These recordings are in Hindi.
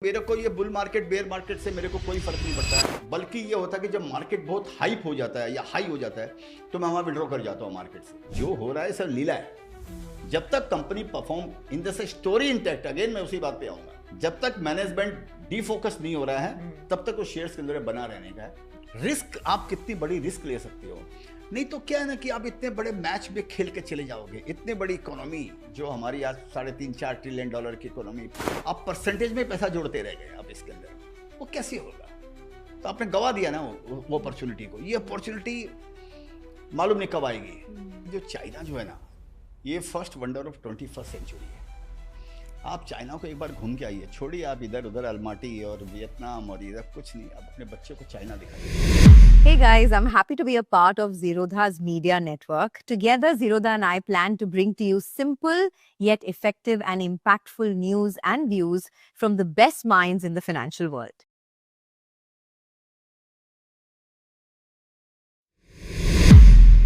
मेरे को ये बुल मार्केट बेयर मार्केट से मेरे को कोई फर्क नहीं पड़ता है, बल्कि ये होता है कि जब मार्केट बहुत हाइप हो जाता है या हाई हो जाता है तो मैं वहां विड्रॉ कर जाता हूँ मार्केट से। जो हो रहा है सब लीला है। जब तक company perform in the story intact, again मैं उसी बात पे आऊंगा, जब तक मैनेजमेंट डिफोकस नहीं हो रहा है तब तक उस शेयर्स के अंदर बना रहने का है। रिस्क आप कितनी बड़ी रिस्क ले सकते हो, नहीं तो क्या है ना कि आप इतने बड़े मैच में खेल के चले जाओगे। इतने बड़ी इकोनॉमी जो हमारी आज $3.5-4 ट्रिलियन की इकोनॉमी, आप परसेंटेज में पैसा जोड़ते रह गए आप इसके अंदर, वो कैसे होगा? तो आपने गवा दिया ना वो अपॉर्चुनिटी को। ये अपॉर्चुनिटी मालूम नहीं कब आएगी। जो चाइना जो है ना, ये first wonder of 21st century है। आप चाइना को एक बार घूम के आइए, छोड़िए आप इधर उधर अलमाटी और वियतनाम और इधर कुछ नहीं, आप अपने बच्चे को चाइना दिखाइए। Hey guys, I'm happy to be a part of Zerodha's media network. Together, Zerodha and I plan to bring to you simple yet effective and impactful news and views from the best minds in the financial world.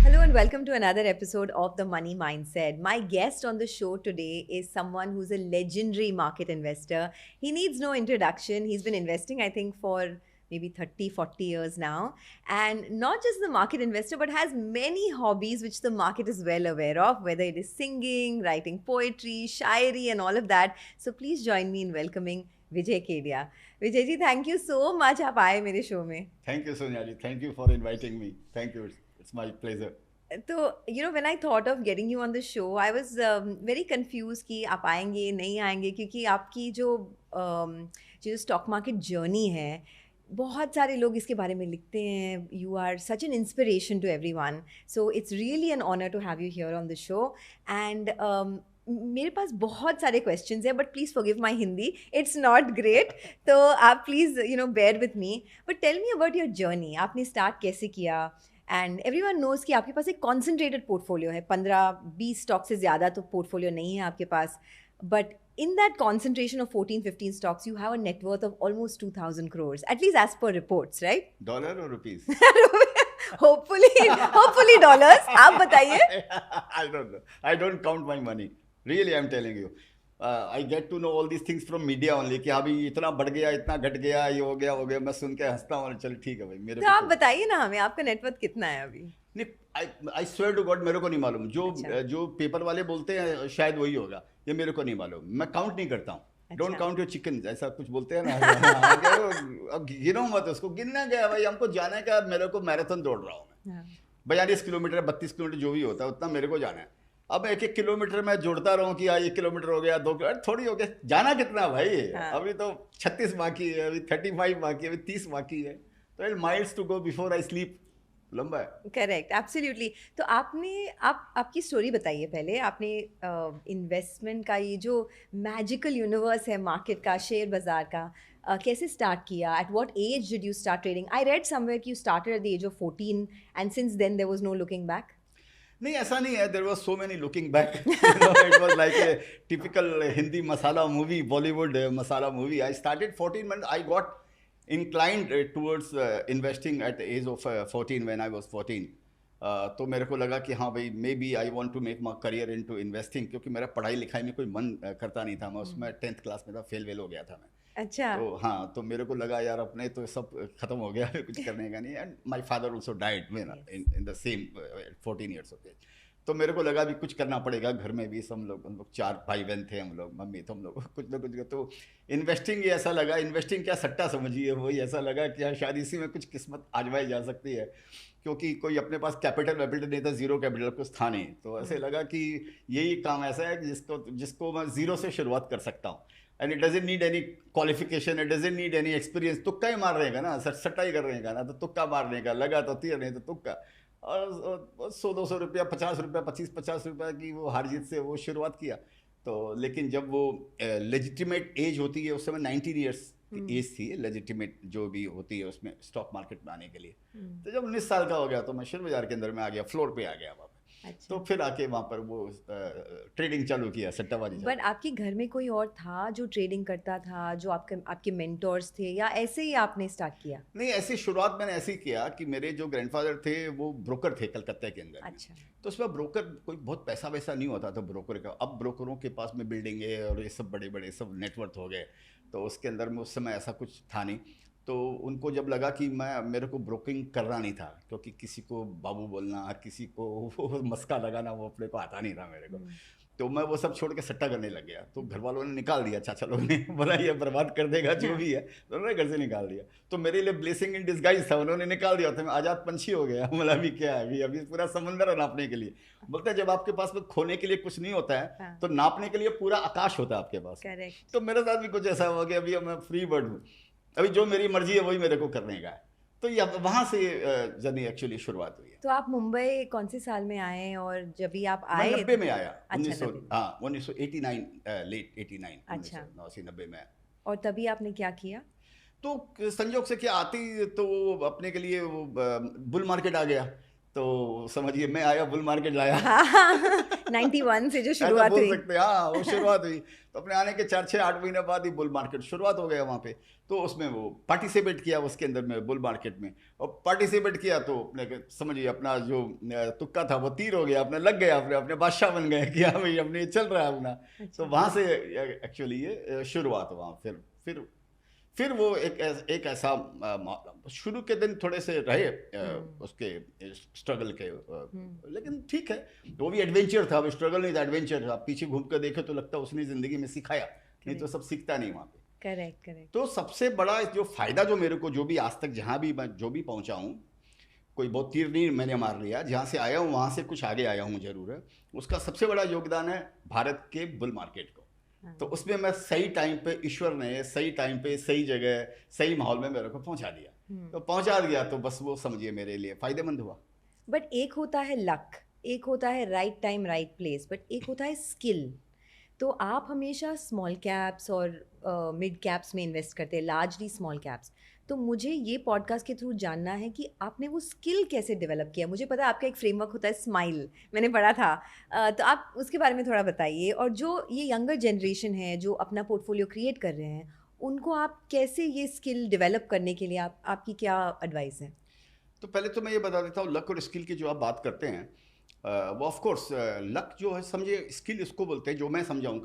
Hello and welcome to another episode of The Money Mindset. My guest on the show today is someone who's a legendary market investor. He needs no introduction. He's been investing, I think, for maybe 30-40 years now, and not just the market investor but has many hobbies which the market is well aware of, whether it is singing, writing poetry, shairi and all of that. So please join me in welcoming Vijay Kedia. Vijay ji, thank you so much aap aaye mere show mein. Thank you Sonia ji, thank you for inviting me. Thank you, it's my pleasure. तो when I thought of getting you on the show, I was very confused कि आप आएंगे नहीं आएंगे, क्योंकि आपकी जो स्टॉक मार्केट जर्नी है, बहुत सारे लोग इसके बारे में लिखते हैं. You are such an inspiration to everyone, so it's really an honour to have you here on the show. And मेरे पास बहुत सारे क्वेश्चंस हैं, but please forgive my Hindi, it's not great. तो आप please bear with me, but tell me about your journey. आपने स्टार्ट कैसे किया? एंड एवरीवन नोज़ कि आपके पास एक कॉन्सेंट्रेटेड पोर्टफोलियो है, 15-20 स्टॉक से ज़्यादा तो पोर्टफोलियो नहीं है आपके पास, but in that concentration of 14-15 stocks, you have a net worth of almost 2,000 crores, at least as per reports, right? Dollar or rupees? hopefully dollars. आप बताइए. I don't know. I don't count my money. Really, I'm telling you. I get to know all these things from media only कि अभी इतना बढ़ गया, इतना घट गया, ये हो गया. मैं सुन के हंसता हूँ, चल ठीक है भाई. मेरे तो आप बताइए ना हमें, आपका नेटवर्थ कितना है अभी? नहीं, I swear to God मेरे को नहीं मालूम. जो पेपर वाले बोलते हैं शायद वही होगा, ये मेरे को नहीं मालूम. मैं काउंट नहीं करता हूँ. डोंट काउंट योर चिकन, ऐसा कुछ बोलते हैं ना. अब गिनो मत उसको. गिनना क्या है भाई, हमको जाना है. क्या मेरे को मैराथन दौड़ रहा हूँ मैं, 42 किलोमीटर 32 किलोमीटर जो भी होता है उतना मेरे को जाना है. अब 1-1 किलोमीटर मैं जोड़ता रहूँ कि 1 किलोमीटर हो गया, 2 किलोमीटर थोड़ी हो गया. जाना कितना भाई? अभी तो 36 बाकी है, अभी 35 बाकी है, अभी 30 बाकी है. तो miles to go before I sleep. लंबा है. Correct, absolutely. तो आपकी स्टोरी बताइए पहले. आपने इन्वेस्टमेंट का ये जो मैजिकल यूनिवर्स है मार्केट का, शेयर बाजार का, कैसे स्टार्ट किया? At what age did you start trading? I read somewhere कि you started at the age of 14 and since then there was no looking back. नहीं, ऐसा नहीं है. There was so many looking back. It was like a typical Hindi masala movie, Bollywood masala movie. I started 14 when I got inclined towards investing at the age of 14 when I was 14. तो मेरे को लगा कि हाँ भाई, maybe I want to make my career into investing, क्योंकि मेरा पढ़ाई लिखाई में कोई मन करता नहीं था. मैं उसमें 10th क्लास में था, फेल हो गया था मैं. अच्छा. तो हाँ, तो मेरे को लगा यार अपने तो सब खत्म हो गया, कुछ करने का नहीं. And my father also died in the same 14 years of age. तो मेरे को लगा भी कुछ करना पड़ेगा. घर में भी हम लोग 4 भाई बहन थे, हम लोग मम्मी, तो हम लोग कुछ ना कुछ. तो इन्वेस्टिंग ये ऐसा लगा, इन्वेस्टिंग क्या सट्टा समझिए, वही ऐसा लगा कि यार शायद इसी में कुछ किस्मत आजमाई जा सकती है, क्योंकि कोई अपने पास कैपिटल वैपिटल नहीं था, जीरो कैपिटल कुछ था नहीं. तो ऐसे लगा कि यही काम ऐसा है जिसको मैं जीरो से शुरुआत कर सकता हूँ. And it doesn't need any qualification, it doesn't need any experience. तुक्का ही मार रहेगा ना, सट्टा ही कर रहेगा ना, तो तुक्का मारने का. लगा तो तीर, नहीं तो तुक्का. और 100-200 रुपया, 50 रुपया, 25-50 रुपया की वो हार जीत से वो शुरुआत किया. तो लेकिन जब वो लेजिटिमेट एज होती है, उस समय 19 ईयर्स एज थी लेजिटिमेट जो भी होती है उसमें स्टॉक मार्केट में आने के लिए. तो जब 19 साल का हो गया तो मैं शेयर बाजार के अंदर में आ गया, फ्लोर पे आ गया वहाँ पे. अच्छा। तो फिर आके वहाँ पर वो ट्रेडिंग चालू किया, सट्टाबाजी चालू। बट आपके घर में कोई और था जो ट्रेडिंग करता था, जो आपके आपके मेंटोर्स थे, या ऐसे ही आपने स्टार्ट किया? नहीं, ऐसी शुरुआत मैंने ऐसे ही किया कि मेरे जो ग्रैंडफादर थे वो ब्रोकर थे कलकत्ता के अंदर में। अच्छा। तो उसमें ब्रोकर कोई बहुत पैसा वैसा नहीं होता था ब्रोकर का। अब ब्रोकरों के पास में बिल्डिंग है और ये सब बड़े बड़े सब नेटवर्क हो गए, तो उसके अंदर में उस समय ऐसा कुछ था नहीं। तो उनको जब लगा कि मेरे को ब्रोकिंग करना नहीं था, क्योंकि किसी को बाबू बोलना, किसी को वो मस्का लगाना, वो अपने को आता नहीं था मेरे को। तो मैं वो सब छोड़ के सट्टा करने लग गया। तो घर वालों ने निकाल दिया, चाचा लोगों ने बोला ये बर्बाद कर देगा जो भी है, तो उन्होंने घर से निकाल दिया। तो मेरे लिए ब्लेसिंग इन डिस्गाइज था, उन्होंने निकाल दिया। तो मैं आज़ाद पंछी हो गया। बोला अभी क्या है, अभी अभी पूरा समंदर है नापने के लिए। बोलते हैं जब आपके पास में खोने के लिए कुछ नहीं होता है तो नापने के लिए पूरा आकाश होता है आपके पास। करेक्ट। तो मेरे साथ भी कुछ ऐसा हुआ कि अभी मैं फ्री बर्ड हूँ, अभी जो मेरी मर्जी है वही मेरे को करने का है। तो ये वहाँ से जर्नी एक्चुअली शुरुआत हुई है। तो आप मुंबई कौन से साल में आए, और जब भी आप मैं आए? 90 में आया। अच्छा, 1989, लेट 89, अच्छा। 1990 में आया। और तभी आपने क्या किया? तो संजोग से क्या आती, तो अपने के लिए वो बुल मार्केट आ गया। तो समझिए मैं आया, बुल मार्केट लाया। 91 से जो ऐसा शुरुआत बोल हुई। सकते हैं, हाँ वो शुरुआत हुई। तो अपने आने के 4-6-8 महीने बाद ही बुल मार्केट शुरुआत हो गया वहाँ पे। तो उसमें वो पार्टिसिपेट किया उसके अंदर में, बुल मार्केट में। और पार्टिसिपेट किया तो अपने समझिए अपना जो तुक्का था वो तीर हो गया, अपने लग गया, अपने बादशाह बन गए कि हाँ भाई अपने चल रहा है अपना। तो वहाँ से एक्चुअली ये शुरुआत हुआ। फिर वो एक ऐसा शुरू के दिन थोड़े से रहे उसके स्ट्रगल के, लेकिन ठीक है, वो भी एडवेंचर था। वो स्ट्रगल नहीं था, एडवेंचर था। पीछे घूम कर देखे तो लगता उसने जिंदगी में सिखाया, नहीं तो सब सीखता नहीं वहाँ पे। करेक्ट। तो सबसे बड़ा जो फायदा जो मेरे को, जो भी आज तक जहाँ भी मैं जो भी पहुँचा हूँ, कोई बहुत तीर नहीं मैंने मार लिया। जहाँ से आया हूँ वहाँ से कुछ आगे आया हूँ जरूर है। उसका सबसे बड़ा योगदान है भारत के बुल मार्केट को। तो उसमें मैं सही टाइम पे, ईश्वर ने सही टाइम पे, सही जगह, सही माहौल में मेरे को पहुंचा दिया। तो पहुंचा दिया तो बस वो समझिए मेरे लिए फायदेमंद हुआ। बट एक होता है लक, एक होता है right time right place, but एक होता है स्किल। तो आप हमेशा स्मॉल कैप्स और मिड कैप्स में इन्वेस्ट करते हैं, लार्जली स्मॉल कैप्स। तो मुझे ये पॉडकास्ट के थ्रू जानना है कि आपने वो स्किल कैसे डेवलप किया। मुझे पता है आपका एक फ्रेमवर्क होता है स्माइल, मैंने पढ़ा था। तो आप उसके बारे में थोड़ा बताइए। और जो ये यंगर जनरेशन है जो अपना पोर्टफोलियो क्रिएट कर रहे हैं, उनको आप कैसे ये स्किल डेवलप करने के लिए आपकी क्या एडवाइस है? तो पहले तो मैं ये बता देता हूँ, लक और स्किल की जो आप बात करते हैं, वो ऑफ कोर्स लक जो है, समझिए स्किल इसको बोलते हैं, जो मैं समझाऊँ।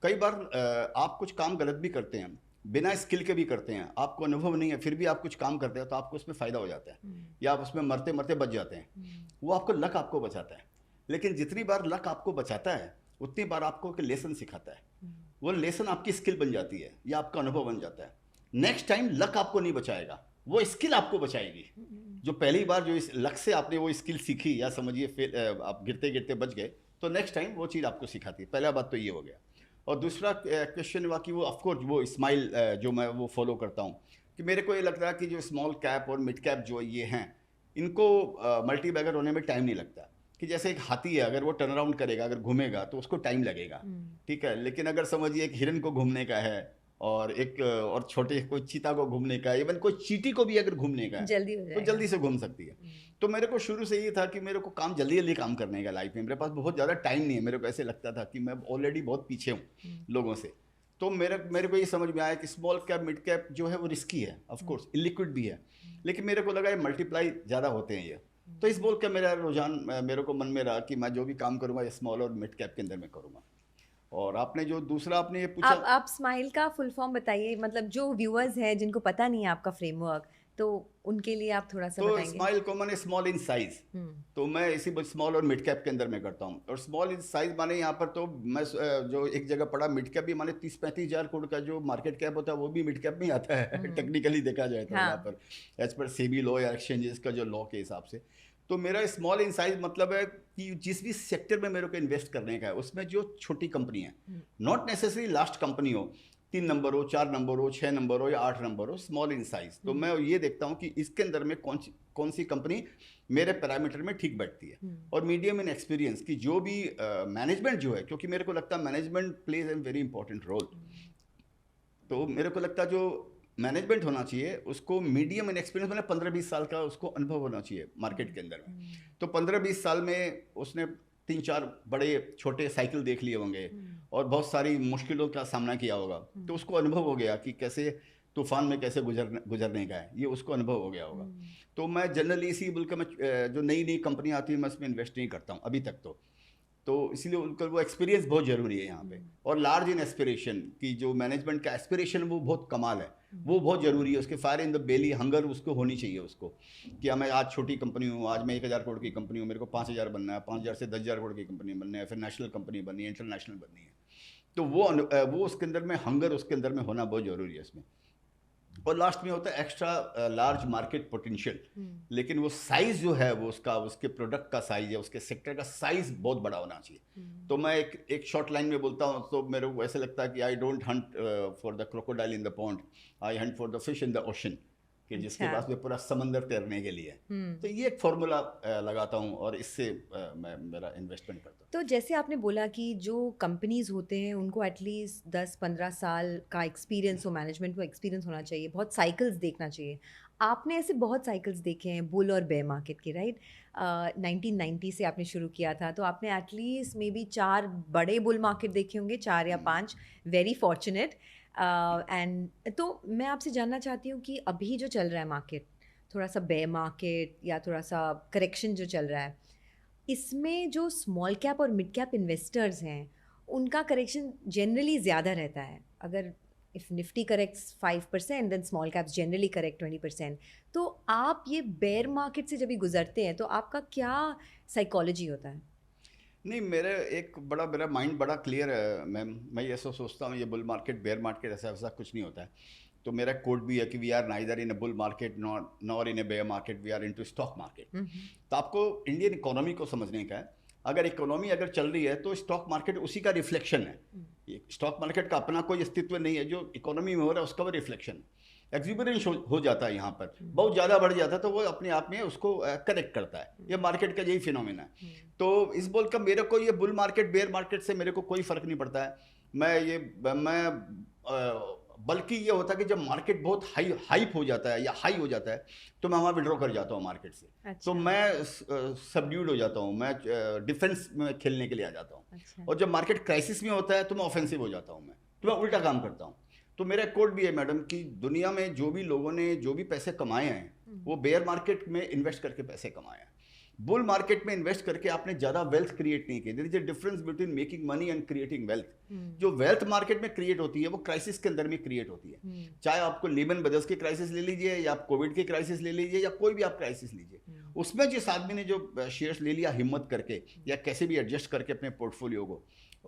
कई बार आप कुछ काम गलत भी करते हैं, बिना स्किल के भी करते हैं, आपको अनुभव नहीं है, फिर भी आप कुछ काम करते हैं तो आपको उसमें फ़ायदा हो जाता है, या आप उसमें मरते मरते बच जाते हैं। वो आपको लक आपको बचाता है। लेकिन जितनी बार लक आपको बचाता है उतनी बार आपको एक लेसन सिखाता है। वो लेसन आपकी स्किल बन जाती है या आपका अनुभव बन जाता है। नेक्स्ट टाइम लक आपको नहीं बचाएगा, वो स्किल आपको बचाएगी। जो पहली बार जो इस लक से आपने वो स्किल सीखी, या समझिए आप गिरते गिरते बच गए, तो नेक्स्ट टाइम वो चीज़ आपको सिखाती है। पहला बात तो ये हो गया। और दूसरा क्वेश्चन हुआ कि वो ऑफकोर्स वो स्माइल जो मैं वो फॉलो करता हूँ, कि मेरे को ये लगता है कि जो स्मॉल कैप और मिड कैप जो ये हैं, इनको मल्टी बैगर होने में टाइम नहीं लगता। कि जैसे एक हाथी है, अगर वो टर्न अराउंड करेगा, अगर घूमेगा तो उसको टाइम लगेगा, ठीक है। लेकिन अगर समझिए एक हिरन को घूमने का है, और एक और छोटे कोई चीता को घूमने का है, इवन कोई चींटी को भी अगर घूमने का है जल्दी हो तो जाएगा, जल्दी से घूम सकती है। तो मेरे को शुरू से ये था कि मेरे को काम जल्दी जल्दी काम करने का लाइफ में, मेरे पास बहुत ज़्यादा टाइम नहीं है। मेरे को ऐसे लगता था कि मैं ऑलरेडी बहुत पीछे हूँ लोगों से। तो मेरे को ये समझ में आया कि स्मॉल कैप मिड कैप जो है वो रिस्की है, ऑफकोर्स इलिक्विड भी है, लेकिन मेरे को लगा ये मल्टीप्लाई ज़्यादा होते हैं ये। तो इस बोल के मेरा रुझान मेरे को मन में रहा कि मैं जो भी काम करूँगा ये स्मॉल और मिड कैप के अंदर में करूँगा। और आपने जो दूसरा आपने ये पूछा, आप स्माइल का फुल फॉर्म बताइए, मतलब जो व्यूअर्स हैं जिनको पता नहीं है आपका फ्रेमवर्क, तो उनके लिए आप थोड़ा सा तो बताएंगे। स्माइल को मैंने स्मॉल इन साइज, तो मैं इसी स्मॉल और मिड कैप के अंदर में करता हूँ। और स्मॉल इन साइज माने यहाँ पर तो मैं जो एक जगह पढ़ा, मिड कैप भी माने 30-35 हज़ार करोड़ का जो मार्केट कैप होता है वो भी मिड कैप में आता है टेक्निकली देखा जाए तो। यहाँ पर एज पर सेबी लॉ या एक्सचेंजेस का जो लॉ के हिसाब से, तो मेरा स्मॉल इन साइज मतलब है कि जिस भी सेक्टर में मेरे को इन्वेस्ट करने का है उसमें जो छोटी कंपनी है, नॉट नेसेसरी लास्ट कंपनी हो, 3 नंबर हो, 4 नंबर हो, 6 नंबर हो या 8 नंबर हो, स्मॉल इन साइज। तो मैं ये देखता हूँ कि इसके अंदर में कौन सी कंपनी मेरे पैरामीटर में ठीक बैठती है। और मीडियम इन एक्सपीरियंस की जो भी मैनेजमेंट जो है, क्योंकि मेरे को लगता है management plays a very important role. तो मेरे को लगता है जो मैनेजमेंट होना चाहिए, उसको मीडियम इन एक्सपीरियंस, मैंने 15-20 साल का उसको अनुभव होना चाहिए मार्केट के अंदर में। तो 15-20 साल में उसने 3-4 बड़े छोटे साइकिल देख लिए होंगे और बहुत सारी मुश्किलों का सामना किया होगा, तो उसको अनुभव हो गया कि कैसे तूफान में कैसे गुजरने का है, ये उसको अनुभव हो गया होगा। तो मैं जनरली इसी मुल्क में जो नई नई कंपनी आती है मैं उसमें इन्वेस्ट नहीं करता हूँ अभी तक तो इसीलिए उनका वो एक्सपीरियंस बहुत ज़रूरी है यहाँ पे। और लार्ज इन एस्पिरेशन की जो मैनेजमेंट का एस्पिरेशन वो बहुत कमाल है, वो बहुत ज़रूरी है। उसके fire in the belly hunger उसको होनी चाहिए उसको, कि मैं आज छोटी कंपनी हूँ, आज मैं 1000 करोड़ की कंपनी हूँ, मेरे को 5000 बनना है, 5000 से 10,000 करोड़ की कंपनी बनना है, फिर नेशनल कंपनी बननी है, इंटरनेशनल बननी है। तो वो उसके अंदर में हंगर उसके अंदर में होना बहुत ज़रूरी है इसमें। और लास्ट में होता है एक्स्ट्रा लार्ज मार्केट पोटेंशियल, लेकिन वो साइज जो है वो उसके प्रोडक्ट का साइज है, उसके सेक्टर का साइज बहुत बड़ा होना चाहिए। तो मैं एक शॉर्ट लाइन में बोलता हूँ तो मेरे को ऐसे लगता है कि I don't Hunt for the crocodile in the pond, I Hunt for the fish in the ocean, कि जिसके पास में पूरा समंदर तैरने के लिए। तो ये एक फॉर्मूला लगाता हूँ और इससे मैं मेरा इन्वेस्टमेंट करता हूँ। तो जैसे आपने बोला कि जो कंपनीज होते हैं उनको एटलीस्ट 10-15 साल का एक्सपीरियंस हो, मैनेजमेंट को एक्सपीरियंस होना चाहिए, बहुत साइकिल्स देखना चाहिए। आपने ऐसे बहुत साइकिल्स देखे हैं बुल और बेयर मार्केट के, राइट? 1990 से आपने शुरू किया था, तो आपने एटलीस्ट मे बी 4 बड़े बुल मार्केट देखे होंगे, 4 या 5, वेरी फॉर्चुनेट। एंड तो मैं आपसे जानना चाहती हूँ कि अभी जो चल रहा है मार्केट, थोड़ा सा बेयर मार्केट या थोड़ा सा करेक्शन जो चल रहा है, इसमें जो स्मॉल कैप और मिड कैप इन्वेस्टर्स हैं उनका करेक्शन जनरली ज़्यादा रहता है। अगर if Nifty corrects 5% then small caps generally correct 20%। तो आप ये बेयर मार्केट से जब भी गुजरते हैं तो आपका क्या साइकोलॉजी होता है? नहीं, मेरा माइंड बड़ा क्लियर है मैम। मैं ऐसा सोचता हूँ ये बुल मार्केट बेयर मार्केट ऐसा वैसा कुछ नहीं होता है। तो मेरा कोड भी है कि we are neither in a bull market nor in a bear market, we are into stock market. तो आपको इंडियन इकोनॉमी को समझने का है। अगर इकोनॉमी अगर चल रही है तो स्टॉक मार्केट उसी का रिफ्लेक्शन है। स्टॉक मार्केट का अपना कोई अस्तित्व नहीं है, जो इकोनॉमी में हो रहा है उसका वो रिफ्लेक्शन। एक्सुबरेंस हो जाता है यहाँ पर, बहुत ज़्यादा बढ़ जाता है तो वो अपने आप में उसको करेक्ट करता है। ये मार्केट का यही फिनोमेना है। तो इस बोल का मेरे को ये बुल मार्केट बेयर मार्केट से मेरे को कोई फ़र्क नहीं पड़ता है। बल्कि ये होता है कि जब मार्केट बहुत हाइप हो जाता है या हाई हो जाता है तो मैं वहाँ विड्रॉ कर जाता हूँ मार्केट से। अच्छा। तो मैं सबड्यूड हो जाता हूँ, मैं डिफेंस में खेलने के लिए आ जाता हूँ। अच्छा। और जब मार्केट क्राइसिस में होता है तो मैं ऑफेंसिव हो जाता हूँ, तो मैं उल्टा काम करता हूँ। तो मेरा कोड भी है मैडम कि दुनिया में जो भी लोगों ने जो भी पैसे कमाए हैं वो बेयर मार्केट में इन्वेस्ट करके पैसे कमाए हैं। बुल मार्केट में इन्वेस्ट करके आपने ज़्यादा वेल्थ क्रिएट नहीं की। There is a difference between making money and creating wealth. जो वेल्थ मार्केट में क्रिएट होती है वो क्राइसिस के अंदर में क्रिएट होती है। चाहे आपको लीमन ब्रदर्स की क्राइसिस ले लीजिए या आप कोविड की क्राइसिस ले लीजिए या कोई भी आप क्राइसिस लीजिए, उसमें जिस आदमी ने जो शेयर्स ले लिया हिम्मत करके या कैसे भी एडजस्ट करके अपने पोर्टफोलियो को,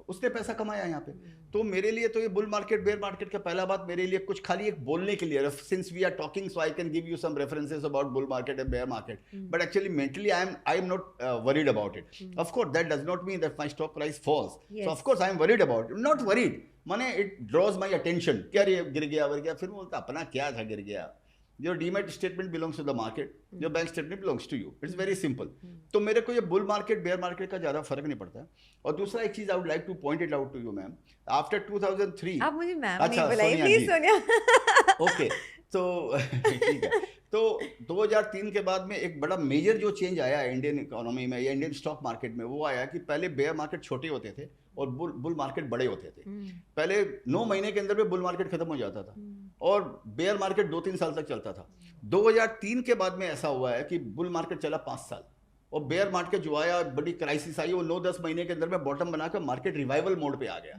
उसने पैसा कमाया यहाँ पे। तो मेरे लिए तो ये बुल मार्केट बेयर मार्केट का पहला बात मेरे लिए कुछ खाली एक बोलने के लिए, since we are talking so I can give you some references about bull market and bear market, but actually mentally I am not worried about it. Of course that does not mean that my stock price falls, so of course I am worried about it. Not worried माने इट ड्रॉज माय अटेंशन, क्या रे गिर गया फिर बोलता अपना क्या था गिर गया। Your demat statement belongs to the market, your bank statement belongs to you. It's very simple. तो मेरे को ये बुल मार्केट बेयर मार्केट का ज़्यादा फर्क नहीं पड़ता है। और दूसरा एक चीज़ I would like to point it out to you ma'am, after 2003। आप मुझे मैम अच्छा, नहीं बुलाइए प्लीज सोनिया। ओके, तो ठीक है। तो 2003 के बाद में एक बड़ा मेजर जो चेंज आया इंडियन इकोनॉमी में या इंडियन स्टॉक मार्केट में, वो आया कि पहले बेयर मार्केट छोटे होते थे और बुल मार्केट बड़े होते थे। पहले 9 महीने के अंदर में बुल मार्केट खत्म हो जाता था और बेयर मार्केट 2-3 साल तक चलता था। 2003 के बाद में ऐसा हुआ है कि बुल मार्केट चला 5 साल और बेयर मार्केट जो आया, बड़ी क्राइसिस आई, वो 9-10 महीने के अंदर में बॉटम बनाकर मार्केट रिवाइवल मोड पे आ गया।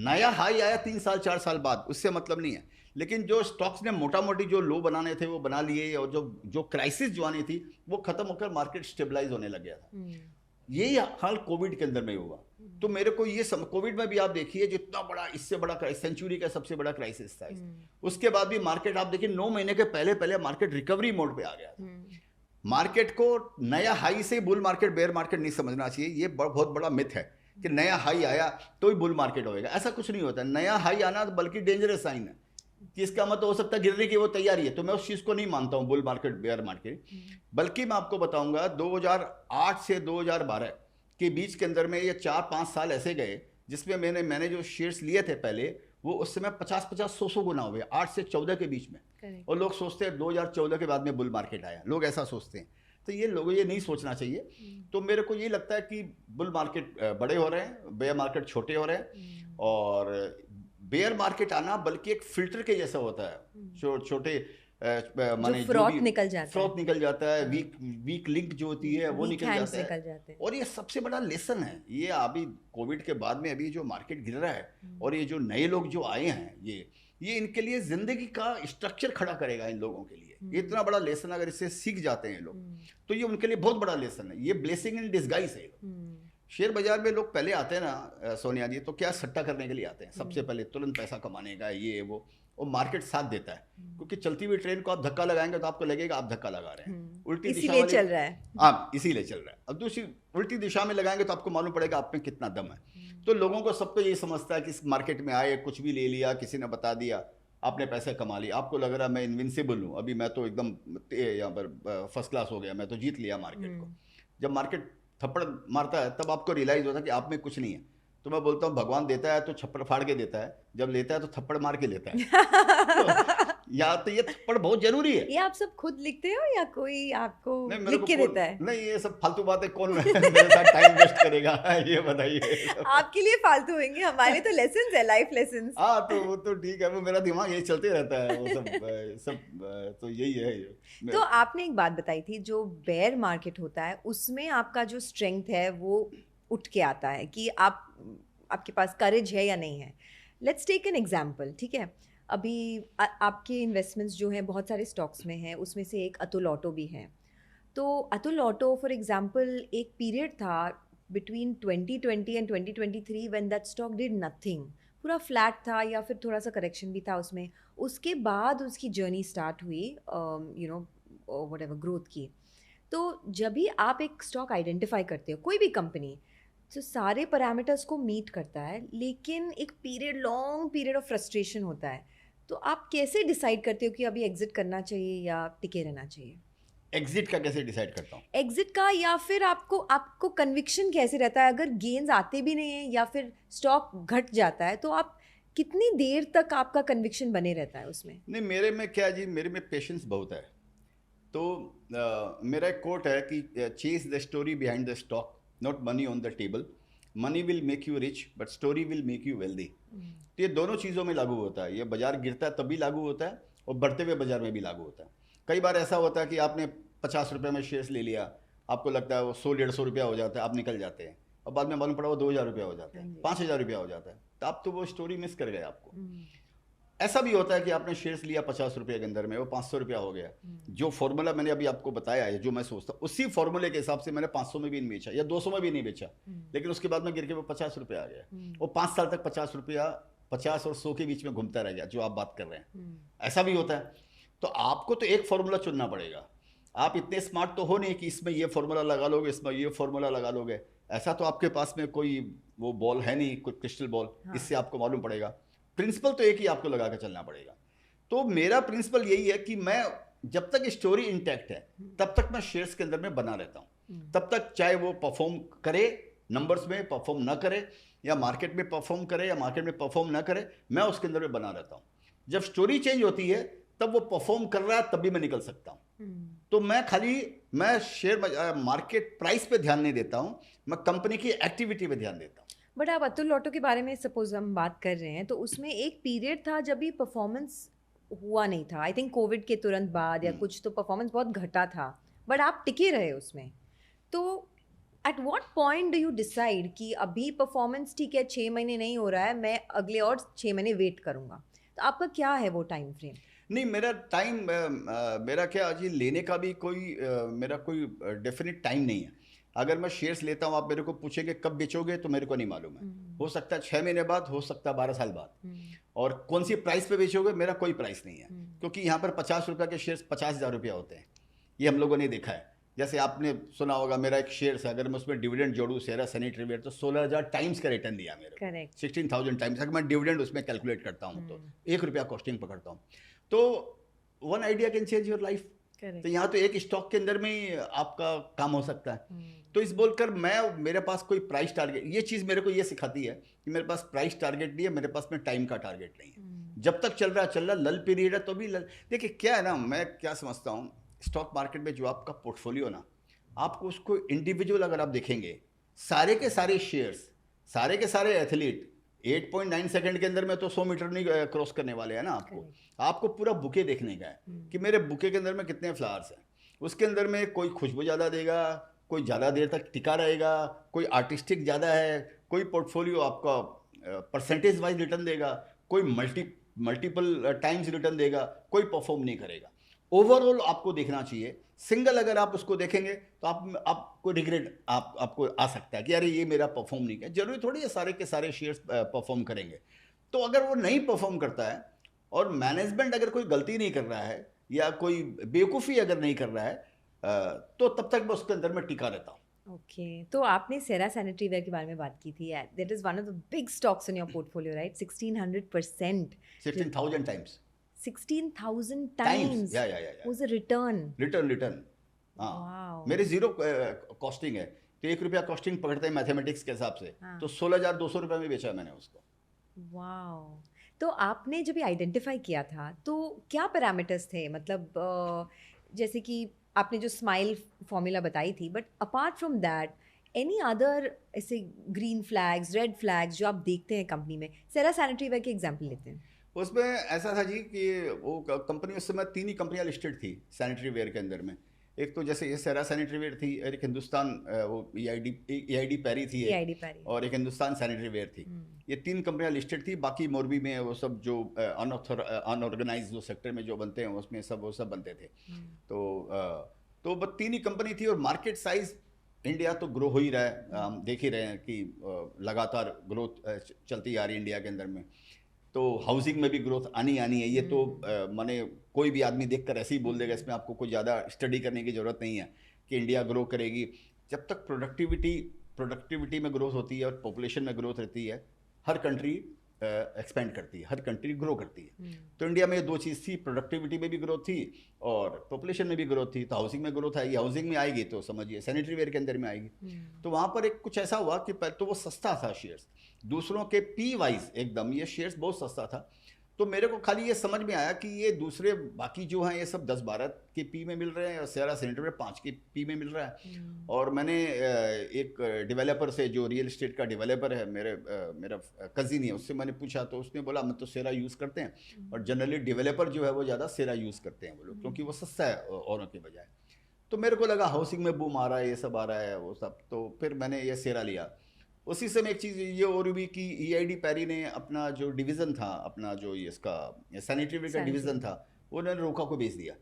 नया हाई आया 3-4 साल बाद, उससे मतलब नहीं है। लेकिन जो स्टॉक्स ने मोटा मोटी जो लो बनाने थे वो बना लिए और जो क्राइसिस जो आनी थी वो खत्म होकर मार्केट स्टेबलाइज होने लग गया था। यही हाल कोविड के अंदर में हुआ। तो मेरे को ये कोविड में भी आप देखिए जितना बड़ा, इससे बड़ा सेंचुरी का सबसे बड़ा क्राइसिस था। उसके बाद भी मार्केट आप देखिए 9 महीने के पहले मार्केट रिकवरी मोड पे आ गया था। मार्केट को नया हाई से बुल मार्केट बेयर मार्केट नहीं समझना चाहिए। ये बहुत बड़ा मिथ है कि नया हाई आया तो ही बुल मार्केट होएगा, ऐसा कुछ नहीं होता। नया हाई आना बल्कि डेंजरस साइन है कि इसका मतलब हो सकता है गिरने की वो तैयारी है। तो मैं उस चीज़ को नहीं मानता हूँ बुल मार्केट बेयर मार्केट। बल्कि मैं आपको बताऊंगा 2008 से 2012 के बीच के अंदर में ये 4-5 साल ऐसे गए जिसमें मैंने जो शेयर्स लिए थे पहले वो उस समय 50-50 100 गुना हो गया 8 से 14 के बीच में। Correct. और लोग सोचते हैं 2014 के बाद में बुल मार्केट आया, लोग ऐसा सोचते हैं। तो ये लोगों ये नहीं सोचना चाहिए। तो मेरे को ये लगता है कि बुल मार्केट बड़े हो रहे हैं, बेयर मार्केट छोटे हो रहे हैं। और बेयर मार्केट आना बल्कि एक फिल्टर के जैसा होता है, छोटे माने फ्रॉथ निकल जाता है, फ्रॉथ निकल जाता है, वीक लिंक जो होती है वो निकल जाता है। निकल जाते हैं। और ये सबसे बड़ा लेसन है, ये अभी कोविड के बाद में अभी जो मार्केट गिर रहा है और ये जो नए लोग जो आए हैं, ये इनके लिए जिंदगी का स्ट्रक्चर खड़ा करेगा इन लोगों के लिए। ये इतना बड़ा लेसन अगर इससे सीख जाते हैं लोग तो ये उनके लिए बहुत बड़ा लेसन है, ये ब्लेसिंग इन डिस्गाइज है। शेयर बाजार में लोग पहले आते हैं ना सोनिया जी, तो क्या सट्टा करने के लिए आते हैं सबसे पहले, तुरंत पैसा कमाने का ये वो, और मार्केट साथ देता है क्योंकि चलती हुई ट्रेन को आप धक्का लगाएंगे तो आपको लगेगा आप धक्का लगा रहे हैं, उल्टी दिशा इसीलिए चल रहा है। हाँ, इसीलिए चल रहा है। अब दूसरी उल्टी दिशा में लगाएंगे तो आपको मालूम पड़ेगा आप में कितना दम है। तो लोगों को सबको ये समझता है कि इस मार्केट में आए, कुछ भी ले लिया, किसी ने बता दिया, आपने पैसे कमा लिया, आपको लग रहा है मैं इनविंसिबल हूँ, अभी मैं तो एकदम यहाँ पर फर्स्ट क्लास हो गया, मैं तो जीत लिया मार्केट को। जब मार्केट थप्पड़ मारता है तब आपको रियलाइज होता है कि आप में कुछ नहीं है। तो मैं बोलता हूँ भगवान देता है तो छप्पड़ फाड़ के देता है, जब लेता है तो थप्पड़ मार के लेता है। तो ये थप्पड़ बहुत जरूरी है। ये आप सब खुद लिखते हो या कोई आपको नहीं, लिख के देता है? नहीं, ये सब फालतू बातें कौन मेरे साथ टाइम वेस्ट करेगा, ये बताइए। आपके लिए फालतू होंगे, हमारे तो लेसन्स है, लाइफ लेसन्स। हाँ, तो वो तो ठीक है, वो मेरा दिमाग यही चलते रहता है, वो सब तो यही है ये। तो आपने एक बात बताई थी, जो बेयर मार्केट होता है उसमें आपका जो स्ट्रेंथ है वो उठ के आता है कि आपके पास करेज है या नहीं है। लेट्स टेक एन एग्जाम्पल, ठीक है? अभी आपके इन्वेस्टमेंट्स जो हैं बहुत सारे स्टॉक्स में हैं, उसमें से एक अतुल ऑटो भी है। तो अतुल ऑटो फॉर एग्जांपल एक पीरियड था between 2020 and 2023 when that stock did nothing, पूरा फ्लैट था या फिर थोड़ा सा करेक्शन भी था उसमें। उसके बाद उसकी जर्नी स्टार्ट हुई व्हाटएवर ग्रोथ की। तो जब भी आप एक स्टॉक आइडेंटिफाई करते हो, कोई भी कंपनी, तो सारे पैरामीटर्स को मीट करता है, लेकिन एक लॉन्ग पीरियड ऑफ फ्रस्ट्रेशन होता है। तो आप कैसे डिसाइड करते हो कि अभी एग्जिट करना चाहिए या टिके रहना चाहिए? एग्जिट का कैसे डिसाइड करता हूँ? एग्जिट का, या फिर आपको कन्विक्शन कैसे रहता है अगर गेन्स आते भी नहीं है या फिर स्टॉक घट जाता है, तो आप कितनी देर तक आपका कन्विक्शन बने रहता है उसमें? नहीं, मेरे में क्या जी, मेरे में पेशेंस बहुत है। तो मेरा एक कोट है कि chase the story behind the stock, not money on the table. Money will make you rich but story will make you wealthy. तो ये दोनों चीज़ों में लागू होता है। ये बाजार गिरता है तब भी लागू होता है और बढ़ते हुए बाजार में भी लागू होता है। कई बार ऐसा होता है कि आपने 50 रुपये में शेयर्स ले लिया, आपको लगता है वो 100-150 रुपया हो जाता है, आप निकल जाते हैं और बाद में मालूम पड़ा वो 2000 रुपया हो जाता है, 5000 रुपया हो जाता है, तो आप तो वो स्टोरी मिस कर गए आपको। ऐसा भी होता है कि आपने शेयर्स लिया 50 रुपये के अंदर में, वो 500 रुपया हो गया। जो फॉर्मूला मैंने अभी आपको बताया है, जो मैं सोचता हूँ, उसी फॉर्मूले के हिसाब से मैंने 500 में भी नहीं बेचा या 200 में भी नहीं बेचा, लेकिन उसके बाद में गिर के वो 50 रुपया आ गया। वो 5 साल तक 50 रुपया 50 और 100 के बीच में घूमता रह गया, जो आप बात कर रहे हैं। ऐसा भी होता है। तो आपको तो एक फॉर्मूला चुनना पड़ेगा। आप इतने स्मार्ट तो हो नहीं कि इसमें ये फॉर्मूला लगा लोगे, इसमें ये फॉर्मूला लगा लोगे। ऐसा तो आपके पास में कोई वो बॉल है नहीं, कोई क्रिस्टल बॉल, इससे आपको मालूम पड़ेगा। प्रिंसिपल तो एक ही आपको लगा के चलना पड़ेगा। तो मेरा प्रिंसिपल यही है कि मैं जब तक स्टोरी इंटैक्ट है तब तक मैं शेयर्स के अंदर में बना रहता हूँ। तब तक चाहे वो परफॉर्म करे, नंबर्स में परफॉर्म ना करे, या मार्केट में परफॉर्म करे या मार्केट में परफॉर्म ना करे, मैं उसके अंदर में बना रहता हूँ। जब स्टोरी चेंज होती है तब वो परफॉर्म कर रहा है तब भी मैं निकल सकता हूँ। तो मैं शेयर मार्केट प्राइस पे ध्यान नहीं देता हूँ, मैं कंपनी की एक्टिविटी पे ध्यान देता हूँ। बट आप अतुल ऑटो के बारे में सपोज हम बात कर रहे हैं, तो उसमें एक पीरियड था जब भी परफॉर्मेंस हुआ नहीं था, आई थिंक कोविड के तुरंत बाद या कुछ, तो परफॉर्मेंस बहुत घटा था, बट आप टिके रहे उसमें। तो at what point do you decide कि अभी परफॉर्मेंस ठीक है, 6 महीने नहीं हो रहा है, मैं अगले और 6 महीने वेट करूँगा? तो आपका क्या है वो टाइम फ्रेम? नहीं, मेरा क्या जी, लेने का भी मेरा कोई डेफिनेट टाइम नहीं है। अगर मैं शेयर्स लेता हूँ, आप मेरे को पूछेंगे कब बेचोगे, तो मेरे को नहीं मालूम है। हो सकता है 6 महीने बाद, हो सकता है 12 साल बाद। और कौन सी प्राइस पे बेचोगे, मेरा कोई प्राइस नहीं है, क्योंकि यहाँ पर 50 रुपये के शेयर्स 50,000 रुपया होते हैं। ये हम लोगों ने देखा है। जैसे आपने सुना होगा, मेरा एक शेयर्स है, अगर मैं उसमें डिविडेंड जोड़ूँ, सेरा सैनिटरीवेयर, तो 16,000 टाइम्स का रिटर्न दिया मेरे को, 16,000 टाइम्स। अगर मैं डिविडेंड उसमें कैलकुलेट करता हूँ तो 1 रुपया कॉस्टिंग पकड़ता हूँ। तो one idea can change your life. Correct. तो यहाँ तो एक स्टॉक के अंदर में ही आपका काम हो सकता है। तो इस बोलकर मेरे पास कोई प्राइस टारगेट, ये चीज़ मेरे को ये सिखाती है कि मेरे पास प्राइस टारगेट नहीं है, मेरे पास में टाइम का टारगेट नहीं है। जब तक चल रहा लल पीरियड है तो भी लल। देखिए क्या है ना, मैं क्या समझता हूँ, स्टॉक मार्केट में जो आपका पोर्टफोलियो ना, आपको उसको इंडिविजुअल अगर आप देखेंगे, सारे के सारे शेयर्स, सारे के सारे एथलीट 8.9 सेकंड के अंदर में तो 100 मीटर नहीं क्रॉस करने वाले हैं ना। आपको पूरा बुके देखने का है कि मेरे बुके के अंदर में कितने फ्लावर्स हैं। उसके अंदर में कोई खुशबू ज़्यादा देगा, कोई ज़्यादा देर तक टिका रहेगा, कोई आर्टिस्टिक ज़्यादा है, कोई पोर्टफोलियो आपका परसेंटेज वाइज रिटर्न देगा, कोई मल्टीपल टाइम्स रिटर्न देगा, कोई परफॉर्म नहीं करेगा। ओवरऑल आपको देखना चाहिए। सिंगल अगर आप उसको देखेंगे तो आपको रिग्रेट आपको आ सकता है कि अरे ये मेरा परफॉर्म नहीं किया। जरूरी थोड़ी है सारे के सारे शेयर्स परफॉर्म करेंगे। तो अगर वो नहीं परफॉर्म करता है और मैनेजमेंट अगर कोई गलती नहीं कर रहा है या कोई बेवकूफ़ी अगर नहीं कर रहा है, तो तब तक मैं उसके अंदर में टिका रहता हूँ। ओके, तो आपने सेरा सैनिटरी वेयर के बारे में बात की थी। That is one of the big stocks in your portfolio, right? 1600%, 16,000 times 16,000 times times या was a return. रिटर्न। हाँ, Wow. मेरी जीरो कॉस्टिंग है, तो 1 रुपया कॉस्टिंग पकड़ते हैं मैथमेटिक्स के हिसाब से, हाँ. तो 16,200 रुपये में बेचा मैंने उसको। वाओ। तो आपने जब ये आइडेंटिफाई किया था तो क्या पैरामीटर्स थे? मतलब जैसे कि आपने जो स्माइल फॉर्मूला बताई थी, but apart from that any other ऐसे ग्रीन फ्लैग्स, रेड फ्लैग्स जो आप देखते हैं कंपनी में? सेरा सैनिटरी वेयर के एग्जांपल लेते हैं। उसमें ऐसा था जी कि वो कंपनी उस समय 3 ही कंपनियां लिस्टेड थी सैनिटरी वेयर के अंदर में। एक तो जैसे ये सेरा सैनिटरी वेयर थी, एक हिंदुस्तान वो EID पैरी थी एक, EID पैरी, और एक हिंदुस्तान सैनिटरी वेयर थी। ये 3 कंपनियां लिस्टेड थी। बाकी मोरबी में वो सब जो अनऑर्गेनाइज जो सेक्टर में जो बनते हैं उसमें वो सब बनते थे। तो बस 3 ही कंपनी थी। और मार्केट साइज इंडिया तो ग्रो हो ही रहा है, हम देख ही रहे हैं कि लगातार ग्रोथ चलती आ रही है इंडिया के अंदर में। तो हाउसिंग में भी ग्रोथ आनी है। ये तो माने कोई भी आदमी देखकर ऐसे ही बोल देगा, इसमें आपको कोई ज़्यादा स्टडी करने की ज़रूरत नहीं है कि इंडिया ग्रो करेगी। जब तक प्रोडक्टिविटी में ग्रोथ होती है और पॉपुलेशन में ग्रोथ रहती है, हर कंट्री एक्सपेंड करती है, हर कंट्री ग्रो करती है। तो इंडिया में 2 चीज़ थी, प्रोडक्टिविटी में भी ग्रोथ थी और पॉपुलेशन में भी ग्रोथ थी। तो हाउसिंग में ग्रोथ आएगी, हाउसिंग में आएगी तो समझिए सैनिटरी वेयर के अंदर में आएगी। तो वहाँ पर एक कुछ ऐसा हुआ कि पहले तो वो सस्ता था शेयर्स, दूसरों के पी वाइज एकदम ये शेयर्स बहुत सस्ता था। तो मेरे को खाली ये समझ में आया कि ये दूसरे बाकी जो हैं ये सब 10-12 के पी में मिल रहे हैं और सेरा सैनिटरी वेयर 5 के पी में मिल रहा है। और मैंने एक डेवलपर से, जो रियल एस्टेट का डेवलपर है, मेरा कजिन है, उससे मैंने पूछा तो उसने बोला हम तो सेरा यूज़ करते हैं और जनरली डेवलपर जो है वो ज़्यादा सेरा यूज़ करते हैं वो लोग, क्योंकि वो सस्ता है औरों के बजाय। तो मेरे को लगा हाउसिंग में बूम आ रहा है, ये सब आ रहा है वो सब, तो फिर मैंने ये सेरा लिया। उसी समय एक चीज़ ये और भी कि EID पैरी ने अपना जो डिवीज़न था, अपना जो ये इसका सैनिटरी वेयर का डिवीज़न था, वो उन्होंने रोका को बेच दिया।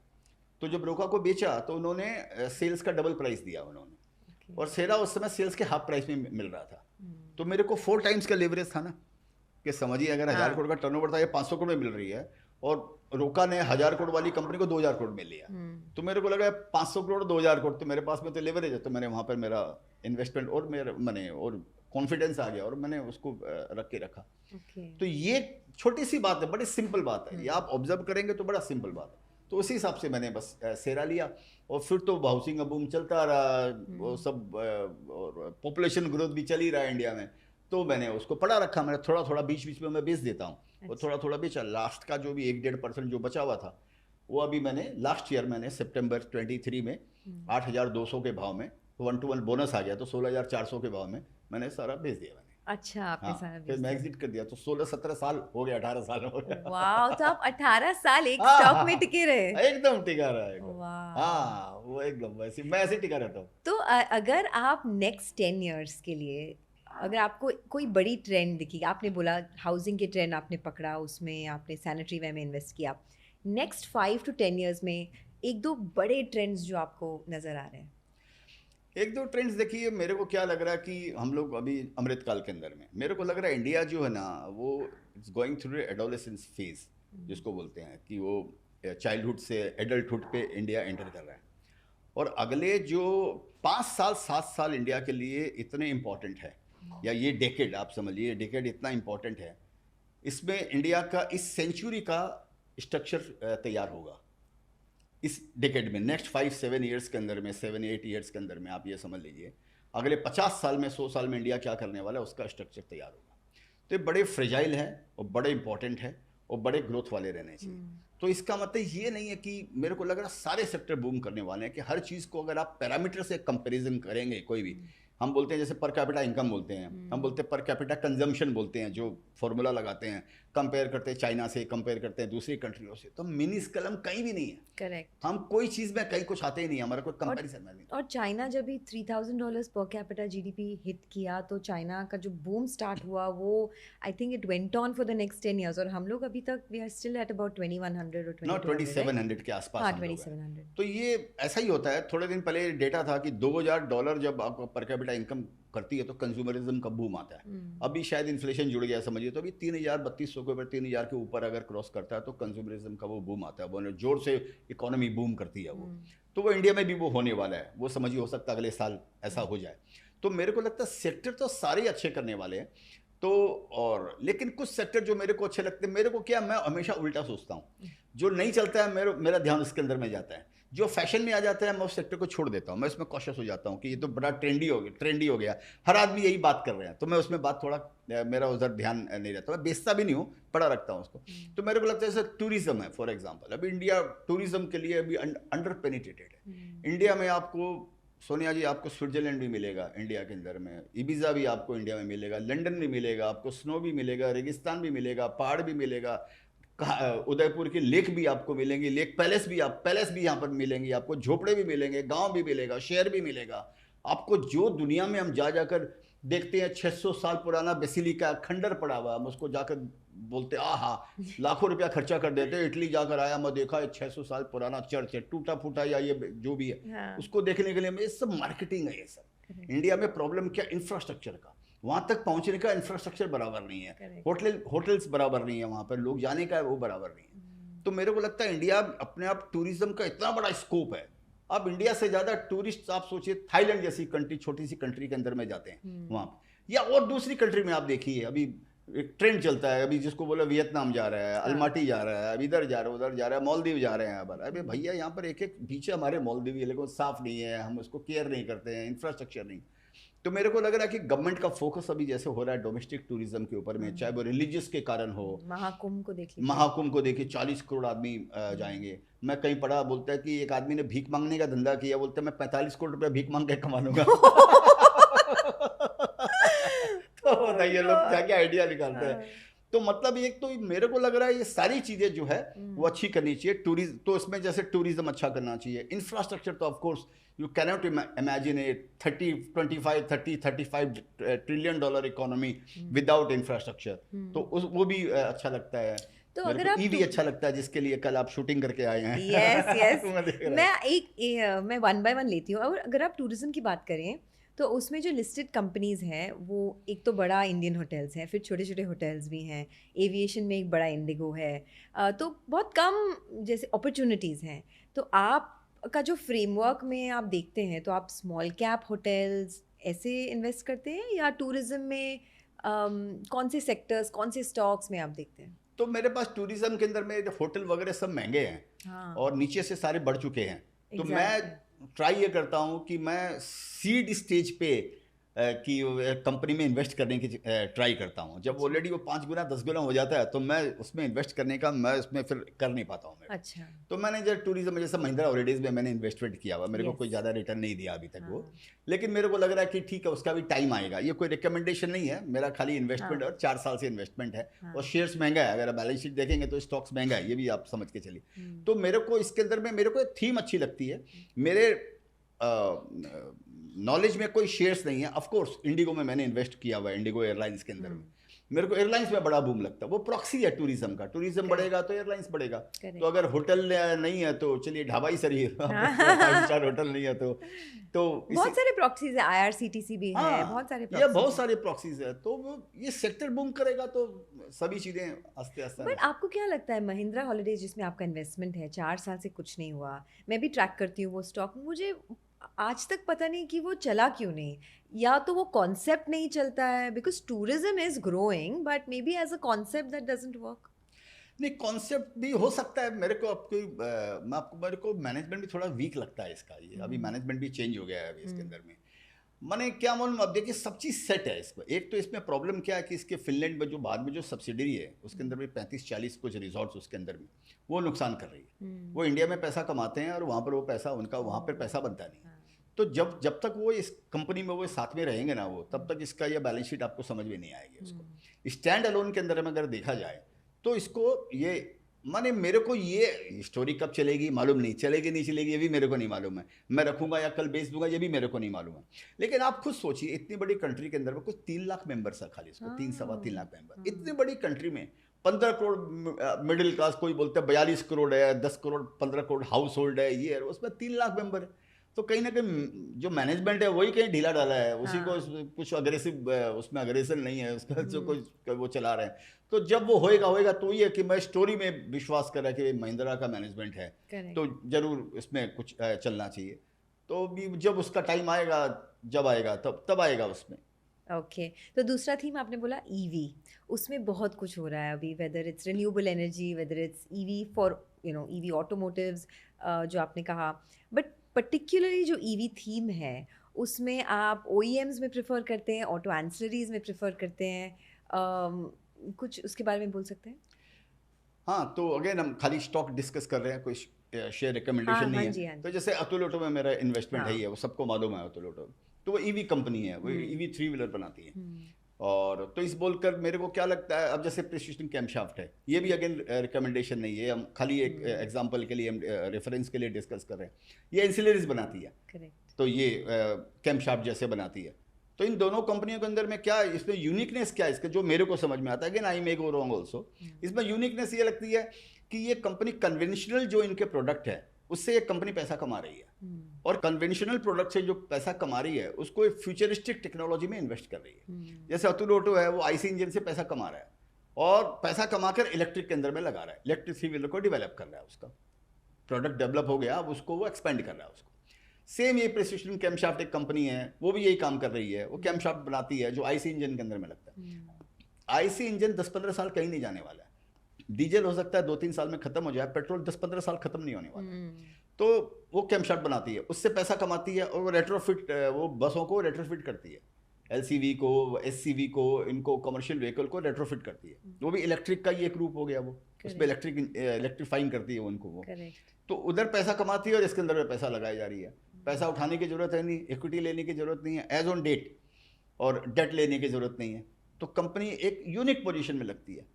तो जब रोका को बेचा तो उन्होंने सेल्स का डबल प्राइस दिया उन्होंने, और सेरा उस समय सेल्स के हाफ प्राइस में मिल रहा था। तो मेरे को 4 टाइम्स का लेवरेज था ना, कि समझिए अगर 1000 करोड़ का टर्नओवर था, ये 500 करोड़ में मिल रही है, और रोका ने 1000 करोड़ वाली कंपनी को 2000 करोड़ में लिया। तो मेरे को लगा 500 करोड़ 2000 करोड़ तो मेरे पास में तो लेवरेज है। तो मैंने वहाँ पर मेरा इन्वेस्टमेंट और मैंने और कॉन्फिडेंस आ गया और मैंने उसको रख के रखा। तो ये छोटी सी बात है, बड़ी सिंपल बात है, ये आप ऑब्जर्व करेंगे तो बड़ा सिंपल बात है। तो उसी हिसाब से मैंने बस सेरा लिया, और फिर तो हाउसिंग का बूम चलता रहा, वो सब, और पॉपुलेशन ग्रोथ भी चल ही रहा है इंडिया में। तो मैंने उसको पड़ा रखा, मैंने थोड़ा थोड़ा बीच बीच में मैं बेच देता हूँ, वो थोड़ा थोड़ा बेचा। लास्ट का जो भी 1-1.5% जो बचा हुआ था, वो अभी मैंने लास्ट ईयर मैंने सितंबर 23 में 8,200 के भाव में 1-to-1 बोनस आ गया, तो 16,400 के भाव में मैंने सारा बेच दिया मैंने। अच्छा, आपने सारा फिर मैं एग्जिट कर दिया, तो 16-17 साल हो गया, 18 साल हो गया। वाह, तो आप 18 साल एक स्टॉक में टिके रहे? एकदम टिका रहा है। वाह। हाँ, वो एकदम वैसे मैं ऐसे टिका रहता हूँ। तो अगर आप नेक्स्ट 10 इयर्स के लिए, अगर आपको कोई बड़ी ट्रेंड दिखी, आपने बोला हाउसिंग के ट्रेंड आपने पकड़ा, उसमें आपने सैनिटरी वेयर में इन्वेस्ट किया, नेक्स्ट 5 to 10 इयर्स में 1-2 बड़े ट्रेंड्स जो आपको नजर आ रहे हैं? 1-2 ट्रेंड्स देखिए, मेरे को क्या लग रहा है कि हम लोग अभी अमृतकाल के अंदर में, मेरे को लग रहा है इंडिया जो है ना, वो it's going through adolescence phase, जिसको बोलते हैं कि वो चाइल्डहुड से एडल्टहुड पे इंडिया एंटर कर रहा है। और अगले जो 5 साल 7 साल इंडिया के लिए इतने इम्पॉर्टेंट है, या ये डेकेड आप समझिए, डेकेड इतना इम्पॉर्टेंट है, इसमें इंडिया का इस सेंचुरी का स्ट्रक्चर तैयार होगा। इस डिकेड में, नेक्स्ट 5-7 ईयर्स के अंदर में, 7-8 ईयर्स के अंदर में आप ये समझ लीजिए अगले 50 साल में, 100 साल में इंडिया क्या करने वाला है, उसका स्ट्रक्चर तैयार होगा। तो ये बड़े फ्रेजाइल हैं और बड़े इंपॉर्टेंट हैं और बड़े ग्रोथ वाले रहने चाहिए। तो इसका मतलब ये नहीं है कि मेरे को लग रहा सारे सेक्टर बूम करने वाले हैं, कि हर चीज़ को अगर आप पैरामीटर से कंपैरिजन करेंगे कोई भी, हम बोलते हैं जैसे पर कैपिटा इनकम बोलते हैं, हम बोलते हैं पर कैपिटा कंजम्पशन बोलते हैं, जो फॉर्मूला लगाते हैं, कंपेयर करते हैं चाइना से, कंपेयर करते हैं दूसरी कंट्रियों से, तो मिनी स्केल हम कहीं भी नहीं है। करेक्ट। हम कोई चीज़ में कहीं कुछ आते ही नहीं, हमारा कोई कंपैरिजन में नहीं। और चाइना जब भी $3,000 पर कैपिटा जीडीपी हिट किया, तो चाइना का जो बूम स्टार्ट हुआ वो I think it went on for the next 10 years, और हम लोग अभी तक we are still at about 2100 और 2700 के आसपास। हाँ, हम लोग हैं। 2700। तो ये ऐसा ही होता है। थोड़े दिन पहले डेटा था कि $2000 जब आपको पर कैपिटा इनकम करती है तो कंज्यूमरिज्म का बूम आता है। अभी शायद इन्फ्लेशन जुड़ गया समझिए, तो अभी 3200 के ऊपर, 3000 के ऊपर अगर क्रॉस करता है तो कंज्यूमरिज्म का वो बूम आता है, वो जोर से इकोनॉमी बूम करती है वो। तो वो इंडिया में भी वो होने वाला है, वो समझिए हो सकता है अगले साल ऐसा हो जाए। तो मेरे को लगता है सेक्टर तो सारे अच्छे करने वाले हैं। तो और लेकिन कुछ सेक्टर जो मेरे को अच्छे लगते हैं, मेरे को क्या, मैं हमेशा उल्टा सोचता हूँ, जो नहीं चलता है मेरा ध्यान उसके अंदर में जाता है, जो फैशन में आ जाता है मैं उस सेक्टर को छोड़ देता हूँ। मैं उसमें कॉशियस हो जाता हूँ कि ये तो बड़ा ट्रेंडी हो गया, हर आदमी यही बात कर रहे हैं, तो मैं उसमें बात थोड़ा मेरा उधर ध्यान नहीं रहता, मैं बेचता भी नहीं हूँ, पड़ा रखता हूँ उसको। तो मेरे को लगता है जैसे टूरिज्म है फॉर एग्जाम्पल, अभी इंडिया टूरिज्म के लिए अभी अंडर पेनिट्रेटेड है। इंडिया में आपको सोनिया जी, आपको स्विट्जरलैंड भी मिलेगा इंडिया के अंदर में, इबिजा भी आपको इंडिया में मिलेगा, लंदन भी मिलेगा, आपको स्नो भी मिलेगा, रेगिस्तान भी मिलेगा, पहाड़ भी मिलेगा, उदयपुर की लेक भी आपको मिलेंगी, लेक पैलेस भी यहाँ पर मिलेंगी, आपको झोपड़े भी मिलेंगे, गांव भी मिलेगा, शहर भी मिलेगा आपको। जो दुनिया में हम जाकर देखते हैं 600 साल पुराना बेसिलिका खंडर पड़ा हुआ, हम उसको जाकर बोलते आहा, लाखों रुपया खर्चा कर देते हैं। इटली जाकर आया, मैं देखा 600 साल पुराना चर्च है, टूटा फूटा या ये जो भी है, हाँ। उसको देखने के लिए ये सब मार्केटिंग है। ये सब इंडिया में प्रॉब्लम क्या, इंफ्रास्ट्रक्चर का, वहां तक पहुंचने का इंफ्रास्ट्रक्चर बराबर नहीं है, होटल्स बराबर नहीं है, वहां पर लोग जाने का है वो बराबर नहीं है। तो मेरे को लगता है इंडिया अपने आप टूरिज्म का इतना बड़ा स्कोप है। अब इंडिया से ज्यादा टूरिस्ट आप सोचिए थाईलैंड जैसी कंट्री, छोटी सी कंट्री के अंदर में जाते हैं वहां, या और दूसरी कंट्री में आप देखिए, अभी एक ट्रेंड चलता है, अभी जिसको बोला वियतनाम जा रहा है, अलमाटी जा रहा है, अब इधर जा रहा है, उधर जा रहा है, मालदीव जा रहे हैं। अब अरे भैया यहाँ पर एक बीच है हमारे मालदीव, लेकिन साफ नहीं है, हम उसको केयर नहीं करते हैं, इंफ्रास्ट्रक्चर नहीं। तो मेरे को लग रहा है कि गवर्नमेंट का फोकस अभी जैसे हो रहा है डोमेस्टिक टूरिज्म के ऊपर में, चाहे वो रिलीजियस के कारण हो, महाकुंभ को देखिए 40 करोड़ आदमी जाएंगे। मैं कहीं पढ़ा, बोलता है कि एक आदमी ने भीख मांगने का धंधा किया, बोलता है मैं 45 करोड़ रुपया भीख मांग के कमा लूंगा। तो बताइए लोग क्या क्या आइडिया निकालते हैं। तो मतलब एक तो मेरे को लग रहा है ये सारी चीजें जो है वो अच्छी करनी चाहिए। टूरिज्म तो इसमें जैसे टूरिज्म अच्छा करना चाहिए, इंफ्रास्ट्रक्चर तो of course you can not imagine A 35 trillion dollar economy without infrastructure. तो वो भी अच्छा लगता है। तो अगर आप ईवी अच्छा लगता है, जिसके लिए कल आप शूटिंग करके आए हैं। यस मैं वन बाय वन लेती हूँ। और अगर आप टूरिज्म की बात करें तो उसमें जो लिस्टेड कंपनीज हैं वो एक तो बड़ा इंडियन होटल्स हैं, फिर छोटे छोटे होटल्स भी हैं, एविएशन में एक बड़ा इंडिगो है, तो बहुत कम जैसे अपॉर्चुनिटीज़ हैं। तो आप का जो फ्रेमवर्क में आप देखते हैं, तो आप स्मॉल कैप होटल्स ऐसे इन्वेस्ट करते हैं, या टूरिज्म में कौन से सेक्टर्स, कौन से स्टॉक्स में आप देखते हैं? तो मेरे पास टूरिज्म के अंदर में होटल वगैरह सब महंगे हैं। हाँ। और नीचे से सारे बढ़ चुके हैं। तो मैं ट्राई ये करता हूँ कि मैं सीड स्टेज पे कि कंपनी में इन्वेस्ट करने की ट्राई करता हूँ। जब ऑलरेडी वो 5 गुना 10 गुना हो जाता है तो मैं उसमें इन्वेस्ट करने का मैं उसमें फिर कर नहीं पाता हूँ। अच्छा। तो मैंने जब टूरिज्म में जैसे महिंद्रा हॉलीडेज में मैंने इन्वेस्टमेंट किया हुआ, मेरे को कोई ज़्यादा रिटर्न नहीं दिया अभी तक वो, लेकिन मेरे को लग रहा है कि ठीक है उसका भी टाइम आएगा। ये कोई रिकमेंडेशन नहीं है, मेरा खाली इन्वेस्टमेंट और 4 साल से इन्वेस्टमेंट है। और शेयर्स महंगा है, अगर बैलेंस शीट देखेंगे तो स्टॉक्स महंगा है, ये भी आप समझ के चलिए। तो मेरे को इसके अंदर में मेरे को थीम अच्छी लगती है। मेरे नॉलेज में कोई शेयर्स नहीं है। ऑफ कोर्स इंडिगो में मैंने इन्वेस्ट किया हुआ है, इंडिगो एयरलाइंस के अंदर में। मेरे को एयरलाइंस में बड़ा बूम लगता है, वो प्रॉक्सी है टूरिज्म का। टूरिज्म बढ़ेगा तो एयरलाइंस बढ़ेगा। तो अगर होटल नहीं है तो चलिए ढाबा ही सही है, 5 स्टार होटल नहीं है तो बहुत सारे प्रॉक्सीज है, IRCTC भी है, बहुत सारे प्रॉक्सीज है। तो ये सेक्टर बूम करेगा तो सभी चीजें आस्ते आस्ते। बट आपको क्या लगता है महिंद्रा हॉलीडेज जिसमें आपका इन्वेस्टमेंट है, 4 साल से कुछ नहीं हुआ, मैं भी ट्रैक करती हूँ वो स्टॉक, मुझे आज तक पता नहीं कि वो चला क्यों नहीं। या तो वो कॉन्सेप्ट नहीं चलता है, because tourism is growing but maybe as a concept that doesn't work. नहीं, कॉन्सेप्ट भी हो सकता है। मेरे को आपको मेरे को मैनेजमेंट भी थोड़ा वीक लगता है इसका। ये अभी मैनेजमेंट भी चेंज हो गया है अभी इसके अंदर में। मैंने क्या मालूम, अब देखिए सब चीज़ सेट है इसमें। एक तो इसमें प्रॉब्लम क्या है कि इसके फिनलैंड में जो बाद में जो सब्सिडरी है उसके अंदर भी 35-40 कुछ रिजॉर्ट्स उसके अंदर में वो नुकसान कर रही है। वो इंडिया में पैसा कमाते हैं और वहाँ पर वो पैसा उनका वहाँ पर पैसा बनता नहीं। तो जब तक वो इस कंपनी में वो साथ में रहेंगे ना, वो तब तक इसका ये बैलेंस शीट आपको समझ में नहीं आएगी उसको। स्टैंड अलोन के अंदर में अगर देखा जाए तो इसको ये माने, मेरे को ये स्टोरी कब चलेगी मालूम नहीं, चलेगी नहीं चलेगी ये भी मेरे को नहीं मालूम है। मैं रखूंगा या कल बेच दूंगा ये भी मेरे को नहीं मालूम है। लेकिन आप खुद सोचिए, इतनी बड़ी कंट्री के अंदर में कुछ 3 लाख मेंबर्स है खाली इसको, 3-3.25 लाख मेंबर। इतनी बड़ी कंट्री में 15 करोड़ मिडिल क्लास, कोई बोलते हैं 42 करोड़ है, 10 करोड़ 15 करोड़ हाउस होल्ड है, ये है, उसमें 3 लाख मेंबर है। तो कहीं ना कहीं जो मैनेजमेंट है वही कहीं ढीला डाला है, उसी को कुछ अग्रेसिव, उसमें अग्रेशन नहीं है उसका, जो कुछ वो चला रहे हैं। तो जब वो होएगा तो ये कि मैं स्टोरी में विश्वास कर रहा कि महिंद्रा का मैनेजमेंट है तो जरूर इसमें कुछ चलना चाहिए। तो भी जब उसका टाइम आएगा, जब आएगा तब आएगा उसमें। ओके तो दूसरा थीम आपने बोला ईवी, उसमें बहुत कुछ हो रहा है अभी, whether it's renewable energy, whether it's EV for EV automotives जो आपने कहा। बट पर्टिकुलरली जो ईवी थीम है उसमें आप OEMs में प्रेफर करते हैं, ऑटो एंसिलरीज में प्रेफर करते हैं, कुछ उसके बारे में बोल सकते हैं? हाँ, तो अगेन हम खाली स्टॉक डिस्कस कर रहे हैं, कोई शेयर रिकमेंडेशन नहीं है। तो जैसे अतुल ऑटो में मेरा इन्वेस्टमेंट है ही है, वो सबको मालूम है अतुल ऑटो। तो वो ईवी कंपनी है, वो ईवी 3 व्हीलर बनाती है। और तो इस बोलकर मेरे को क्या लगता है, अब जैसे प्रिसिशन कैमशाफ्ट है, ये भी अगेन रिकमेंडेशन नहीं है, हम खाली एक एग्जांपल के लिए, हम रेफरेंस के लिए डिस्कस कर रहे हैं। ये एंसिलरीज बनाती है, तो ये कैमशाफ्ट जैसे बनाती है। तो इन दोनों कंपनियों के अंदर में क्या, इसमें यूनिकनेस क्या है इसका, जो मेरे को समझ में आता है, again I may go wrong also, इसमें यूनिकनेस ये लगती है कि ये कंपनी कन्वेंशनल जो इनके प्रोडक्ट है उससे ये कंपनी पैसा कमा रही है, और कन्वेंशनल प्रोडक्ट से जो पैसा कमा रही है उसको एक फ्यूचरिस्टिक टेक्नोलॉजी में इन्वेस्ट कर रही है। जैसे अतुल ऑटो है, वो आईसी इंजन से पैसा कमा रहा है और पैसा कमाकर इलेक्ट्रिक के अंदर में लगा रहा है, इलेक्ट्रिक 3 व्हीलर को डेवलप कर रहा है, उसका प्रोडक्ट डेवलप हो गया, अब उसको वो एक्सपेंड कर रहा है उसको। सेम ये प्रिसिशन कैमशाफ्ट एक कंपनी है, वो भी यही काम कर रही है, वो कैमशाफ्ट बनाती है जो आईसी इंजन के अंदर में लगता है। आईसी इंजन 10-15 साल कहीं नहीं जाने वाला है, डीजल हो सकता है 2-3 साल में खत्म हो जाए, पेट्रोल 10-15 साल खत्म नहीं होने वाला। तो वो कैमशाफ्ट बनाती है, उससे पैसा कमाती है, और वो रेट्रोफिट, वो बसों को रेट्रोफिट करती है, एलसीवी को, एससीवी को, इनको कमर्शियल व्हीकल को रेट्रोफिट करती है। वो भी इलेक्ट्रिक का ही एक रूप हो गया, वो उसमें इलेक्ट्रीफाइंग करती है उनको वो। तो उधर पैसा कमाती है और इसके अंदर पैसा लगाई जा रही है। पैसा उठाने की जरूरत है नहीं, इक्विटी लेने की जरूरत नहीं है एज ऑन डेट, और डेट लेने की जरूरत नहीं है। तो कंपनी एक यूनिक पोजीशन में लगती है।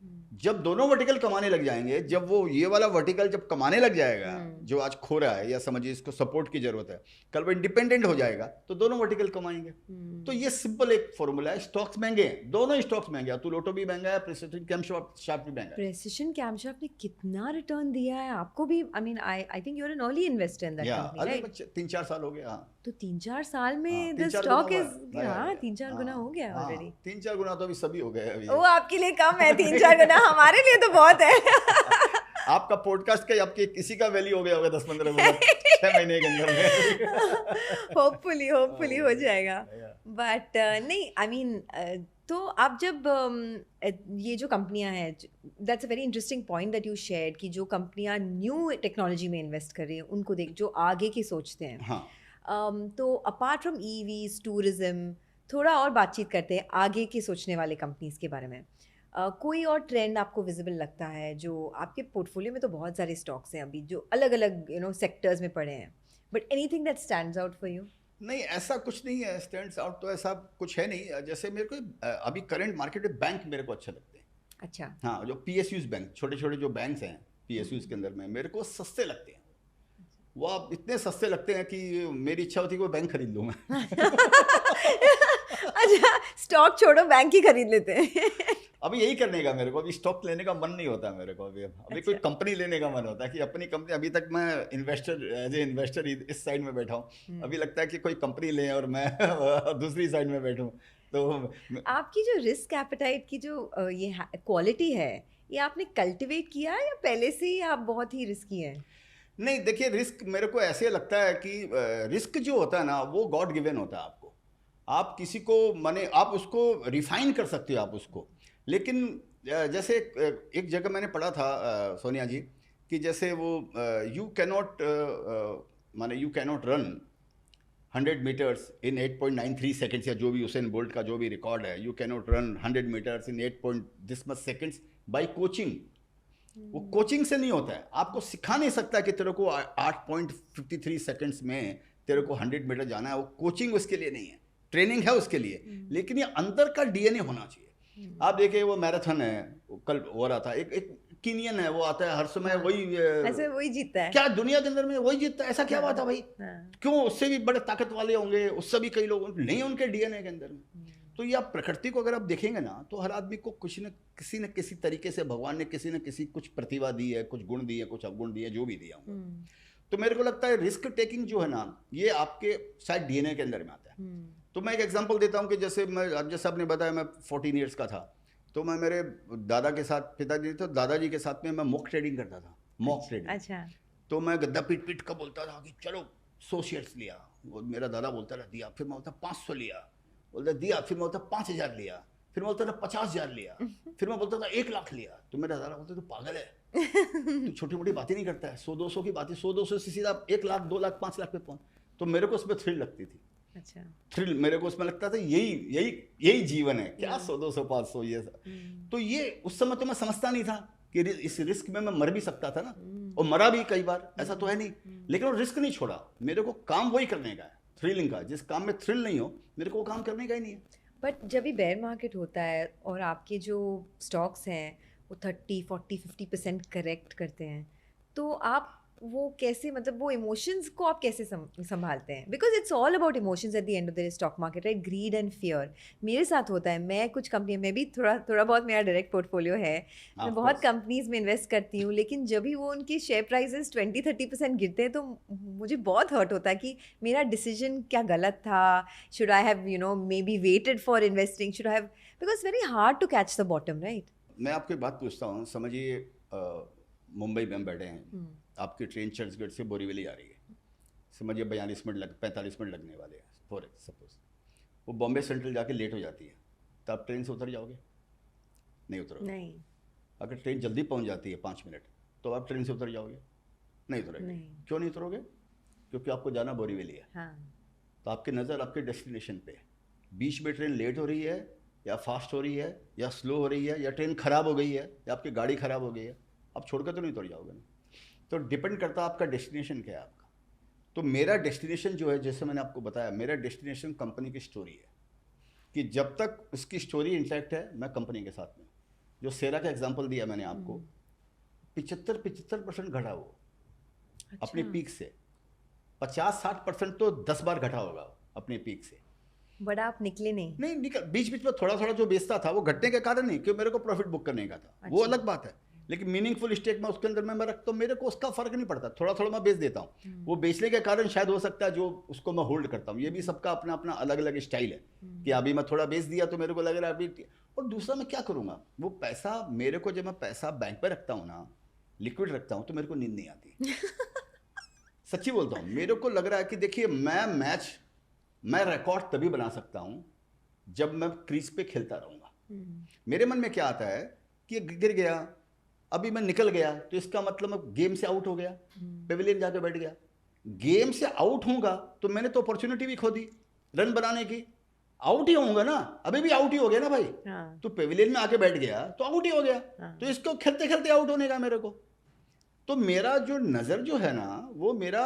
जब दोनों वर्टिकल कमाने लग जाएंगे, जब वो ये वाला वर्टिकल जब कमाने लग जाएगा जो आज खो रहा है, या समझिए इसको सपोर्ट की जरूरत है, कल वो इंडिपेंडेंट हो जाएगा तो दोनों वर्टिकल कमाएंगे। तो ये सिंपल एक फॉर्मूला है। स्टॉक्स महंगे हैं, दोनों स्टॉक्स महंगे, अतुल ऑटो भी महंगा है, प्रिसिशन कैमशाफ्ट भी महंगा है। प्रिसिशन कैमशाफ्ट ने कितना रिटर्न दिया है आपको भी? I mean I think you are an early investor in that company, right? 3-4 साल हो गया। हाँ, तो 3-4 साल में द स्टॉक इज 3-4 गुना हो गया ऑलरेडी। 3-4 गुना तो अभी सभी हो गए अभी। वो आपके लिए कम है, 3-4 गुना हमारे लिए तो बहुत है। आपका पॉडकास्ट का, आपके किसी का वैल्यू हो गया होगा 10-15 गुना 6 महीने के अंदर में। होपफुली हो जाएगा। बट नहीं, आई मीन तो आप जब ये जो कंपनियां हैं, that's a very interesting point that you shared, कि जो कंपनियां न्यू टेक्नोलॉजी में इन्वेस्ट कर रही हैं उनको देख, जो आगे की सोचते हैं। हाँ। तो अपार्ट फ्रॉम ईवीज, टूरिज्म, थोड़ा और बातचीत करते हैं आगे के सोचने वाले कंपनीज के बारे में। कोई और ट्रेंड आपको विजिबल लगता है? जो आपके पोर्टफोलियो में तो बहुत सारे स्टॉक्स हैं अभी जो अलग अलग सेक्टर्स में पड़े हैं, but anything that stands out for you? नहीं, ऐसा कुछ नहीं है, स्टैंड्स आउट तो ऐसा कुछ है नहीं। जैसे मेरे को अभी करंट मार्केट में बैंक मेरे को अच्छे लगते हैं। अच्छा। हाँ, जो PSUs बैंक, छोटे छोटे जो बैंक्स हैं PSUs के अंदर में, मेरे को सस्ते लगते हैं। वो आप इतने सस्ते लगते हैं कि मेरी इच्छा होती है कि वो बैंक खरीद लूँ मैं। अच्छा, स्टॉक छोड़ो, बैंक ही खरीद लेते हैं। अभी यही करने का मेरे को, अभी स्टॉक लेने का मन नहीं होता मेरे को अभी। अच्छा। कोई कंपनी लेने का मन होता है कि अपनी कंपनी। अभी तक मैं इन्वेस्टर, एज ए इन्वेस्टर इस साइड में बैठा हूँ। अभी लगता है कि कोई कंपनी ले और मैं दूसरी साइड में बैठूँ। तो आपकी जो रिस्क एपेटाइट की जो ये क्वालिटी है, ये आपने कल्टिवेट किया या पहले से ही आप बहुत ही रिस्की हैं? नहीं, देखिए, रिस्क मेरे को ऐसे लगता है कि रिस्क जो होता है ना, वो गॉड गिवन होता है आपको। आप किसी को, माने आप उसको रिफाइन कर सकते हो आप उसको, लेकिन जैसे एक जगह मैंने पढ़ा था सोनिया जी, कि जैसे वो यू कैनॉट माने you cannot run 100 meters in 8.93 seconds, या जो भी उसेन बोल्ट का जो भी रिकॉर्ड है, you cannot run 100 meters in 8 point this much seconds by coaching. वो कोचिंग से नहीं होता है, आपको सिखा नहीं सकता कि तेरे को 8.53 सेकंड्स में तेरे को 100 मीटर जाना है। वो कोचिंग उसके लिए नहीं है, ट्रेनिंग है उसके लिए, लेकिन ये अंदर का डीएनए होना चाहिए। आप देखिए वो मैराथन है, वो कल हो रहा था, एक कीनियन है, वो आता है हर समय वही ऐसे वही जीतता है, क्या दुनिया के अंदर में वही जीतता है, ऐसा क्या बात है भाई? क्यों? उससे भी बड़े ताकत वाले होंगे, उससे भी कई लोग नहीं उनके डीएनए के अंदर में। तो ये आप प्रकृति को अगर आप देखेंगे ना, तो हर आदमी को कुछ न किसी तरीके से भगवान ने किसी न किसी कुछ प्रतिभा दी है, कुछ गुण दी है, कुछ अवगुण दिए, जो भी दिया होगा। तो मेरे को लगता है रिस्क टेकिंग जो है ना, ये आपके शायद डीएनए के अंदर में आता है। तो मैं एक एग्जांपल देता हूँ कि जैसे मैं, अब जैसे आपने बताया मैं 14 ईयर्स का था, तो मैं मेरे दादा के साथ, पिताजी तो दादाजी के साथ में मैं मॉक ट्रेडिंग करता था, मॉक ट्रेडिंग। अच्छा। तो मैं गद्दा पीट पीट का बोलता था कि चलो 100 शेयर्स लिया, वो मेरा दादा बोलता था दिया, फिर मैं बोलता 500 लिया, बोलता दिया, फिर मैं बोलता 5000 लिया, फिर मैं बोलता था 50,000 लिया, फिर मैं बोलता था 1 लाख लिया। तो मेरा दादा बोलता तो पागल है, तो छोटी मोटी बातें नहीं करता है, 100-200 की बातें, 100-200 से सीधा 1 लाख 2 लाख 5 लाख पे पहुंच। तो मेरे को उसमें थ्रिल लगती थी। अच्छा। थ्रिल मेरे को उसमें लगता था यही जीवन है क्या, 100-200-500 ये सब। तो ये उस समय तो मैं समझता नहीं था कि इस रिस्क में मैं मर भी सकता था ना, और मरा भी कई बार, ऐसा तो है नहीं, लेकिन वो रिस्क नहीं छोड़ा। मेरे को काम वही करने का है, थ्रिलिंग का। जिस काम में थ्रिल नहीं हो, मेरे को वो काम करने का ही नहीं है। बट जब भी बेयर मार्केट होता है और आपके जो स्टॉक्स हैं वो 30-40-50% करेक्ट करते हैं, तो आप वो कैसे, मतलब वो इमोशंस को आप कैसे संभालते हैं? Because it's all about emotions at the end of the stock market, right? Grid and fear. मेरे साथ होता है, मैं कुछ कंपनी में भी थोड़ा बहुत मेरा डायरेक्ट पोर्टफोलियो है, मैं बहुत कंपनीज में इन्वेस्ट करती हूँ, लेकिन जब भी वो उनकी शेयर प्राइसेस 20-30% गिरते हैं तो मुझे बहुत हर्ट होता है कि मेरा डिसीजन क्या गलत था, should I have maybe waited for investing, should I have, because very hard to catch the bottom, right? मैं आपको एक बात पूछता हूँ, समझिए मुंबई में हम बैठे हैं, आपकी ट्रेन चर्चगेट से बोरीवली आ रही है, समझिए 45 मिनट लगने वाले हैं फॉर सपोज। वो बॉम्बे सेंट्रल जाके लेट हो जाती है, तो आप ट्रेन से उतर जाओगे? नहीं उतरोगे। नहीं। अगर ट्रेन जल्दी पहुंच जाती है 5 मिनट, तो आप ट्रेन से उतर जाओगे? नहीं उतरोगे। नहीं। क्यों नहीं उतरोगे? क्योंकि आपको जाना बोरीवली है। हाँ। तो आपकी नज़र आपके डेस्टिनेशन पे है। बीच में ट्रेन लेट हो रही है, या फास्ट हो रही है, या स्लो हो रही है, या ट्रेन खराब हो गई है, या आपकी गाड़ी खराब हो गई है, आप छोड़कर तो नहीं उतर जाओगे ना। तो डिपेंड करता है आपका डेस्टिनेशन क्या है आपका। तो मेरा डेस्टिनेशन जो है, जैसे मैंने आपको बताया, मेरा डेस्टिनेशन कंपनी की स्टोरी है, कि जब तक उसकी स्टोरी इंटैक्ट है, मैं कंपनी के साथ में। जो सेरा का एग्जांपल दिया मैंने आपको, 75% घटा वो। अच्छा। अपनी पीक से 50-60% तो 10 बार घटा होगा अपनी पीक से। बड़ा आप निकले नहीं निकल, बीच बीच में थोड़ा थोड़ा जो बेचता था, वो घटने के कारण नहीं, क्योंकि मेरे को प्रॉफिट बुक करने का था। अच्छा। वो अलग बात है, लेकिन मीनिंगफुल स्टेक में उसके अंदर मैं रखता हूँ, मेरे को उसका फर्क नहीं पड़ता, थोड़ा थोड़ा मैं बेच देता हूँ। वो बेचने के कारण शायद हो सकता है जो उसको मैं होल्ड करता हूँ। ये भी सबका अपना अपना अलग अलग स्टाइल है, कि अभी मैं थोड़ा बेच दिया तो मेरे को लग रहा है अभी, और दूसरा मैं क्या करूँगा, वो पैसा मेरे को, जब मैं पैसा बैंक पे रखता हूँ ना, लिक्विड रखता हूँ, तो मेरे को नींद नहीं आती। सच्ची बोलता हूँ, मेरे को लग रहा है कि देखिए मैं रिकॉर्ड तभी बना सकता हूँ जब मैं क्रीज पे खेलता रहूँगा। मेरे मन में क्या आता है कि गिर गया, अभी मैं निकल गया, तो इसका मतलब मैं गेम से आउट हो गया, पेविलियन जाके बैठ गया। गेम से आउट होऊंगा तो मैंने तो अपॉर्चुनिटी भी खो दी रन बनाने की, आउट ही होऊंगा ना, अभी भी आउट ही हो गया ना भाई। हाँ। तो पेविलियन में आके बैठ गया तो आउट ही हो गया। हाँ। तो इसको खेलते खेलते आउट होने का मेरे को। तो मेरा जो नज़र जो है ना, वो मेरा,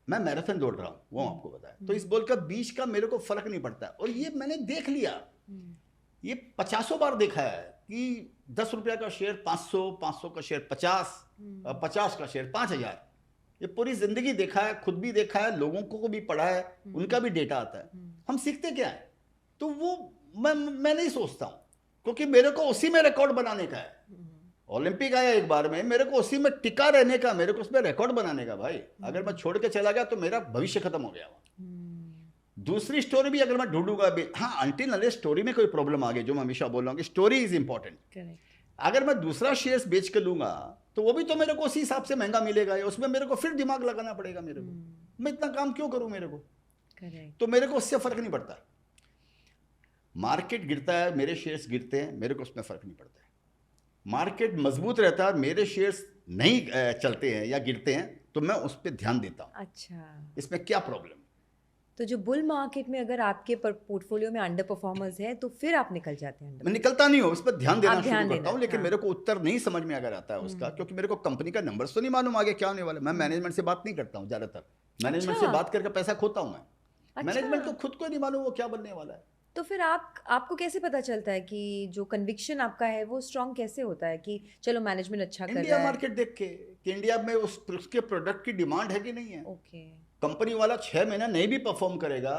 मैं मैराथन दौड़ रहा हूँ, वो आपको बताया, तो इस बॉल का बीच का मेरे को फर्क नहीं पड़ता। और ये मैंने देख लिया, ये 50 बार देखा है कि 10 रुपया का शेयर 500, 500 का शेयर 50, 50 का शेयर 5000। ये पूरी जिंदगी देखा है, खुद भी देखा है, लोगों को भी पढ़ा है, उनका भी डेटा आता है। हम सीखते क्या है, तो वो मैं नहीं सोचता हूँ, क्योंकि मेरे को उसी में रिकॉर्ड बनाने का है। ओलंपिक आया एक बार में, मेरे को उसी में टिका रहने का, मेरे को उसमें रिकॉर्ड बनाने का भाई। अगर मैं छोड़ के चला गया तो मेरा भविष्य खत्म हो गया। दूसरी स्टोरी भी अगर मैं ढूंढूंगा, हाँ, अनटिल अनलेस स्टोरी में कोई प्रॉब्लम आ गई, जो मैं हमेशा बोल रहा हूँ कि स्टोरी इज इंपॉर्टेंट। अगर मैं दूसरा शेयर्स बेच के लूंगा तो वो भी तो मेरे को उसी हिसाब से महंगा मिलेगा, उसमें मेरे को फिर दिमाग लगाना पड़ेगा मेरे को। मैं इतना काम क्यों करूं मेरे को? तो मेरे को उससे फर्क नहीं पड़ता। मार्केट गिरता है, मेरे शेयर्स गिरते हैं, मेरे को उसमें फर्क नहीं पड़ता है। मार्केट मजबूत रहता है और मेरे शेयर्स नहीं चलते हैं या गिरते हैं तो मैं उस पर ध्यान देता हूँ। अच्छा, इसमें क्या प्रॉब्लम? तो जो बुल मार्केट में अगर आपके पोर्टफोलियो में अंडर परफॉर्मर्स है तो फिर आप निकल जाते हैं मैं निकलता नहीं हूँ, उस पर ध्यान देना आप ध्यान शुरू करता देना, हूँ, लेकिन हाँ। मेरे को उत्तर नहीं समझ में अगर आता है उसका, क्योंकि मेरे को कंपनी का नंबर्स तो नहीं मालूम आगे क्या होने वाला है। मैं मैनेजमेंट से बात नहीं करता हूँ ज़्यादातर, मैनेजमेंट से अच्छा। बात करके पैसा खोता हूँ मैं। अच्छा। मैनेजमेंट को खुद को नहीं मालूम वो क्या बनने वाला है। तो फिर आपको कैसे पता चलता है कि जो कन्विक्शन आपका है वो स्ट्रांग कैसे होता है कि चलो मैनेजमेंट अच्छा कर इंडिया रहा है? मार्केट देख के कि इंडिया में उसके प्रोडक्ट की डिमांड है कि नहीं है। ओके। कंपनी वाला 6 महीना नहीं भी परफॉर्म करेगा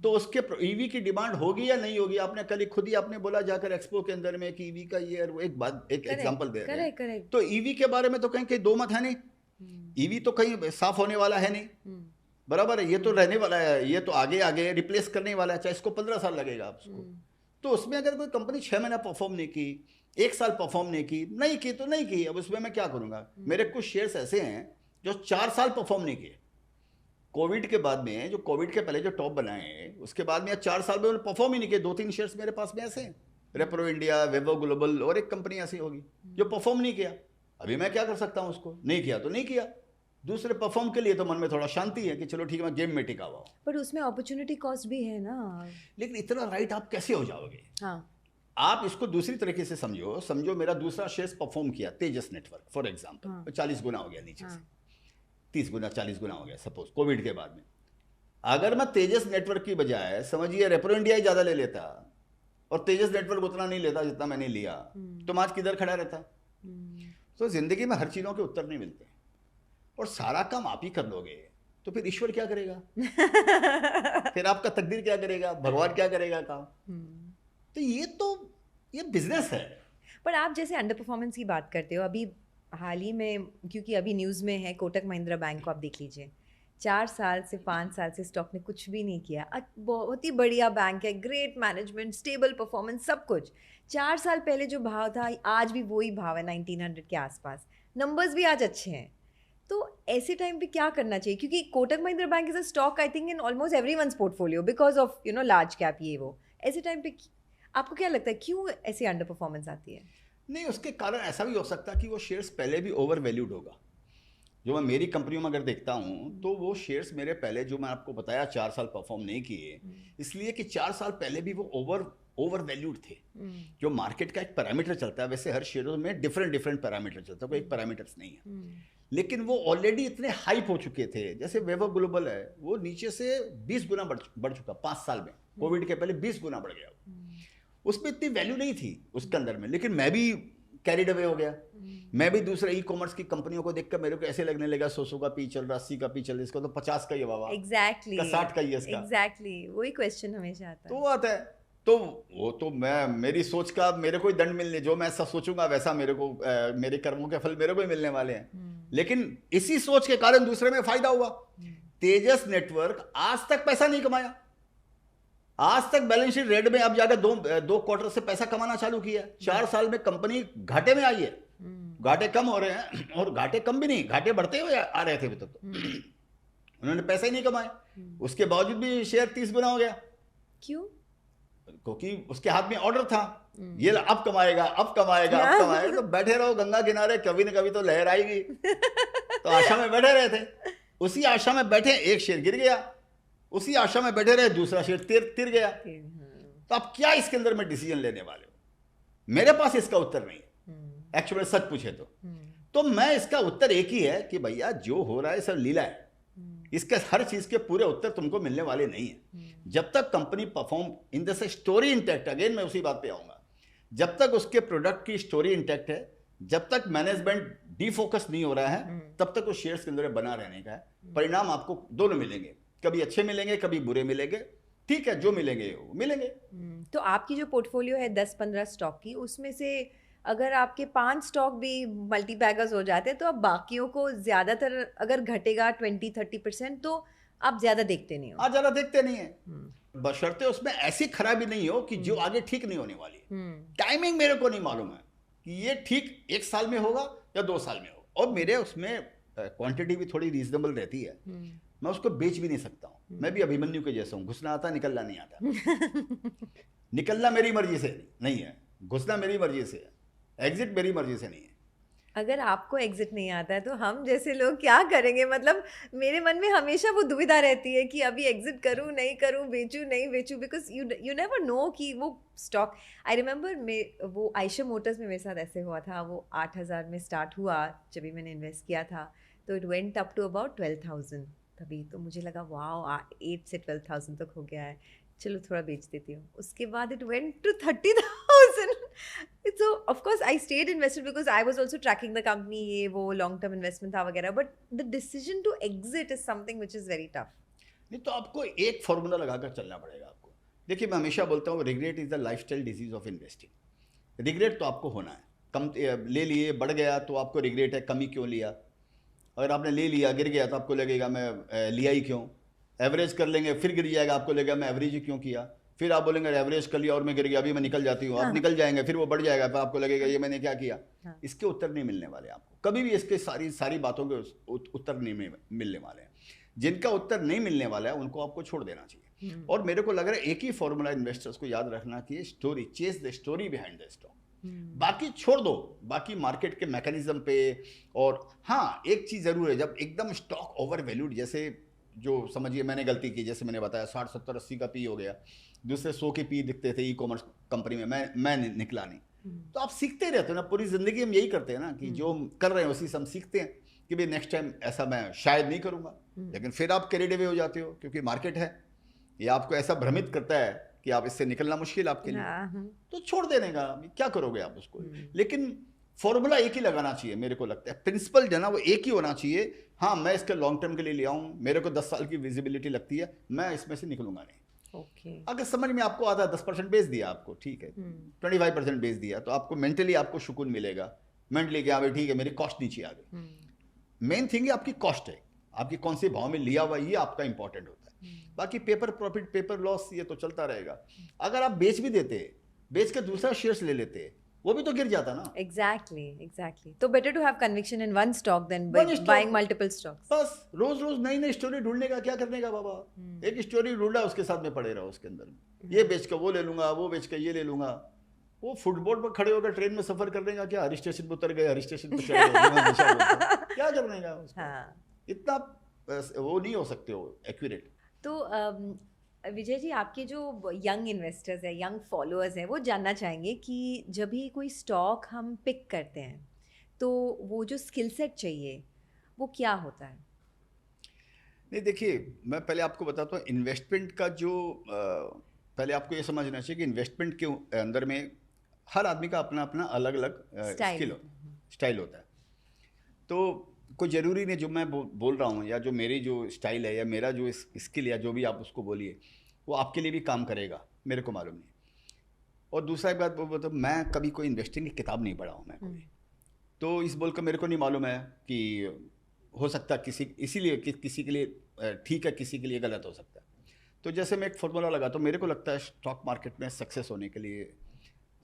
तो उसके ईवी की डिमांड होगी या नहीं होगी। आपने कल खुद ही आपने बोला जाकर एक्सपो के अंदर में कि ईवी का ये वो एक बात एक एग्जांपल दे रहे हैं। करेक्ट। तो ईवी के बारे में तो कहीं दो मत है नहीं। ईवी तो कहीं साफ होने वाला है नहीं, बराबर है। ये तो रहने वाला है, ये तो आगे आगे रिप्लेस करने वाला है, चाहे इसको 15 साल लगेगा आपको। तो उसमें अगर कोई कंपनी 6 महीना परफॉर्म नहीं की, 1 साल परफॉर्म नहीं की तो नहीं की, अब उसमें मैं क्या करूंगा। मेरे कुछ शेयर्स ऐसे हैं जो 4 साल परफॉर्म नहीं किए। कोविड के बाद में, जो कोविड के पहले जो टॉप बनाए उसके बाद में 4 साल में उन्होंने परफॉर्म ही नहीं किए। 2-3 शेयर्स मेरे पास में ऐसे हैं, रेप्रो इंडिया, वेवो ग्लोबल और एक कंपनी ऐसी होगी जो परफॉर्म नहीं किया। अभी मैं क्या कर सकता हूँ, उसको नहीं किया तो नहीं किया। दूसरे परफॉर्म के लिए तो मन में थोड़ा शांति है कि चलो ठीक है मैं गेम में टिका हुआ हूँ। पर उसमें अपॉर्चुनिटी कॉस्ट भी है ना। लेकिन इतना राइट आप कैसे हो जाओगे? हाँ। आप इसको दूसरी तरीके से समझो मेरा दूसरा शेयर परफॉर्म किया, तेजस नेटवर्क फॉर एग्जांपल, हाँ। 40 गुना हो गया नीचे हाँ। से, 30 गुना 40 गुना हो गया सपोज कोविड के बाद में। अगर मैं तेजस नेटवर्क की बजाय समझिए रेप्रो इंडिया ही ज़्यादा ले लेता और तेजस नेटवर्क उतना नहीं लेता जितना मैंने लिया, तो मैं आज किधर खड़ा रहता। तो जिंदगी में हर चीज़ों के उत्तर नहीं मिलते और सारा काम आप ही कर लोगे तो फिर ईश्वर क्या करेगा? फिर आपका तकदीर क्या करेगा? भगवान क्या करेगा काम? तो ये बिजनेस है। पर आप जैसे अंडर परफॉर्मेंस की बात करते हो, अभी हाल ही में क्योंकि अभी न्यूज़ में है कोटक महिंद्रा बैंक को आप देख लीजिए, 4 साल से 5 साल से स्टॉक ने कुछ भी नहीं किया। बहुत ही बढ़िया बैंक है, ग्रेट मैनेजमेंट, स्टेबल परफॉर्मेंस, सब कुछ। 4 साल पहले जो भाव था आज भी वही भाव है 1900 के आसपास, नंबर्स भी आज अच्छे हैं। तो ऐसे टाइम पे क्या करना चाहिए? क्योंकि Kotak Mahindra bank is a stock I think in almost everyone's portfolio because of large cap ये वो। ऐसे टाइम पे आपको क्या लगता है क्यों ऐसी अंडर परफॉर्मेंस आती है? नहीं, उसके कारण ऐसा भी हो सकता है कि वो शेयर्स पहले भी ओवर वैल्यूड होगा। जो मैं मेरी कंपनियों में अगर देखता हूँ तो वो शेयर्स मेरे पहले जो मैं आपको बताया 4 साल परफॉर्म नहीं किए, इसलिए कि 4 साल पहले भी वो ओवर वैल्यूड थे। जो मार्केट का एक पैरामीटर चलता है, वैसे हर शेयरों में डिफरेंट पैरामीटर चलता है, कोई एक पैरामीटर्स नहीं है। लेकिन वो ऑलरेडी इतने हाइप हो चुके थे। जैसे वेवो ग्लोबल है, वो नीचे से 20 गुना बढ़ चुका 5 साल में। कोविड के पहले 20 गुना बढ़ गया। उसमें इतनी वैल्यू नहीं थी उसके अंदर में, लेकिन मैं भी कैरिड अवे हो गया। मैं भी दूसरे ई कॉमर्स की कंपनियों को देखकर मेरे को ऐसे लगने लगा 100 का पी चल रहा, 80 का पी चल रहा, इसको तो 50 का ही बाबा, एग्जैक्टली 60 का ही इसका। एग्जैक्टली वही क्वेश्चन हमेशा आता है। तो वो आता है, तो वो तो मैं मेरी सोच का मेरे को ही दंड मिलने, जो मैं ऐसा सोचूंगा वैसा मेरे को मेरे कर्मों के फल मेरे को ही मिलने वाले हैं। लेकिन इसी सोच के कारण दूसरे में फायदा हुआ। तेजस नेटवर्क आज तक पैसा नहीं कमाया, आज तक बैलेंस शीट रेड में, अब जाकर दो क्वार्टर से पैसा कमाना चालू किया। 4 साल में कंपनी घाटे में आई है। घाटे कम हो रहे हैं, और घाटे कम भी नहीं, घाटे बढ़ते हुए आ रहे थे अभी तक तो। उन्होंने पैसा ही नहीं कमाए, उसके बावजूद भी शेयर 30 गुना हो गया। क्यों? क्योंकि उसके हाथ में ऑर्डर था, ये अब कमाएगा अब कमाएगा अब कमाएगा। तो बैठे रहो गंगा किनारे, कभी न कभी तो लहर आएगी। तो आशा में बैठे रहे थे, उसी आशा में बैठे, एक शेयर गिर गया, उसी आशा में बैठे रहे, दूसरा शेयर तिर गया। तो आप क्या इसके अंदर में डिसीजन लेने वाले हो? मेरे पास इसका उत्तर नहीं है एक्चुअली, सच पूछे तो मैं इसका उत्तर एक ही है कि भैया जो हो रहा है सब लीला है। इसके हर चीज के पूरे उत्तर तुमको मिलने वाले नहीं है। जब तक company perform in the story intact, again मैं उसी बात पे आऊंगा, जब तक उसके प्रोडक्ट की स्टोरी इंटैक्ट है, जब तक मैनेजमेंट डिफोकस नहीं हो रहा है, तब तक उस शेयर्स के अंदर बना रहने का है। परिणाम आपको दोनों मिलेंगे, कभी अच्छे मिलेंगे कभी बुरे मिलेंगे, ठीक है, जो मिलेंगे वो मिलेंगे। तो आपकी जो पोर्टफोलियो है 10-15 स्टॉक की, उसमें से अगर आपके 5 स्टॉक भी मल्टीबैगर्स हो जाते हैं तो अब बाकियों को ज़्यादातर अगर घटेगा 20-30% तो आप ज़्यादा देखते नहीं हो। आप ज़्यादा देखते नहीं है, बशर्ते उसमें ऐसी खराबी नहीं हो कि जो आगे ठीक नहीं होने वाली। टाइमिंग मेरे को नहीं मालूम है कि ये ठीक 1 साल में होगा या 2 साल में होगा, और मेरे उसमें क्वांटिटी भी थोड़ी रीजनेबल रहती है। मैं उसको बेच भी नहीं सकता हूँ। मैं भी अभिमन्यु के जैसा हूँ, घुसना आता निकलना नहीं आता। निकलना मेरी मर्जी से नहीं है, घुसना मेरी मर्जी से है। एग्जिट मेरी मर्जी से नहीं है। अगर आपको एग्जिट नहीं आता है तो हम जैसे लोग क्या करेंगे? मतलब मेरे मन में हमेशा वो दुविधा रहती है कि अभी एग्जिट करूं नहीं करूं, बेचूं नहीं बेचूं, बिकॉज यू नेवर नो कि वो स्टॉक। आई रिमेंबर वो आयशा मोटर्स में मेरे साथ ऐसे हुआ था। वो 8,000 में स्टार्ट हुआ जब भी मैंने इन्वेस्ट किया था, तो it went up to about 12,000 तभी। तो मुझे लगा वाओ 8 से 12,000 तक हो गया है, चलो थोड़ा बेच देती हूँ। उसके बाद it went to 30,000। So of course I stayed invested because I was also tracking the company, ये वो long term investment था वगैरह, but the decision to exit is something which is very tough. नहीं तो आपको एक फॉर्मूला लगाकर चलना पड़ेगा आपको। देखिए मैं हमेशा बोलता हूँ regret is the lifestyle disease of investing. Regret तो आपको होना है, कम ले लिए बढ़ गया तो आपको रिग्रेट है कमी क्यों लिया। अगर आपने ले लिया गिर गया तो आपको लगेगा मैं लिया ही क्यों। एवरेज कर लेंगे फिर गिर जाएगा, आपको लगेगा मैं एवरेज ही क्यों किया। फिर आप बोलेंगे एवरेज कर लिया और मैं गिर गया, अभी मैं निकल जाती हूँ। आप निकल जाएंगे, फिर वो बढ़ जाएगा, फिर आपको लगेगा ये मैंने क्या किया। इसके उत्तर नहीं मिलने वाले आपको कभी भी, इसके सारी बातों के उत्तर नहीं मिलने वाले हैं। जिनका उत्तर नहीं मिलने वाला है उनको आपको छोड़ देना चाहिए। और मेरे को लग रहा है एक ही फॉर्मूला इन्वेस्टर्स को याद रखना कि story, chase the story behind the stock. बाकी छोड़ दो, बाकी मार्केट के मैकेनिज्म पे। और हाँ एक चीज जरूर है, जब एकदम स्टॉक ओवर वैल्यूड, जैसे जो समझिए मैंने गलती की, जैसे मैंने बताया 60 70 80 का पी हो गया, दूसरे 100 के पी दिखते थे ई कॉमर्स कंपनी में, मैं निकला नहीं। तो आप सीखते रहते हो ना, पूरी जिंदगी हम यही करते हैं ना कि जो कर रहे हैं उसी से हम सीखते हैं कि भाई नेक्स्ट टाइम ऐसा मैं शायद नहीं करूंगा। लेकिन फिर आप कैरिड अवे हो जाते हो क्योंकि मार्केट है, ये आपको ऐसा भ्रमित करता है कि आप इससे निकलना मुश्किल आपके लिए, तो छोड़ देने का क्या करोगे आप उसको। लेकिन फॉर्मूला एक ही लगाना चाहिए, मेरे को लगता है प्रिंसिपल जो है ना वो एक ही होना चाहिए। हाँ मैं इसके लॉन्ग टर्म के लिए ले आऊँ, मेरे को 10 साल की विजिबिलिटी लगती है, मैं इसमें से निकलूंगा नहीं। अगर समझ में आपको आता है 10% बेच दिया आपको, ठीक है 25% बेच दिया, तो आपको मेंटली आपको सुकून मिलेगा, मेंटली क्या भाई ठीक है मेरी कॉस्ट नीचे आ गई। मेन थिंग है आपकी कॉस्ट है, आपकी कौन से भाव में लिया हुआ, ये आपका इंपॉर्टेंट होता है। बाकी पेपर प्रॉफिट पेपर लॉस ये तो चलता रहेगा। अगर आप बेच भी देते, बेच के दूसरा शेयर्स ले लेते, वो भी तो गिर जाता ना। Exactly. तो better to have conviction in one stock than buying multiple stocks. बस रोज रोज नई नई स्टोरी ढूंढने का क्या करने का बाबा। एक स्टोरी ढूंढा उसके साथ में पड़े रहो, उसके अंदर ये बेच के वो ले लूंगा, वो बेच के ये ले लूंगा। वो फुटबोर्ड पर खड़े होकर ट्रेन में सफर करने का क्या, हर स्टेशन पर उतर गए, हर स्टेशन पर चढ़े गए, क्या करने का उसको। इतना वो नहीं हो सकते हो एक्यूरेट। तो विजय जी, आपके जो यंग इन्वेस्टर्स हैं, यंग फॉलोअर्स हैं, वो जानना चाहेंगे कि जब भी कोई स्टॉक हम पिक करते हैं तो वो जो स्किल सेट चाहिए वो क्या होता है? नहीं देखिए मैं पहले आपको बताता हूँ इन्वेस्टमेंट का जो पहले आपको ये समझना चाहिए कि इन्वेस्टमेंट के अंदर में हर आदमी का अपना अपना अलग अलग स्टाइल होता है। तो कोई ज़रूरी नहीं जो मैं बोल रहा हूँ या जो मेरी जो स्टाइल है या मेरा जो स्किल या जो भी आप उसको बोलिए वो आपके लिए भी काम करेगा, मेरे को मालूम नहीं। और दूसरा एक बात वो तो मैं कभी कोई इन्वेस्टिंग की किताब नहीं पढ़ा हूँ मैं कोई, तो इस बोल कर मेरे को नहीं मालूम है कि हो सकता इसीलिए कि किसी के लिए ठीक है, किसी के लिए गलत हो सकता है। तो जैसे मैं एक फॉर्मूला लगाता हूँ, मेरे को लगता है स्टॉक मार्केट में सक्सेस होने के लिए,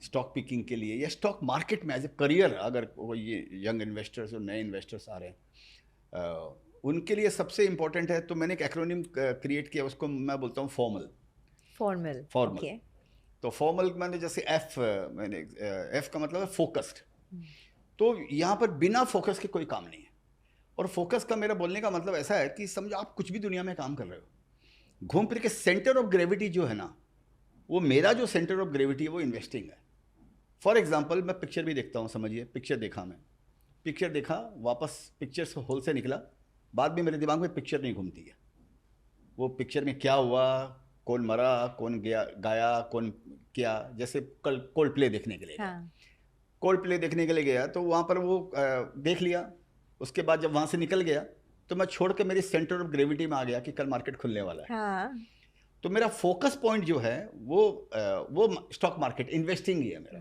स्टॉक पिकिंग के लिए या स्टॉक मार्केट में एज ए करियर, अगर वो ये यंग इन्वेस्टर्स और नए इन्वेस्टर्स आ रहे हैं उनके लिए सबसे इम्पोर्टेंट है। तो मैंने एक एक्रोनिम क्रिएट किया, उसको मैं बोलता हूँ फॉर्मल। Okay. तो फॉर्मल मैंने जैसे मैंने एफ का मतलब है फोकस्ड। तो यहाँ पर बिना फोकस के कोई काम नहीं है। और फोकस का मेरा बोलने का मतलब ऐसा है कि समझो आप कुछ भी दुनिया में काम कर रहे हो, घूम फिर के सेंटर ऑफ ग्रेविटी जो है ना, वो मेरा जो सेंटर ऑफ ग्रेविटी है वो इन्वेस्टिंग है। फॉर एग्जाम्पल मैं पिक्चर भी देखता हूँ, समझिए पिक्चर देखा वापस पिक्चर से हॉल से निकला, बाद में मेरे दिमाग में पिक्चर नहीं घूमती है। वो पिक्चर में क्या हुआ, कौन मरा, कौन गाया, कौन क्या। जैसे कल कोल्ड प्ले देखने के लिए गया तो वहाँ पर वो देख लिया, उसके बाद जब वहाँ से निकल गया तो मैं छोड़ के मेरी सेंटर ऑफ ग्रेविटी में आ गया कि कल मार्केट खुलने वाला है। तो मेरा फोकस पॉइंट जो है वो स्टॉक मार्केट इन्वेस्टिंग ही है मेरा।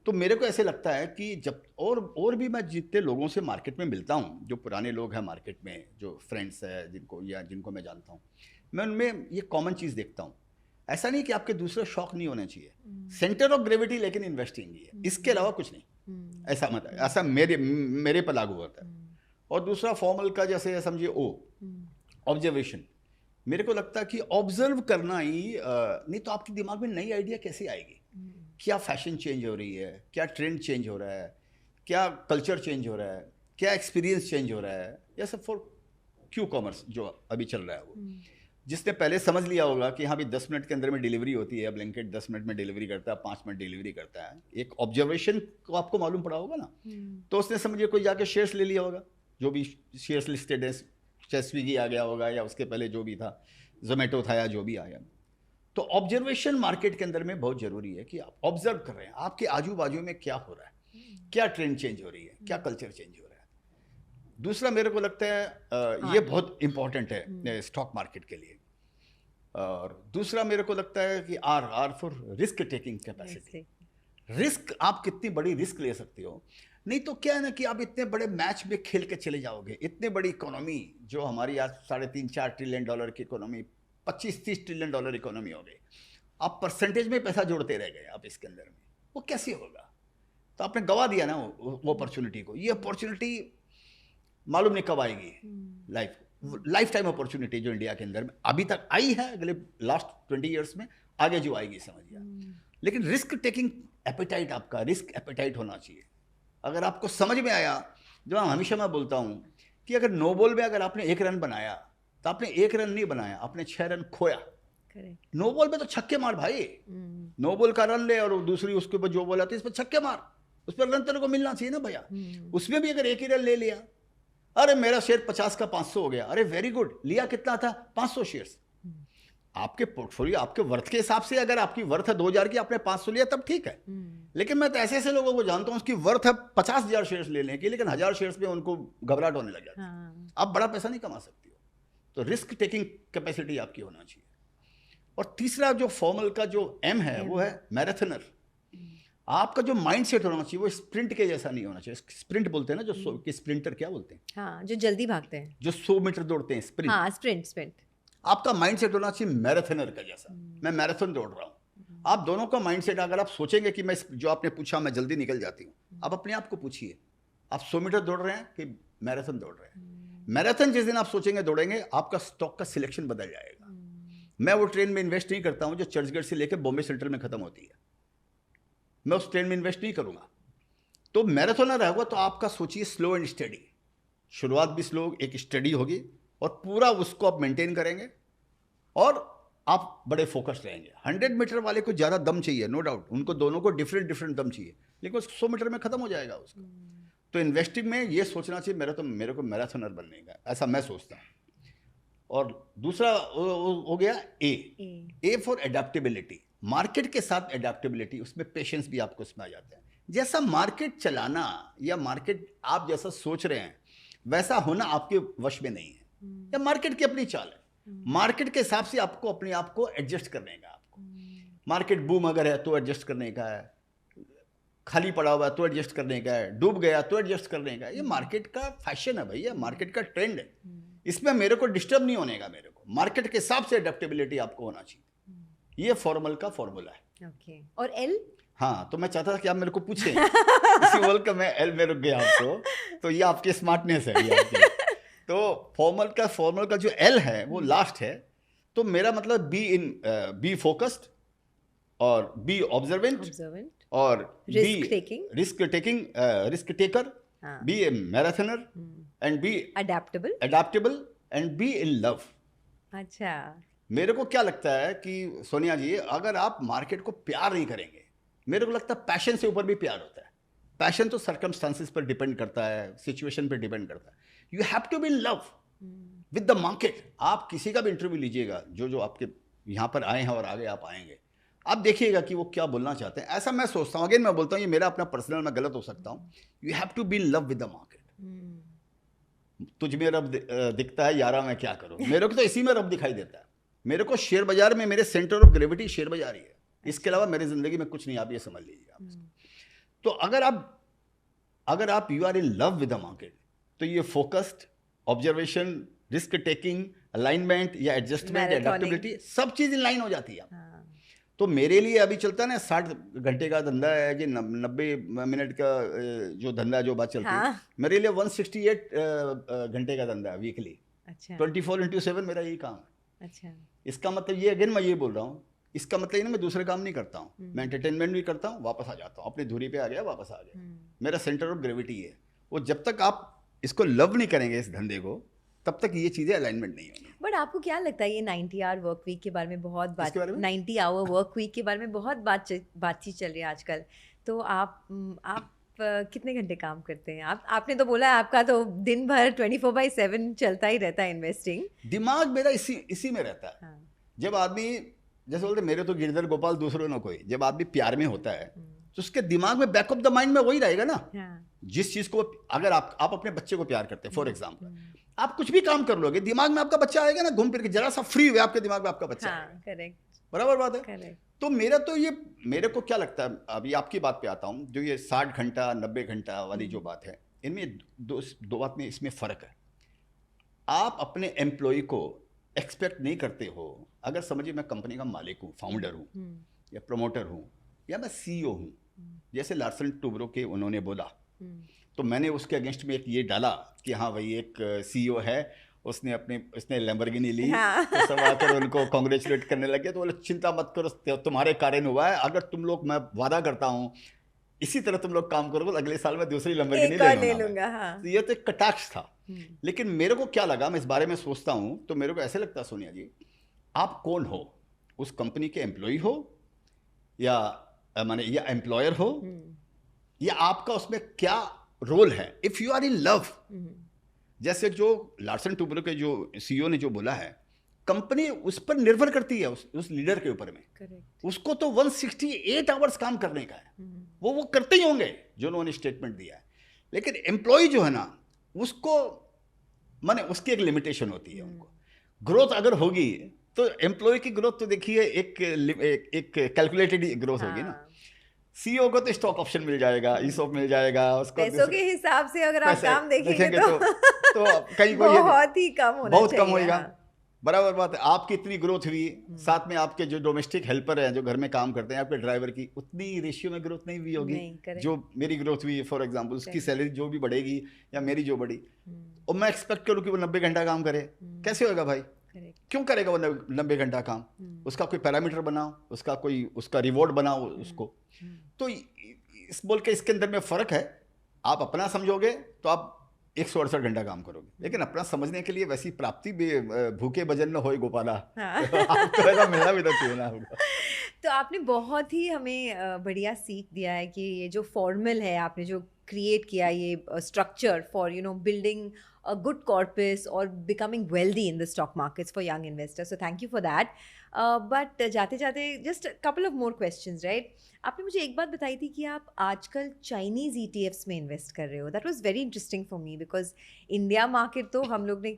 तो मेरे को ऐसे लगता है कि जब और भी मैं जितने लोगों से मार्केट में मिलता हूँ, जो पुराने लोग हैं मार्केट में, जो फ्रेंड्स हैं जिनको मैं जानता हूँ, मैं उनमें ये कॉमन चीज़ देखता हूँ। ऐसा नहीं कि आपके दूसरे शौक नहीं होने चाहिए, सेंटर ऑफ ग्रेविटी लेकिन इन्वेस्टिंग ही है, इसके अलावा कुछ नहीं। ऐसा मेरे पर लागू होता है। और दूसरा फॉर्मल का जैसे समझिए ऑब्जर्वेशन। मेरे को लगता है कि ऑब्जर्व करना ही नहीं तो आपके दिमाग में नई आइडिया कैसे आएगी। क्या फैशन चेंज हो रही है, क्या ट्रेंड चेंज हो रहा है, क्या कल्चर चेंज हो रहा है, क्या एक्सपीरियंस चेंज हो रहा है, या सब फॉर क्यू कॉमर्स जो अभी चल रहा है वो। जिसने पहले समझ लिया होगा कि हाँ भी 10 मिनट के अंदर में डिलीवरी होती है, ब्लैंकेट 10 मिनट में डिलीवरी करता है, 5 मिनट डिलीवरी करता है, एक ऑब्जर्वेशन को आपको मालूम पड़ा होगा ना, तो उसने समझिए कोई जाके शेयर्स ले लिया होगा, जो भी शेयर्स लिस्टेड है, चाहे स्विगी आ गया होगा या उसके पहले जो भी था, जोमेटो था या जो भी आया। तो ऑब्जर्वेशन मार्केट के अंदर में बहुत जरूरी है कि आप ऑब्जर्व कर रहे हैं आपके आजू बाजू में क्या हो रहा है, क्या ट्रेंड चेंज हो रही है, क्या कल्चर चेंज हो रहा है। दूसरा मेरे को लगता है ये बहुत इंपॉर्टेंट है स्टॉक मार्केट के लिए। और दूसरा मेरे को लगता है कि R for risk taking capacity. Risk, आप कितनी बड़ी रिस्क ले सकते हो। नहीं तो क्या है ना कि आप इतने बड़े मैच में खेल के चले जाओगे, इतने बड़ी इकोनॉमी जो हमारी आज 3.5-4 ट्रिलियन डॉलर की इकोनॉमी, 25-30 ट्रिलियन डॉलर इकोनॉमी हो गई, आप परसेंटेज में पैसा जोड़ते रह गए आप इसके अंदर में, वो कैसे होगा। तो आपने गवा दिया ना वो अपॉर्चुनिटी को। ये अपॉर्चुनिटी मालूम नहीं कब आएगी, लाइफ टाइम अपॉर्चुनिटी जो इंडिया के अंदर में अभी तक आई है, अगले लास्ट 20 ईयर्स में आगे जो आएगी समझिए। लेकिन रिस्क टेकिंग एपेटाइट, आपका रिस्क एपेटाइट होना चाहिए। अगर आपको समझ में आया, जो हमेशा मैं बोलता हूँ कि अगर नो बॉल में अगर आपने 1 रन बनाया तो आपने 1 रन नहीं बनाया, आपने 6 रन खोया। नो बॉल में तो छक्के मार भाई, नो बॉल का रन ले और दूसरी उसके ऊपर जो बॉल आती है इस पर छक्के मार, उस पर रन तेरे को मिलना चाहिए ना भैया। उसमें भी अगर 1 ही रन ले लिया, अरे मेरा शेयर 50 का 500 हो गया, अरे वेरी गुड, लिया कितना था 500 शेयर्स। आपके पोर्टफोलियो आपके वर्थ के हिसाब से, अगर आपकी वर्थ है 2000 की, आपने 500 लिया तब ठीक है। लेकिन मैं तो ऐसे ऐसे लोगों को जानता हूं उसकी वर्थ है 50,000 शेयर्स लेने की, लेकिन 1000 शेयर्स पे उनको घबराहट होने लग जाती है। आप बड़ा पैसा नहीं कमा सकती हो। तो रिस्क टेकिंग कैपेसिटी आपकी होना चाहिए। और तीसरा जो फॉर्मल का जो एम है वो है मैराथनर। आपका जो माइंड सेट होना चाहिए वो स्प्रिंट के जैसा नहीं होना चाहिए। स्प्रिंट बोलते हैं ना, जो कि स्प्रिंटर क्या बोलते हैं, हाँ, जो जल्दी भागते हैं, जो 100 मीटर दौड़ते हैं, स्प्रिंट। हाँ, स्प्रिंट। आपका माइंड सेट होना चाहिए मैराथनर का जैसा। मैं मैराथन दौड़ रहा हूँ। आप दोनों का माइंड सेट, अगर आप सोचेंगे कि मैं, जो आपने पूछा मैं जल्दी निकल जाती हूँ, आप अपने आप को पूछिए आप 100 मीटर दौड़ रहे हैं कि मैराथन दौड़ रहे हैं। मैराथन जिस दिन आप सोचेंगे दौड़ेंगे, आपका स्टॉक का सिलेक्शन बदल जाएगा। मैं वो ट्रेन में इन्वेस्ट नहीं करता हूँ जो चर्चगेट से लेकर बॉम्बे सेंट्रल में खत्म होती है, मैं उस ट्रेन में इन्वेस्ट नहीं करूंगा। तो मैराथनर रहेगा तो आपका सोचिए स्लो एंड स्टडी, शुरुआत भी स्लो, एक स्टडी होगी और पूरा उसको आप मेंटेन करेंगे और आप बड़े फोकस रहेंगे। 100 मीटर वाले को ज़्यादा दम चाहिए, नो डाउट, उनको दोनों को डिफरेंट दम चाहिए, लेकिन 100 मीटर में खत्म हो जाएगा उसका। तो इन्वेस्टिंग में ये सोचना चाहिए मेरे को मैराथनर बनने का, ऐसा मैं सोचता हूँ। और दूसरा हो गया ए फॉर एडेप्टेबिलिटी। मार्केट के साथ एडेप्टेबिलिटी, उसमें पेशेंस भी आपको उसमें आ जाता है। जैसा मार्केट चलाना या मार्केट आप जैसा सोच रहे हैं वैसा होना आपके वश में नहीं है, या मार्केट की अपनी चाल है। मार्केट के हिसाब से आपको अपने आप को एडजस्ट करने का, आपको मार्केट बूम अगर है तो एडजस्ट करने का है, खाली पड़ा हुआ है तो एडजस्ट करने का है, डूब गया तो एडजस्ट करने का है। ये मार्केट का फैशन है भैया, मार्केट का ट्रेंड है, इसमें मेरे को डिस्टर्ब नहीं होने का। मेरे को मार्केट के हिसाब से एडेप्टेबिलिटी आपको होना चाहिए। ये फॉर्मल का फॉर्मूला है। ओके, और एल? हाँ, तो मैं चाहता था कि आप मेरे को पूछें इसी वर्ल का, मैं एल में रुक गया आपको, तो ये आपकी स्मार्टनेस है ये आपकी। तो फॉर्मल का जो एल है वो लास्ट है। तो मेरा मतलब बी फोकस्ड और बी ऑब्जर्वेंट और risk taker, be a marathoner and be adaptable and be in love. अच्छा, मेरे को क्या लगता है कि सोनिया जी, अगर आप मार्केट को प्यार नहीं करेंगे, मेरे को लगता है पैशन से ऊपर भी प्यार होता है। पैशन तो सर्कमस्टांसेस पर डिपेंड करता है, सिचुएशन पर डिपेंड करता है। You have to be in love with the market. आप किसी का भी इंटरव्यू लीजिएगा, जो आपके यहाँ पर आए हैं और आगे आप आएंगे, आप देखिएगा कि वो क्या बोलना चाहते हैं। ऐसा मैं सोचता हूँ, अगेन मैं बोलता हूँ, ये मेरा अपना पर्सनल, मैं गलत हो सकता हूँ। You have to be in love with the market. तुझ में रब दिखता है यारा, मैं क्या करूँ। मेरे को तो इसी में रब दिखाई देता है। मेरे को शेयर बाजार में मेरे सेंटर ऑफ ग्रेविटी शेयर बाजार ही है, इसके अलावा मेरी जिंदगी में कुछ नहीं, आप ये समझ लीजिए आप। तो अगर आप you are in love with the market, तो ये focused, observation, risk taking, alignment या एडजस्टमेंट, एडेप्टेबिलिटी, सब चीज इन लाइन हो जाती है। तो मेरे लिए अभी चलता है ना 60 घंटे का धंधा है, कि 90 मिनट का जो धंधा जो बात चलती है, मेरे लिए 168 घंटे का धंधा है वीकली। 24/7 मेरा यही काम है। अच्छा, इसका मतलब ये, अगेन मैं ये बोल रहा हूँ इसका मतलब ये ना मैं दूसरे काम नहीं करता हूँ, मैं एंटरटेनमेंट भी करता हूँ, वापस आ जाता हूँ, अपनी धुरी पे आ गया, वापस आ गया। मेरा सेंटर ऑफ ग्रेविटी है वो। जब तक आप इसको लव नहीं करेंगे इस धंधे को, तब तक ये चीज़ें अलाइनमेंट नहीं होंगी। बट आपको क्या लगता है ये 90 आवर वर्क वीक के बारे में बहुत बात, इसके बारे में 90 आवर वर्क वीक के बारे में बहुत बातचीत चल रही है आजकल, तो आप कितने घंटे काम करते हैं? आपने तो बोला है आपका तो दिन भर 24/7 चलता ही रहता है इन्वेस्टिंग। दिमाग मेरा इसी में रहता है। हाँ। जब आदमी, जैसे बोलते मेरे तो गिरधर गोपाल दूसरों ने कोई, जब आदमी प्यार में होता है तो उसके दिमाग में बैक ऑफ द माइंड में वही रहेगा ना। हाँ। जिस चीज को, अगर आप अपने बच्चे को प्यार करते हैं फॉर एग्जाम्पल, आप कुछ भी काम कर लोगे, दिमाग में आपका बच्चा आएगा ना, घूम फिर के, जरा सा फ्री हुए आपके दिमाग में आपका बच्चा आएगा। करेक्ट, बराबर बात है। करेक्ट। तो मेरे को क्या लगता है, अभी आपकी बात पे आता हूँ, जो ये 60 घंटा 90 घंटा वाली जो बात है, इनमें दो बात में इसमें फ़र्क है। आप अपने एम्प्लॉय को एक्सपेक्ट नहीं करते हो। अगर समझिए मैं कंपनी का मालिक हूँ, फाउंडर हूँ, या प्रमोटर हूँ, या मैं सीईओ हूँ, जैसे लार्सन टुब्रो के उन्होंने बोला, तो मैंने उसके अगेंस्ट में एक ये डाला कि हाँ भाई एक सीईओ है, उसने लैम्बोर्गिनी ली। हाँ। तो सब आकर उनको कॉन्ग्रेचुलेट करने लगे, तो बोले चिंता मत करो, तुम्हारे कारण हुआ है, अगर तुम लोग, मैं वादा करता हूँ इसी तरह तुम लोग काम करोगे, अगले साल मैं दूसरी लैम्बोर्गिनी ले लूंगा। हाँ। तो ये तो एक कटाक्ष था। लेकिन मेरे को क्या लगा, मैं इस बारे में सोचता हूँ तो मेरे को ऐसे लगता है, सोनिया जी, आप कौन हो? उस कंपनी के एम्प्लॉय हो, या माने या एम्प्लॉयर हो, या आपका उसमें क्या रोल है? If you are in love, जैसे जो लार्सन टुब्रो के जो सीईओ ने जो बोला है, कंपनी उस पर निर्भर करती है, उस लीडर के ऊपर में। Correct. उसको तो 168 आवर्स काम करने का है, वो करते ही होंगे जो उन्होंने स्टेटमेंट दिया है। लेकिन एम्प्लॉय जो है ना, उसको माने उसकी एक लिमिटेशन होती है। उनको ग्रोथ अगर होगी तो एम्प्लॉय की ग्रोथ तो देखिए एक कैलकुलेटेड ग्रोथ होगी ना। सीईओ को तो स्टॉक ऑप्शन मिल जाएगा, ईसॉप मिल जाएगा, उसको पैसों के हिसाब से अगर आप काम देखेंगे तो कहीं बहुत ही कम होना चाहिए, बहुत कम होगा। बराबर बात है। आपकी इतनी ग्रोथ हुई, साथ में आपके जो डोमेस्टिक हेल्पर हैं, जो घर में काम करते हैं, आपके ड्राइवर की उतनी रेशियो में ग्रोथ नहीं हुई होगी जो मेरी ग्रोथ हुई। फॉर एग्जांपल उसकी सैलरी जो भी बढ़ेगी या मेरी जो बढ़ी, और मैं एक्सपेक्ट करूँ कि वो 90 घंटा काम करे, कैसे होगा भाई? क्यों करेगा वो 90 घंटा काम? उसका कोई पैरामीटर बनाओ, उसका रिवॉर्ड बनाओ उसको। तो इस बोल के इसके अंदर में फ़र्क है। आप अपना समझोगे तो आप 168 घंटा काम करोगे, लेकिन अपना समझने के लिए वैसी प्राप्ति भी, भूखे भजन न होए गोपाला। आपको ऐसा मिलना भी तो चाहिए ना होगा। तो आपने बहुत ही हमें बढ़िया सीख दिया है कि ये जो फॉर्मल है, आपने जो क्रिएट किया ये structure for building a good corpus or becoming wealthy in the stock markets for young investors. So thank you for that. But जाते जाते just a couple of more questions, right? आपने मुझे एक बात बताई थी कि आप आजकल चाइनीज़ ETFs में इन्वेस्ट कर रहे हो. That was very interesting for me because India market तो हम लोग ने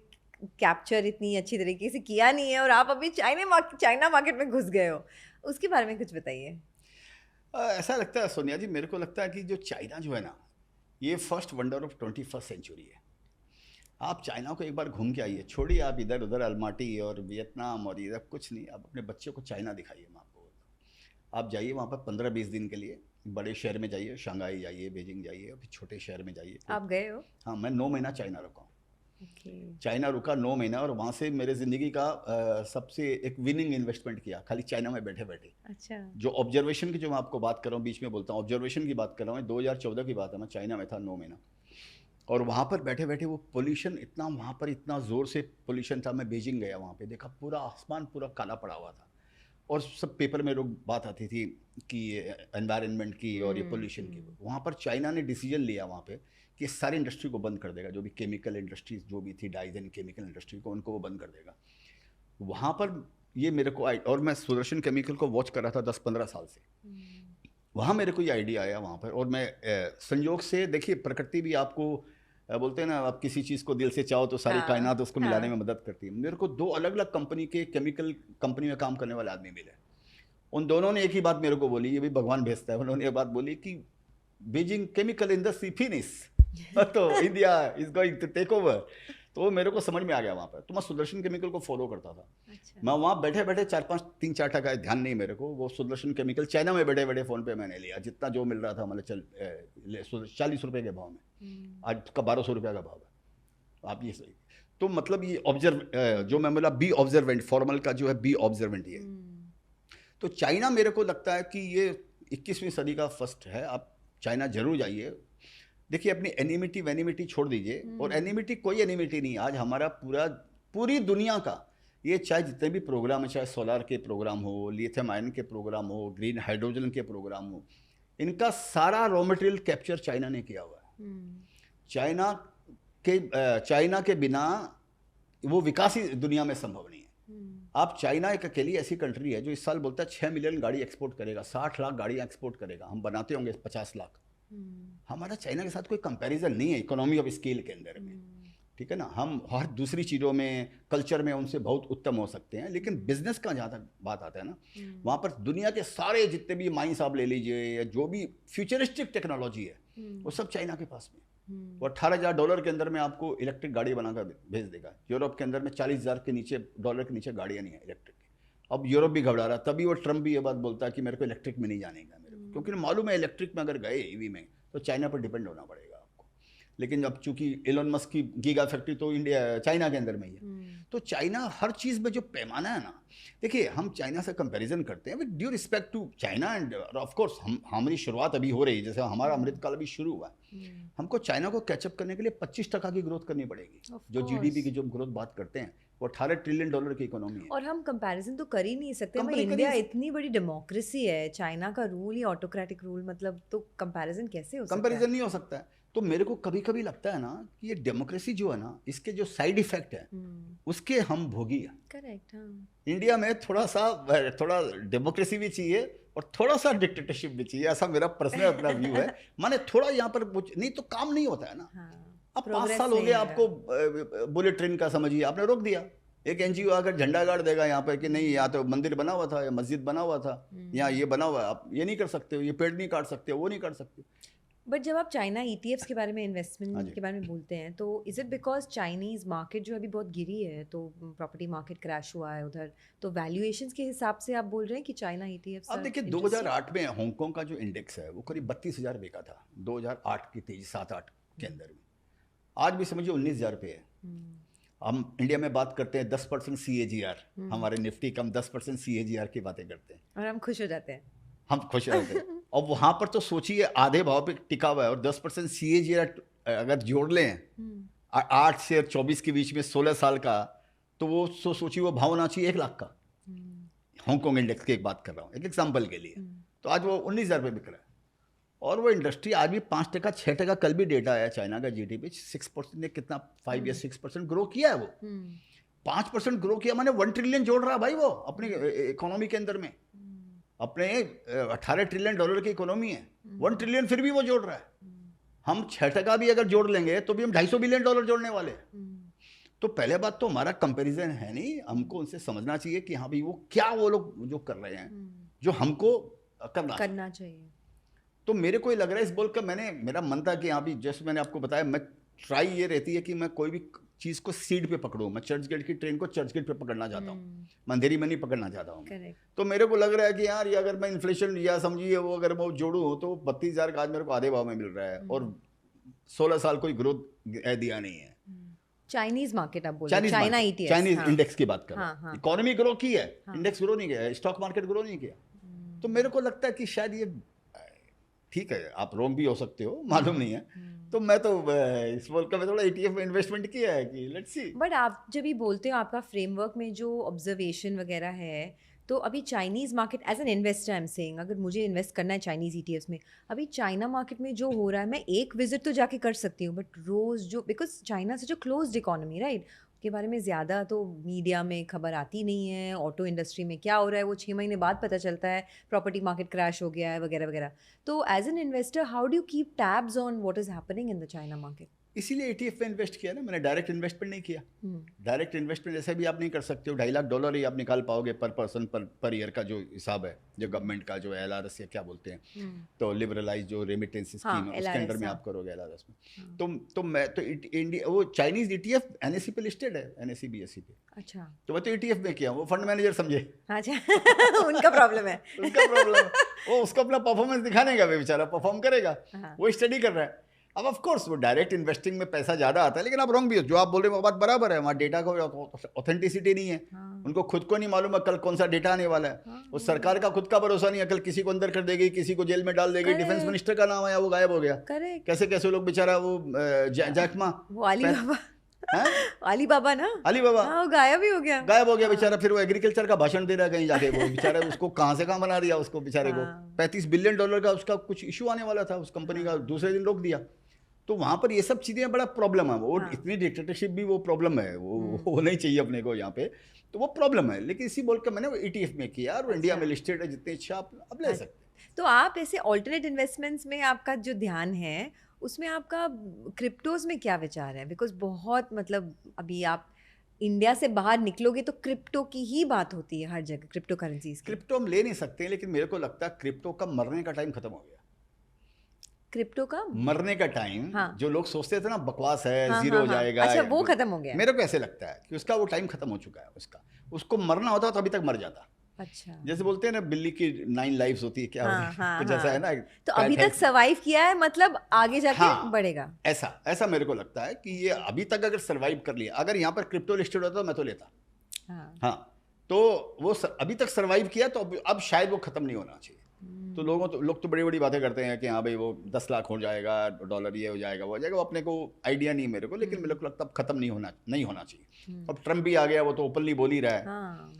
कैप्चर इतनी अच्छी तरीके से किया नहीं है, और आप अभी चाइना मार्केट में घुस गए हो. उसके बारे में कुछ बताइए. ऐसा लगता है सोनिया जी, मेरे को लगता है कि जो चाइना जो है ना, ये first wonder of 21st century है। आप चाइना को एक बार घूम के आइए, छोड़िए आप इधर उधर अलमाटी और वियतनाम और इधर कुछ नहीं, आप अपने बच्चे को चाइना दिखाइए। मैं आपको आप जाइए वहाँ पर 15-20 दिन के लिए, बड़े शहर में जाइए, शंघाई जाइए, बीजिंग जाइए, फिर छोटे शहर में जाइए। आप गए हो? हाँ, मैं 9 महीना चाइना रुका हूँ। चाइना रुका 9 महीना, और वहाँ से मेरे ज़िंदगी का सबसे एक विनिंग इन्वेस्टमेंट किया, खाली चाइना में बैठे बैठे। अच्छा। जो ऑब्जर्वेशन की, जो मैं आपको बात कर रहा हूँ, बीच में बोलता हूँ, ऑब्जर्वेशन की बात कर रहा हूँ, 2014 की बात है, मैं चाइना में था 9 महीना, और वहाँ पर बैठे बैठे वो पोल्यूशन इतना, वहाँ पर इतना ज़ोर से पोल्यूशन था। मैं बीजिंग गया, वहाँ पे देखा पूरा आसमान पूरा काला पड़ा हुआ था, और सब पेपर में लोग बात आती थी कि एनवायरनमेंट की और ये पोल्यूशन की। वहाँ पर चाइना ने डिसीजन लिया वहाँ पे कि सारी इंडस्ट्री को बंद कर देगा, जो भी केमिकल इंडस्ट्रीज जो भी थी, डाइज एंड केमिकल इंडस्ट्री को, उनको वो बंद कर देगा। वहाँ पर ये मेरे को, और मैं सुदर्शन केमिकल को वॉच कर रहा था 10-15 साल से। वहाँ मेरे को ये आइडिया आया वहाँ पर, और मैं संयोग से, देखिए प्रकृति भी आपको बोलते हैं ना, आप किसी चीज़ को दिल से चाहो तो सारी कायनात उसको मिलाने में मदद करती है। मेरे को 2 अलग अलग कंपनी के केमिकल कंपनी में काम करने वाले आदमी मिले। उन दोनों ने एक ही बात मेरे को बोली, ये भी भगवान भेजता है। उन्होंने ये बात बोली कि बीजिंग केमिकल इंडस्ट्री फिनिश, तो India is going to take over. तो वो मेरे को समझ में आ गया वहाँ पर। तो मैं सुदर्शन केमिकल को फॉलो करता था। अच्छा। मैं वहाँ बैठे बैठे 3-4 टका ध्यान नहीं मेरे को, वो सुदर्शन केमिकल चाइना में बैठे बैठे फ़ोन पे मैंने लिया, जितना जो मिल रहा था, मतलब चल 40 रुपये के भाव में, आज का 1200 रुपये का भाव है। आप ये सही, तो मतलब ये जो मैं बोला बी ऑब्जर्वेंट, फॉर्मल का जो है बी ऑब्जर्वेंट ये। तो चाइना मेरे को लगता है कि ये 21वीं सदी का फर्स्ट है। आप चाइना जरूर जाइए, देखिए अपनी एनिमिटी वेनिमिटी छोड़ दीजिए। और एनिमिटी कोई एनिमिटी नहीं, आज हमारा पूरी दुनिया का ये चाहे जितने भी प्रोग्राम है, चाहे सोलार के प्रोग्राम हो, लिथियम आयन के प्रोग्राम हो, ग्रीन हाइड्रोजन के प्रोग्राम हो, इनका सारा रॉ मटेरियल कैप्चर चाइना ने किया हुआ है। चाइना के बिना वो विकास ही दुनिया में संभव नहीं है। आप चाइना एक अकेली ऐसी कंट्री है जो इस साल बोलता है 6 मिलियन गाड़ी एक्सपोर्ट करेगा, 60 लाख गाड़ियाँ एक्सपोर्ट करेगा, हम बनाते होंगे 50 लाख। हमारा चाइना के साथ कोई कंपैरिजन नहीं है इकोनॉमी ऑफ स्केल के अंदर में, ठीक है ना। हम हर दूसरी चीज़ों में, कल्चर में उनसे बहुत उत्तम हो सकते हैं, लेकिन बिजनेस का जहाँ तक बात आता है ना, वहाँ पर दुनिया के सारे जितने भी माइंस आप ले लीजिए या जो भी फ्यूचरिस्टिक टेक्नोलॉजी है वो सब चाइना के पास में। वो $18,000 के अंदर में आपको इलेक्ट्रिक गाड़ी बनाकर भेज देगा। यूरोप के अंदर में $40,000 के नीचे डॉलर के नीचे गाड़ियाँ नहीं है इलेक्ट्रिक की। अब यूरोप भी घबरा रहा, तभी वो ट्रम्प भी ये बात बोलता है कि मेरे को इलेक्ट्रिक में नहीं जाने का मेरे को, क्योंकि मालूम है इलेक्ट्रिक में अगर गए ईवी में तो चाइना पर डिपेंड होना पड़ेगा आपको। लेकिन अब चूंकि एलोन मस्क की गीगा फैक्ट्री तो चाइना के अंदर में ही है, तो चाइना हर चीज़ में जो पैमाना है ना, देखिए हम चाइना से कंपैरिजन करते हैं with due respect to China and of course हमारी शुरुआत अभी हो रही है, जैसे हमारा अमृतकाल अभी शुरू हुआ है। हमको चाइना को कैचअप करने के लिए 25% की ग्रोथ करनी पड़ेगी। जो जीडीपी की जो ग्रोथ बात करते हैं वो $18 ट्रिलियन की इकोनॉमी है। और हम कंपैरिजन तो कर ही नहीं सकते। इंडिया इतनी बड़ी डेमोक्रेसी है, चाइना का रूल या ऑटोक्रेटिक रूल, मतलब तो कंपैरिजन कैसे हो सकता है? कंपैरिजन नहीं हो सकता है। तो मेरे को कभी कभी लगता है ना कि ये डेमोक्रेसी जो है ना, इसके जो साइड इफेक्ट है उसके हम भोगी हैं। करेक्ट। हाँ, इंडिया में थोड़ा डेमोक्रेसी भी चाहिए और थोड़ा सा डिक्टेटरशिप भी चाहिए, ऐसा मेरा पर्सनल अपना व्यू है। माने थोड़ा यहाँ पर नहीं तो काम नहीं होता है ना। अब 5 साल हो गए आपको बुलेट ट्रेन का, समझिए आपने रोक दिया। एक एनजीओ आकर झंडा गाड़ देगा यहाँ पर कि नहीं, यहाँ तो मंदिर बना हुआ था या मस्जिद बना हुआ था, यहाँ ये बना हुआ है, आप ये नहीं कर सकते हो, ये पेड़ नहीं काट सकते हो, वो नहीं काट सकते। बट जब आप चाइना ETFs के बारे में, इन्वेस्टमेंट के बारे में बोलते हैं, तो is it because Chinese market जो अभी बहुत गिरी है, तो प्रॉपर्टी मार्केट क्रैश हुआ है उधर, तो वैल्यूएशंस के हिसाब से आप बोल रहे हैं कि चाइना ETFs? अब देखिए 2008 में हांगकांग का जो इंडेक्स है वो करीब 32,000 बिका था 2008 की तेजी 7-8 के अंदर में। आज भी समझिए 19,000 पे है। हम इंडिया में बात करते हैं 10% CAGR, हमारे निफ्टी कम 10% CAGR की बातें करते हैं और हम खुश हो जाते हैं। हम खुश रहते हैं। और वहाँ पर तो सोचिए आधे भाव पे टिका हुआ है, और 10% CAGR अगर जोड़ लें 8 से 24 के बीच में 16 साल का, तो वो सोचिए वो भाव होना चाहिए 1 लाख का। हांगकांग इंडेक्स की एक बात कर रहा हूँ, एक एग्जाम्पल के लिए। तो आज वो 19,000 पे बिक रहा है, और वो इंडस्ट्री आज भी 5%, 6%, कल भी डेटा आया चाइना का GDP 6% ने कितना 5 या 6% ग्रो किया है। वो 5% ग्रो किया माने 1 ट्रिलियन जोड़ रहा है भाई वो अपनी इकोनॉमी के अंदर में। अपने $18 ट्रिलियन की इकोनॉमी है, 1 ट्रिलियन फिर भी वो जोड़ रहा है। हम 6% भी अगर जोड़ लेंगे तो भी हम $250 बिलियन जोड़ने वाले हैं। तो पहले बात तो हमारा कंपैरिजन है नहीं, हमको उनसे समझना चाहिए कि हाँ भाई वो क्या वो लोग जो कर रहे हैं जो हमको करना चाहिए। तो मेरे को ये लग रहा है इस बोल कर मेरा मन था कि हाँ भी, जैसे मैंने आपको बताया, मैं ट्राई ये रहती है कि मैं कोई भी चीज़ को सीड पे पकड़ूं। मैं चर्च गेट की ट्रेन को चर्च गेट पे पकड़ना चाहता हूँ, अंधेरी में नहीं पकड़ना चाहता हूँ। तो मेरे को लग रहा है कि यार ये अगर मैं इन्फ्लेशन या समझिए वो अगर मैं जोड़ूँ तो 32,000 का आज मेरे को आधे भाव में मिल रहा है, और 16 साल कोई ग्रोथ दिया नहीं है। चाइनीज मार्केट आप बोल रहे हैं, चाइना ETF, चाइनीज इंडेक्स की बात कर रहे हैं। इकोनॉमी ग्रो की है, इंडेक्स ग्रो नहीं किया, स्टॉक मार्केट ग्रो नहीं किया। तो मेरे को लगता है कि शायद ये ठीक है, आप रॉन्ग भी हो सकते हो, मालूम नहीं है। तो मैं तो इस वर्ल्ड का मैं थोड़ा ETF में इन्वेस्टमेंट किया है कि लेट्स सी। बट आप जब भी बोलते हो, आपका फ्रेमवर्क में जो ऑब्जर्वेशन वगैरह है, तो अभी Chinese market as an investor I am saying, अगर मुझे इन्वेस्ट करना है चाइनीज़ ETFs में, अभी चाइना मार्केट में जो हो रहा है, मैं एक विजिट तो जाके कर सकती हूँ, बट रोज़ जो, बिकॉज चाइना से जो क्लोज्ड इकोनॉमी राइट, के बारे में ज़्यादा तो मीडिया में खबर आती नहीं है। ऑटो इंडस्ट्री में क्या हो रहा है वो 6 महीने बाद पता चलता है, प्रॉपर्टी मार्केट क्रैश हो गया है वगैरह वगैरह। तो as an investor how do you keep tabs on what is happening in the China market? इसीलिए ETF में इन्वेस्ट किया ना मैंने, डायरेक्ट इन्वेस्टमेंट नहीं किया। डायरेक्ट इन्वेस्टमेंट ऐसे भी आप नहीं कर सकते हो, $2.5 लाख ही आप निकाल पाओगे पर पर्सन पर ईयर का जो हिसाब है, जो गवर्नमेंट का जो LRS या क्या बोलते हैं, तो लिबरलाइज जो रेमिटेंस स्कीम है उसके अंडर में आप करोगे LRS में। तो मैं तो इंडिया वो चाइनीज ETF NSE पे लिस्टेड है, NSE BSE पे। अच्छा, तो मैं तो ETF में किया, वो फंड मैनेजर समझे। अच्छा उनका प्रॉब्लम है उनका प्रॉब्लम, वो उसको अपना परफॉर्मेंस दिखाने का, बेचारा परफॉर्म करेगा, वो स्टडी कर रहा है। अब ऑफ कोर्स वो डायरेक्ट इन्वेस्टिंग में पैसा ज़्यादा आता है, लेकिन आप रॉन्ग भी हो, जो आप बोल रहे हैं वो बात बराबर है, वहाँ डेटा को ऑथेंटिसिटी नहीं है। उनको खुद को नहीं मालूम है कल कौन सा डेटा आने वाला है। उस सरकार का खुद का भरोसा नहीं है, कल किसी को अंदर कर देगी, किसी को जेल में डाल देगी। डिफेंस मिनिस्टर का नाम आया, वो गायब हो गया। कैसे कैसे लोग बेचारा, वो जैकमा, वो अली बाबा ना, अली बाबा, हाँ, वो गायब ही हो गया, गायब हो गया बेचारा। फिर वो एग्रीकल्चर का भाषण दे रहा है कहीं जाके, वो बेचारा उसको कहाँ से कहाँ बना दिया उसको बेचारे को। 35 बिलियन डॉलर का उसका कुछ इशू आने वाला था उस कंपनी का, दूसरे दिन रोक दिया। तो वहां पर ये सब चीजें बड़ा प्रॉब्लम है। वो इतनी डिक्टेटरशिप भी वो प्रॉब्लम है, वो नहीं चाहिए अपने को यहाँ पे, तो वो प्रॉब्लम है। लेकिन इसी बोल के मैंने वो ETF में किया, और इंडिया में लिस्टेड है, जितने इच्छा आप ले सकते। तो आप ऐसे ऑल्टरनेट इन्वेस्टमेंट्स में आपका जो ध्यान है, उसमें आपका क्रिप्टोज में क्या विचार है? बिकॉज बहुत मतलब अभी आप इंडिया से बाहर निकलोगे तो क्रिप्टो की ही बात होती है हर जगह, क्रिप्टो करेंसीज की। क्रिप्टो हम ले नहीं सकते, लेकिन मेरे को लगता है क्रिप्टो का मरने का टाइम खत्म हो गया। क्रिप्टो का मरने का टाइम, हाँ। जो लोग सोचते थे ना बकवास है, हाँ, जीरो हाँ, हो जाएगा, अच्छा वो खत्म हो गया। मेरे को ऐसे लगता है कि उसका वो टाइम खत्म हो चुका है। उसको मरना होता तो अभी तक मर जाता। अच्छा, जैसे बोलते हैं ना बिल्ली की 9 लाइव्स होती है, क्या कुछ ऐसा है ना। तो अभी तक सर्वाइव किया है, मतलब आगे जाके बढ़ेगा। ऐसा मेरे को लगता है कि ये अभी तक अगर सर्वाइव कर लिया, अगर यहाँ पर क्रिप्टो लिस्टेड होता तो मैं तो लेता। हाँ, तो वो अभी तक सर्वाइव किया, तो अब शायद वो खत्म नहीं होना चाहिए। तो लोग तो बड़ी बड़ी बातें करते हैं कि हाँ भाई वो 10 लाख हो जाएगा डॉलर, ये हो जाएगा वो हो जाएगा। वो अपने को आइडिया नहीं मेरे को, लेकिन मेरे को लगता है अब खत्म नहीं होना चाहिए। अब ट्रम्प भी आ गया, वो तो ओपनली बोल ही रहा है।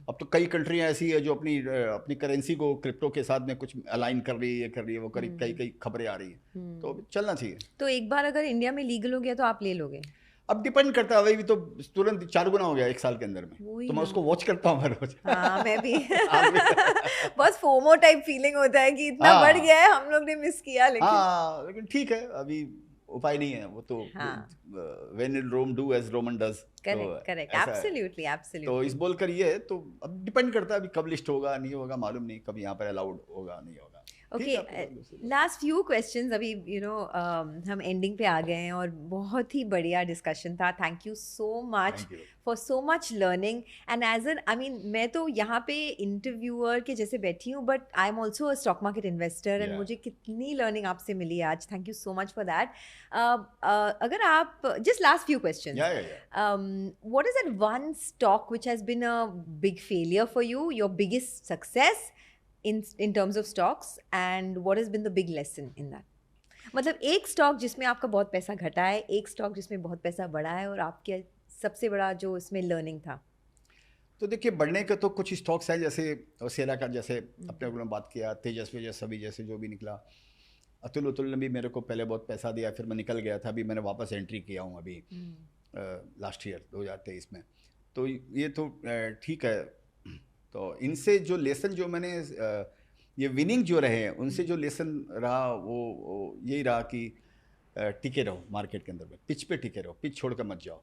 अब तो कई कंट्रियां ऐसी है जो अपनी करेंसी को क्रिप्टो के साथ में कुछ अलाइन कर रही है, वो कई खबरें आ रही है। तो चलना चाहिए। तो एक बार अगर इंडिया में लीगल हो गया तो आप ले लोगे? अब डिपेंड करता है, वही तो तुरंत 4 गुना हो गया 1 साल के अंदर में। तो मैं उसको वॉच करता हूँ हर रोज। हाँ, मैं भी। बस फोमो टाइप फीलिंग होता है कि इतना बढ़ गया है, हम लोग ने मिस किया। लेकिन ठीक है, अभी उपाय नहीं है वो तो। When in Rome do as Roman does. Correct, absolutely. तो इस बोलकर ये तो अब डिपेंड करता है, अभी कब लिस्ट होगा नहीं होगा मालूम नहीं, कब यहाँ पर अलाउड होगा नहीं होगा। ओके, लास्ट फ्यू क्वेश्चंस, अभी हम एंडिंग पे आ गए हैं, और बहुत ही बढ़िया डिस्कशन था। Thank you so much for so much learning. And as an मैं तो यहाँ पे इंटरव्यूअर के जैसे बैठी हूँ, but I am also a stock market investor, and मुझे कितनी लर्निंग आपसे मिली आज। Thank you so much for that. अगर आप just last few questions, what is that one stock which has been a big failure for you, your biggest success in terms of stocks, and what has been the big lesson in that? मतलब एक स्टॉक जिसमें आपका बहुत पैसा घटा है, एक स्टॉक जिसमें बहुत पैसा बढ़ा है, और आपके सबसे बड़ा जो इसमें लर्निंग था। तो देखिए, बढ़ने के तो कुछ स्टॉक्स हैं, जैसे ओसेरा का, जैसे अपने को बात किया, तेजस्वी सभी जैसे जो भी निकला। अतुल ने भी मेरे को पहले बहुत पैसा दिया, फिर मैं निकल गया था। अभी मैंने वापस एंट्री किया हूँ अभी लास्ट ईयर 2023 में। तो ये तो ठीक है। तो इनसे जो लेसन जो मैंने ये विनिंग जो रहे, उनसे जो लेसन रहा वो यही रहा कि टिके रहो मार्केट के अंदर में, पिच पे टिके रहो, पिच छोड़कर मत जाओ।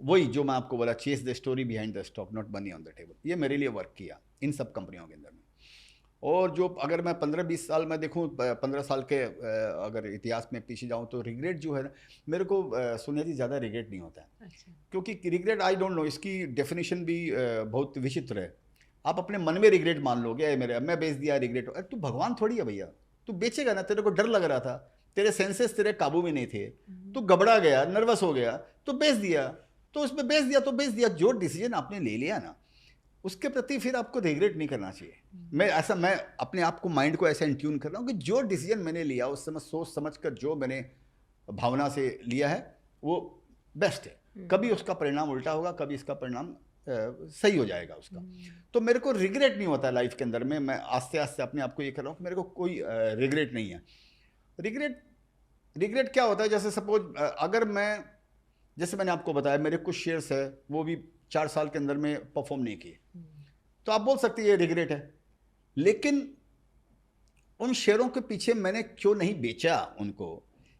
वही जो मैं आपको बोला, chase the story behind the stock, not money on the table. ये मेरे लिए वर्क किया इन सब कंपनियों के अंदर में। और जो अगर मैं 15-20 साल में देखूँ, 15 साल के अगर इतिहास में पीछे जाऊँ, तो रिग्रेट जो है ना, मेरे को सुनिए जी ज़्यादा रिग्रेट नहीं होता है। क्योंकि रिग्रेट, आई डोंट नो, इसकी डेफिनेशन भी बहुत विचित्र है। आप अपने मन में रिग्रेट मान लोगे, मेरे मैं बेच दिया, रिग्रेट। अरे तू भगवान थोड़ी है भैया, तू बेचेगा ना। तेरे को डर लग रहा था, तेरे सेंसेस तेरे काबू में नहीं थे, तू घबरा गया, नर्वस हो गया, तो बेच दिया। तो उसमें बेच दिया। जो डिसीजन आपने ले लिया ना, उसके प्रति फिर आपको रिग्रेट नहीं करना चाहिए। मैं अपने आप को, माइंड को ऐसा इंट्यून कर रहा हूँ कि जो डिसीजन मैंने लिया उस समय सोच समझ कर, जो मैंने भावना से लिया है, वो बेस्ट है। कभी उसका परिणाम उल्टा होगा, कभी इसका परिणाम सही हो जाएगा उसका। तो मेरे को रिग्रेट नहीं होता लाइफ के अंदर में। मैं आस्ते आस्ते अपने आप को ये कर रहा हूँ कि मेरे को कोई रिग्रेट नहीं है। रिग्रेट क्या होता है, जैसे सपोज अगर मैं, जैसे मैंने आपको बताया, मेरे कुछ शेयर्स है वो भी 4 साल के अंदर में परफॉर्म नहीं किए, तो आप बोल सकते हैं ये रिग्रेट है। लेकिन उन शेयरों के पीछे मैंने क्यों नहीं बेचा उनको,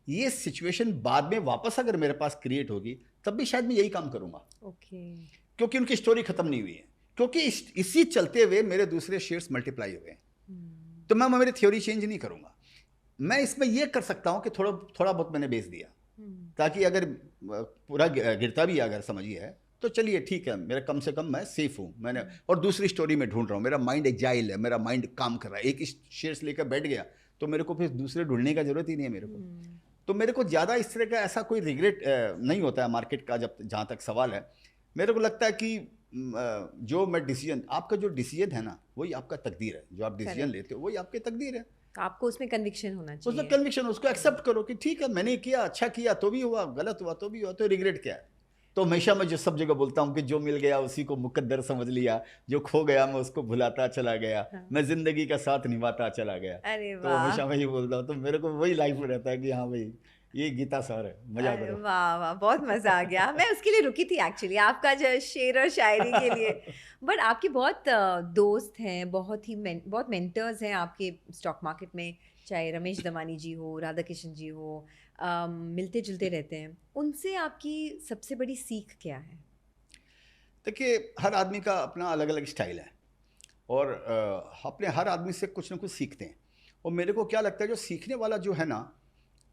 ये सिचुएशन बाद में वापस अगर मेरे पास क्रिएट होगी, तब भी शायद मैं यही काम करूंगा। क्योंकि उनकी स्टोरी खत्म नहीं हुई है, क्योंकि इसी चलते हुए मेरे दूसरे शेयर्स मल्टीप्लाई हुए हैं। तो मैं मेरी थ्योरी चेंज नहीं करूंगा। मैं इसमें यह कर सकता हूं कि थोड़ा बहुत मैंने बेच दिया, ताकि अगर पूरा गिरता भी अगर समझिए है, तो चलिए ठीक है, मेरा कम से कम मैं सेफ हूं। मैंने और दूसरी स्टोरी में ढूंढ रहा हूं, मेरा माइंड एजाइल है, मेरा माइंड काम कर रहा है। एक ही शेयर्स लेकर बैठ गया तो मेरे को फिर दूसरे ढूंढने का जरूरत ही नहीं है मेरे को। तो मेरे को ज़्यादा इस तरह का ऐसा कोई रिग्रेट नहीं होता है मार्केट का, जहाँ तक सवाल है। मेरे को लगता है कि जो मैं डिसीजन, आपका जो डिसीजन है ना वही आपका तकदीर है, जो आप डिसीजन Correct. लेते हो वही आपकी तकदीर है। तो आपको उसमें कन्विक्शन होना उसमें चाहिए। कन्विक्शन, उसको एक्सेप्ट करो कि ठीक है मैंने किया, अच्छा किया तो भी हुआ, गलत हुआ तो भी हुआ, तो रिग्रेट क्या है। तो हमेशा मैं जो सब जगह बोलता हूँ कि जो मिल गया उसी को मुकद्दर समझ लिया, जो खो गया मैं उसको भुलाता चला गया, हाँ। मैं जिंदगी का साथ निभाता चला गया। अरे तो वाह, हमेशा मैं ये बोलता हूँ, तो मेरे को वही लाइफ में रहता है कि हाँ भाई ये गीता सर है, मजा अरे करो। वाह वाह, बहुत मजा आ गया। मैं उसके लिए रुकी थी एक्चुअली, आपका जो शेर और शायरी के लिए। बट आपके बहुत दोस्त हैं, बहुत मेंटर्स हैं आपके स्टॉक मार्केट में, चाहे रमेश दमानी जी हो, राधा किशन जी हो, मिलते जुलते रहते हैं। उनसे आपकी सबसे बड़ी सीख क्या है? देखिए हर आदमी का अपना अलग अलग स्टाइल है, और अपने हर आदमी से कुछ ना कुछ सीखते हैं। और मेरे को क्या लगता है, जो सीखने वाला जो है ना,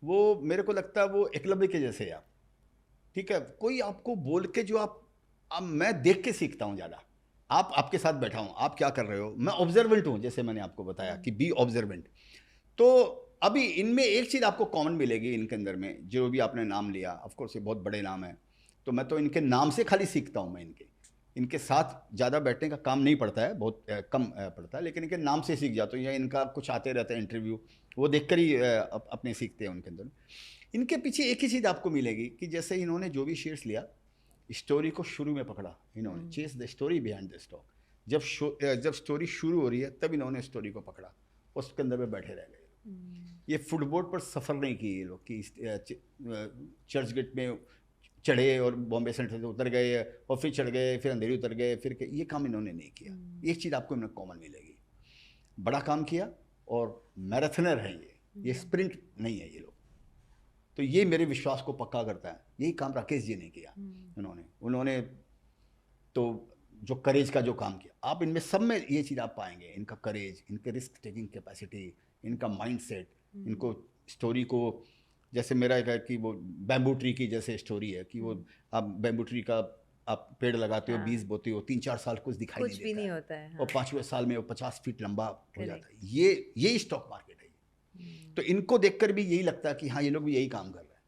वो मेरे को लगता है वो एकलव्य के जैसे है आप। ठीक है, कोई आपको बोल के जो अब मैं देख के सीखता हूँ ज़्यादा। आप आपके साथ बैठा हूँ, आप क्या कर रहे हो, मैं ऑब्जर्वेंट हूँ, जैसे मैंने आपको बताया कि बी ऑब्जर्वेंट। तो अभी इनमें एक चीज़ आपको कॉमन मिलेगी इनके अंदर में, जो भी आपने नाम लिया, ऑफकोर्स ये बहुत बड़े नाम है, तो मैं तो इनके नाम से खाली सीखता हूँ। मैं इनके साथ ज़्यादा बैठने का काम नहीं पड़ता है, बहुत कम पड़ता है, लेकिन इनके नाम से सीख जाता हूँ, या इनका कुछ आते रहते हैं इंटरव्यू, वो देखकर ही अपने सीखते हैं उनके अंदर। इनके पीछे एक ही चीज़ आपको मिलेगी कि जैसे इन्होंने जो भी शेयर्स लिया, स्टोरी को शुरू में पकड़ा इन्होंने, chase the story behind the stock. जब स्टोरी शुरू हो रही है तब इन्होंने स्टोरी को पकड़ा, उसके अंदर में बैठे रह गए। ये फुटबोर्ड पर सफ़र नहीं किए ये लोग कि चर्च गेट में चढ़े और बॉम्बे सेंट्रल से उतर गए, और फिर चढ़ गए, फिर अंधेरी उतर गए, फिर ये काम इन्होंने नहीं किया। एक चीज़ आपको इन्हें कॉमन मिलेगी, बड़ा काम किया, और मैराथनर है ये स्प्रिंट नहीं है ये लोग। तो ये मेरे विश्वास को पक्का करता है। यही काम राकेश जी ने किया। उन्होंने तो जो करेज का जो काम किया, आप इनमें सब में ये चीज़ आप पाएंगे, इनका करेज, इनके रिस्क टेकिंग कैपेसिटी, इनका माइंडसेट, इनको स्टोरी को, जैसे मेरा एक है कि वो बैम्बू ट्री की जैसे स्टोरी है कि वो आप बैम्बू ट्री का आप पेड़ लगाते हो, बीज बोते हो, 3-4 साल कुछ दिखाई कुछ भी नहीं होता है, और 5वें साल में वो 50 फीट लंबा हो जाता है। ये स्टॉक मार्केट है। तो इनको देखकर भी यही लगता है कि हाँ ये लोग भी यही काम कर रहे हैं,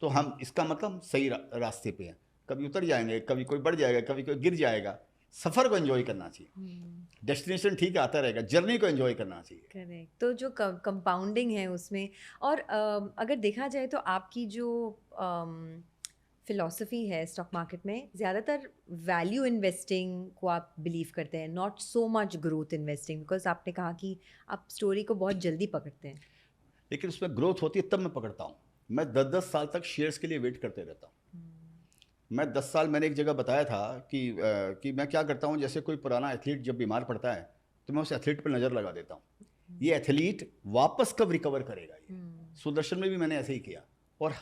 तो हम इसका मतलब सही रास्ते पे हैं। कभी उतर जाएंगे, कभी कोई बढ़ जाएगा, कभी कोई गिर जाएगा। सफ़र को एंजॉय करना चाहिए, डेस्टिनेशन ठीक है आता रहेगा, जर्नी को एंजॉय करना चाहिए। करेक्ट। तो जो कंपाउंडिंग है उसमें, और अगर देखा जाए तो आपकी जो फिलॉसफी है स्टॉक मार्केट में, ज़्यादातर वैल्यू इन्वेस्टिंग को आप बिलीव करते हैं, not so much growth investing, because आपने कहा कि आप स्टोरी को बहुत जल्दी पकड़ते हैं। लेकिन उसमें ग्रोथ होती है तब मैं पकड़ता हूँ। मैं 10-10 साल तक शेयर्स के लिए वेट करते रहता हूँ। मैं 10 साल, मैंने एक जगह बताया था कि मैं क्या करता हूँ, जैसे कोई पुराना एथलीट जब बीमार पड़ता है तो मैं उस एथलीट पर नज़र लगा देता हूँ, ये एथलीट वापस कब रिकवर करेगा। ये सुदर्शन में भी मैंने ऐसे ही किया, और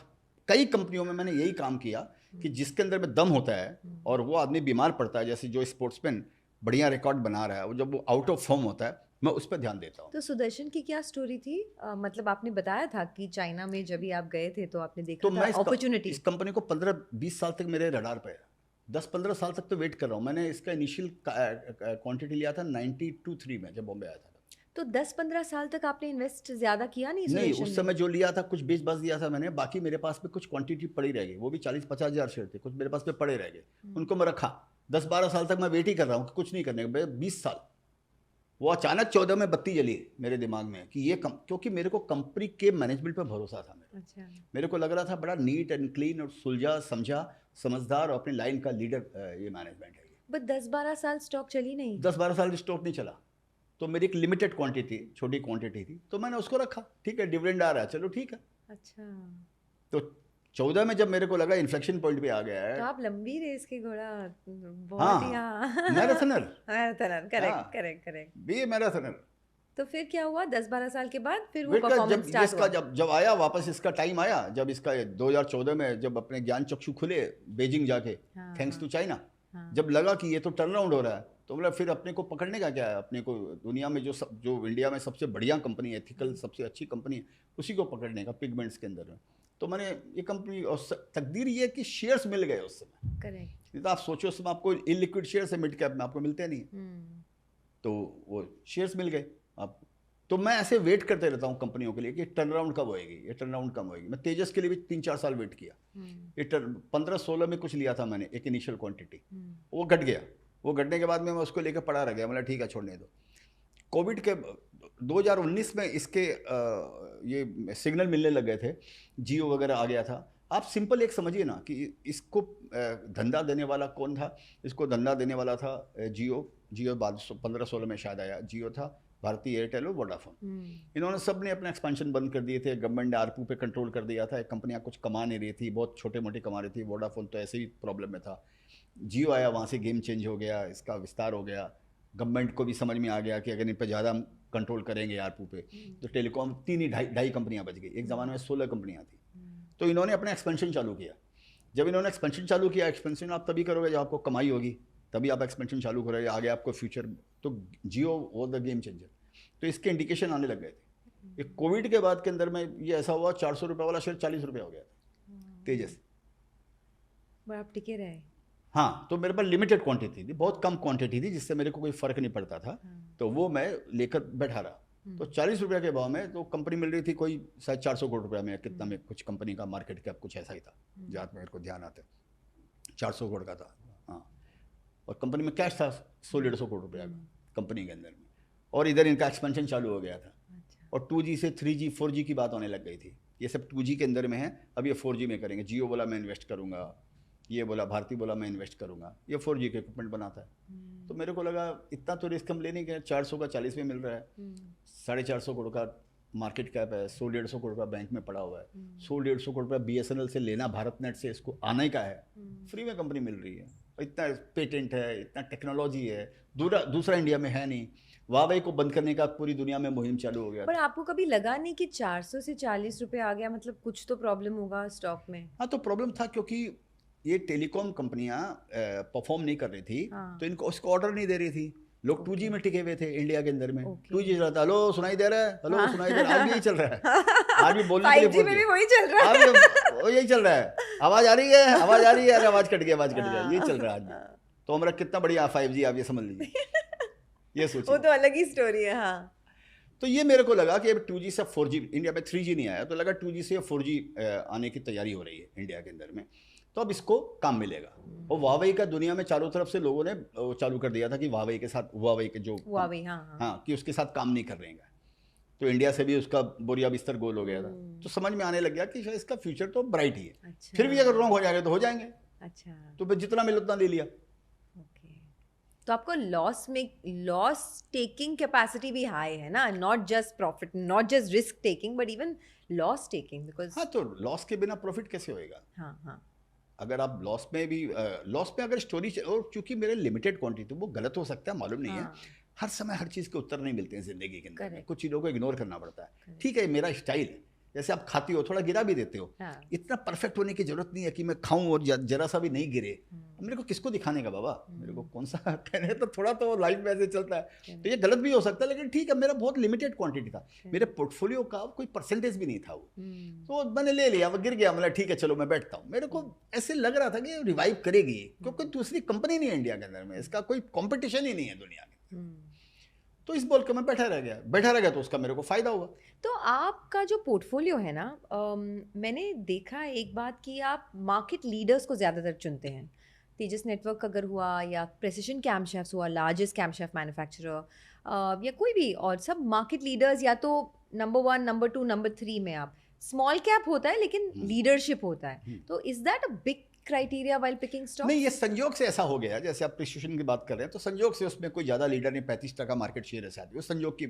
कई कंपनियों में मैंने यही काम किया कि जिसके अंदर में दम होता है और वो आदमी बीमार पड़ता है, जैसे जो स्पोर्ट्समैन बढ़िया रिकॉर्ड बना रहा है, वो जब वो आउट ऑफ फॉर्म होता है, मैं उस पर ध्यान देता हूँ। तो सुदर्शन की क्या स्टोरी थी? मतलब आपने बताया था कि चाइना में जब भी आप गए थे तो आपने देखा तो था अपॉर्चुनिटी। इस कंपनी को 15-20 साल तक मेरे रडार पे है, 10-15 साल तक तो वेट कर रहा हूँ। मैंने इसका इनिशियल क्वांटिटी लिया था 92-3 में जब बॉम्बे आया था। तो 10-15 साल तक आपने इन्वेस्ट ज़्यादा किया नहीं? उस समय जो लिया था कुछ बेच बच दिया था मैंने, बाकी मेरे पास में कुछ क्वांटिटी पड़ी रह गई, वो भी 40-50 हज़ार शेयर थे, कुछ मेरे पास में पड़े रह गए, उनको मैं रखा। 10-12 साल तक मैं वेट ही कर रहा हूँ कि कुछ नहीं करने का, 20 साल। वो अचानक 14 में बत्ती जली मेरे दिमाग में कि ये क्योंकि मेरे को कंपनी के मैनेजमेंट पे भरोसा था मेरा। अच्छा। मेरे को लग रहा था बड़ा नीट एंड क्लीन और सुलझा समझा समझदार और अपनी लाइन का लीडर ये मैनेजमेंट है। बट 10-12 साल स्टॉक चली नहीं। 10-12 साल स्टॉक नहीं चला, तो मेरी एक लिमिटेड क्वांटिटी थी, छोटी क्वांटिटी थी, तो मैंने उसको रखा। ठीक है, डिविडेंड आ रहा है, चलो ठीक है। अच्छा। तो 14 में जब मेरे को लगा इन्फ्लेक्शन पॉइंट पे आ गया है, तो आप लंबी रेस के घोड़ा, बहुत हाँ, ही, हाँ, marathoner, marathoner, correct. B marathoner. तो फिर क्या हुआ 10-12 साल के बाद? फिर वो वेट का परफॉर्मेंस स्टार्ट हुआ। जब आया वापस, इसका टाइम आया, जब इसका 2014 में जब अपने ज्ञान चक्षु खुले बीजिंग जाके, थैंक्स टू चाइना, जब लगा कि ये तो टर्न अराउंड हो रहा है, तो बोला फिर अपने को पकड़ने का क्या है, अपने को दुनिया में जो इंडिया में सबसे बढ़िया कंपनी है, एथिकल सबसे अच्छी कंपनी है, उसी को पकड़ने का पिगमेंट्स के अंदर में। तो मैंने ये कंपनी, और तकदीर ये कि शेयर्स मिल गए उस समय। करेक्ट। तो आप सोचो उस समय आपको इलिक्विड शेयर्स है, मिड कैप में आपको मिलते नहीं, तो वो शेयर्स मिल गए आप। तो मैं ऐसे वेट करते रहता हूँ कंपनियों के लिए कि टर्न अराउंड कब होएगी, ये टर्न अराउंड कब होएगी। मैं तेजस के लिए भी 3-4 साल वेट किया। ये 15-16 में कुछ लिया था मैंने एक इनिशियल क्वांटिटी, वो घट गया, वो घटने के बाद में मैं उसको लेकर पड़ा रह गया, मतलब ठीक है छोड़ने दो। कोविड के 2019 में इसके ये सिग्नल मिलने लग गए थे, जियो वगैरह आ गया था। आप सिंपल एक समझिए ना कि इसको धंधा देने वाला कौन था। इसको धंधा देने वाला था जियो बाद 15-16 में शायद आया। जियो था, भारती एयरटेल और वोडाफोन। इन्होंने सब ने अपना एक्सपेंशन बंद कर दिए थे। गवर्नमेंट ने आरपू पे कंट्रोल कर दिया था। कंपनियां कुछ कमा नहीं रही थी, बहुत छोटे मोटे कमा रही थी। वोडाफोन तो ऐसे ही प्रॉब्लम में था। जियो आया, वहाँ से गेम चेंज हो गया, इसका विस्तार हो गया। गवर्नमेंट को भी समझ में आ गया कि अगर इन पर ज़्यादा कंट्रोल करेंगे आरपू पे तो टेलीकॉम 3 कंपनियां बच गई। एक ज़माने में 16 कंपनियां थी। तो इन्होंने अपना एक्सपेंशन चालू किया। जब इन्होंने एक्सपेंशन चालू किया, एक्सपेंशन आप तभी करोगे जब आपको कमाई होगी, तभी आप एक्सपेंशन चालू करोगे, आगे आपको फ्यूचर। तो जियो वो द गेम चेंजर। तो इसके इंडिकेशन आने लग गए थे। ये कोविड के बाद के अंदर में ये ऐसा हुआ, 400 रुपये वाला शेयर 40 रुपये हो गया था तेजस। पर आप टिके रहे। हाँ, तो मेरे पास लिमिटेड क्वांटिटी थी, बहुत कम क्वांटिटी थी, जिससे मेरे को कोई फ़र्क नहीं पड़ता था। तो वो मैं लेकर बैठा रहा। तो 40 रुपये के भाव में तो कंपनी मिल रही थी कोई शायद 400 करोड़ रुपये में, कितना में कुछ कंपनी का मार्केट कैप कुछ ऐसा ही था, जहाँ मेरे को ध्यान आता है 400 करोड़ का था। हाँ, और कंपनी में कैश था 100-150 करोड़ रुपये का कंपनी के अंदर में। और इधर इनका एक्सपेंशन चालू हो गया था। और 2G से 3G 4G की बात होने लग गई थी। ये सब 2G के अंदर में है, अब ये 4G में करेंगे। जियो बोला मैं इन्वेस्ट करूँगा, ये बोला, भारती बोला मैं इन्वेस्ट करूँगा। ये 4G के इक्विपमेंट बनाता है। तो मेरे को लगा इतना तो रिस्क हम ले नहीं गए। 400 का 40 में मिल रहा है, 450 करोड़ का मार्केट कैप है, 100-150 करोड़ का बैंक में पड़ा हुआ है। 100-150 करोड़ रुपया BSNL से लेना, भारत नेट से इसको आने का है, फ्री में कंपनी मिल रही है। इतना पेटेंट है, इतना टेक्नोलॉजी है, दूसरा इंडिया में है नहीं। वावे को बंद करने का पूरी दुनिया में मुहिम चालू हो गया। पर आपको कभी लगा नहीं कि 400 से 40 रुपए आ गया, मतलब कुछ तो प्रॉब्लम होगा स्टॉक में? हाँ, तो प्रॉब्लम था क्योंकि ये टेलीकॉम कंपनियां परफॉर्म नहीं कर रही थी। तो इनको उसको ऑर्डर नहीं दे रही थी। लोग 2G में टिके हुए थे इंडिया के अंदर में। 2G चल रहा था, हेलो सुनाई दे रहा है, हेलो सुनाई दे रहा है। आज भी यही चल रहा है, आज भी बोलने के लिए 5G में भी वही चल रहा है, आज यही चल रहा है। आवाज आ रही है, आवाज आ रही है, अरे आवाज कट गया, आवाज कट गया, यही चल रहा है आज भी। तो हमारा कितना बढ़िया 5G, आप ये समझ लीजिए। ये सोचिए, वो तो अलग ही स्टोरी है। हाँ, तो ये मेरे को लगा कि अब 2G से 4G, इंडिया में 3G नहीं आया, तो लगा 2G से 4G आने की तैयारी हो रही है इंडिया के अंदर में। तो अब इसको काम मिलेगा। और वावे का दुनिया में चारों तरफ से लोगों ने चालू कर दिया था कि वावे के साथ, वावे के जो वावे, हाँ, कि उसके साथ काम नहीं कर रहे हैं। तो इंडिया से भी उसका बोरिया बिस्तर गोल हो गया था। तो समझ में आने लग गया कि शायद इसका फ्यूचर तो ब्राइट ही है। अच्छा। फिर भी अगर रॉन्ग हो जाएगा तो हो जाएंगे। अच्छा, तो फिर जितना मिले उतना ले लिया। ओके। तो आपको लॉस टेकिंग कैपेसिटी भी हाई है ना, not just profit, not just risk taking, but even loss taking, because हाँ, तो लॉस के बिना प्रॉफिट कैसे होएगा? हाँ, अगर आप लॉस में भी लॉस में अगर स्टोरी, और चूंकि मेरे लिमिटेड क्वांटिटी, वो गलत हो सकता है, मालूम नहीं है। हर समय हर चीज़ के उत्तर नहीं मिलते हैं जिंदगी के अंदर। कुछ चीज़ों को इग्नोर करना पड़ता है। ठीक है, मेरा स्टाइल है। जैसे आप खाती हो, थोड़ा गिरा भी देते हो। इतना परफेक्ट होने की जरूरत नहीं है कि मैं खाऊं और जरा सा भी नहीं गिरे। मेरे को किसको दिखाने का बाबा, मेरे को कौन सा कहने, तो थोड़ा तो लाइफ में ऐसे चलता है। तो ये गलत भी हो सकता है, लेकिन ठीक है, मेरा बहुत लिमिटेड क्वांटिटी था। मेरे पोर्टफोलियो का कोई परसेंटेज भी नहीं था वो। तो मैंने ले लिया, वो गिर गया, मतलब ठीक है चलो मैं बैठता हूँ। मेरे को ऐसे लग रहा था कि रिवाइव करेगी, क्योंकि दूसरी कंपनी नहीं है इंडिया के अंदर में, इसका कोई कॉम्पिटिशन ही नहीं है दुनिया में। तो इस बोल के मैं बैठा रह गया तो उसका मेरे को फायदा हुआ। तो आपका जो पोर्टफोलियो है ना, मैंने देखा एक बात कि आप मार्केट लीडर्स को ज़्यादातर चुनते हैं। तेजस नेटवर्क अगर हुआ, या प्रेसिशन कैमशेफ्स हुआ, लार्जेस्ट कैमशेफ मैन्युफैक्चरर, या कोई भी, और सब मार्केट लीडर्स, या तो नंबर 1, नंबर 2, नंबर 3 में आप। स्मॉल कैप होता है लेकिन लीडरशिप होता है। तो is that a big criteria while picking stock? नहीं, ये संयोग से ऐसा हो गया। जैसे आप प्रिसिशन की बात कर रहे हैं, तो संयोग से उसमें कोई ज़्यादा लीडर नहीं, 35% मार्केट शेयर है शायद, वो संयोग की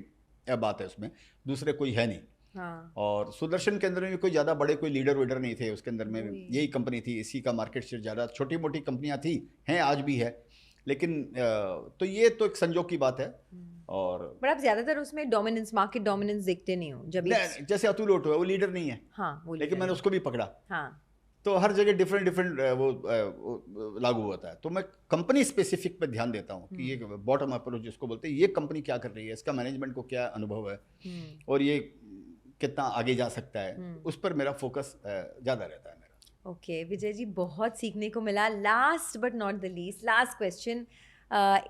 बात है, उसमें दूसरे कोई है नहीं। हाँ। और सुदर्शन के अंदर में कोई ज़्यादा बड़े कोई लीडर वीडर नहीं थे उसके अंदर में, यही कंपनी थी, इसी का मार्केट शेयर ज़्यादा, छोटी मोटी कंपनियां थी, हैं आज भी है, लेकिन तो ये तो एक संयोग की बात है। और पर आप ज्यादातर उसमें डोमिनेंस, मार्केट डोमिनेंस देखते नहीं हो। जब जैसे अतुल ऑटो है, वो लीडर नहीं है। हाँ, वो लेकिन मैंने उसको भी पकड़ा। हाँ, तो हर जगह डिफरेंट वो लागू होता है। तो मैं कंपनी स्पेसिफिक पे ध्यान देता हूँ कि ये बॉटम अप्रोच जिसको बोलते हैं, ये कंपनी क्या कर रही है, इसका मैनेजमेंट को क्या अनुभव है, और ये कितना आगे जा सकता है, उस पर मेरा फोकस ज़्यादा रहता है मेरा। ओके, विजय जी, बहुत सीखने को मिला। Last but not the least, last question,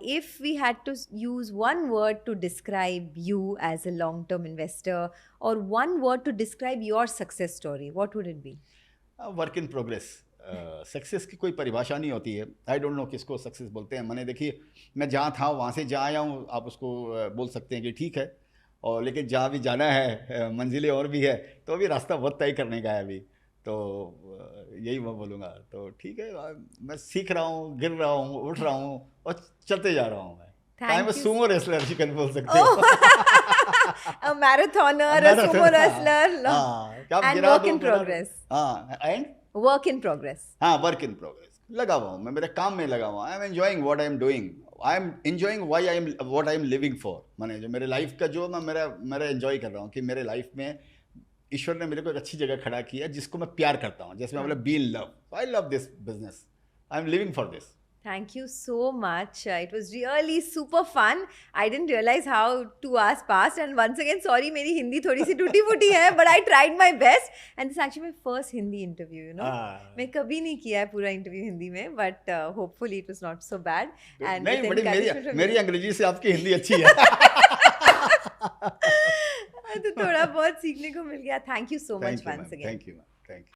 if we had to use one word to describe you as a long-term investor, or one word to describe your success story, what would it be? Work in progress. Success की कोई परिभाषा नहीं होती है। आई डोंट नो किसको सक्सेस बोलते हैं। मैंने देखिए, मैं जहाँ था वहाँ से जहाँ आया हूँ, आप उसको बोल सकते हैं कि ठीक है, और लेकिन जहाँ भी जाना है, मंजिलें और भी है, तो अभी रास्ता बहुत तय करने का है अभी। तो यही मैं बोलूँगा। तो ठीक है, मैं सीख रहा हूँ, गिर रहा हूँ, उठ रहा हूँ और चलते जा रहा हूँ मैं। I am Thank you. Sumo wrestler, chicken बोल सकते हो। A marathoner, a sumo wrestler, हाँ, क्या आप and गिरा work दो in मेरा। progress. हाँ, एंड Work in progress. हाँ, वर्क इन प्रोग्रेस लगा हुआ हूँ मैं, मेरे काम में लगा हुआ। I am enjoying what I am doing, I am enjoying why I am what I am living for. मैंने जो मेरे लाइफ का जो मैं मेरा एंजॉय कर रहा हूँ कि मेरे लाइफ में ईश्वर ने मेरे को एक अच्छी जगह खड़ा किया जिसको मैं प्यार करता हूँ, जैसे मैं बोला B in love. I love this business, I am living for this. Thank you so much. It was really super fun. I didn't realize how 2 hours passed. And once again, sorry, मेरी हिंदी थोड़ी सी टूटी फूटी है, but I tried my best. And this is actually my first Hindi interview, you know. मैं कभी नहीं किया है पूरा इंटरव्यू हिंदी में, but hopefully it was not so bad. And नहीं, with बड़ी encouragement from मेरी you- अंग्रेजी से आपकी हिंदी अच्छी है। तो थोड़ा बहुत सीखने को मिल गया. Thank you so much thank you once ma'am, again. Thank you ma'am, thank you.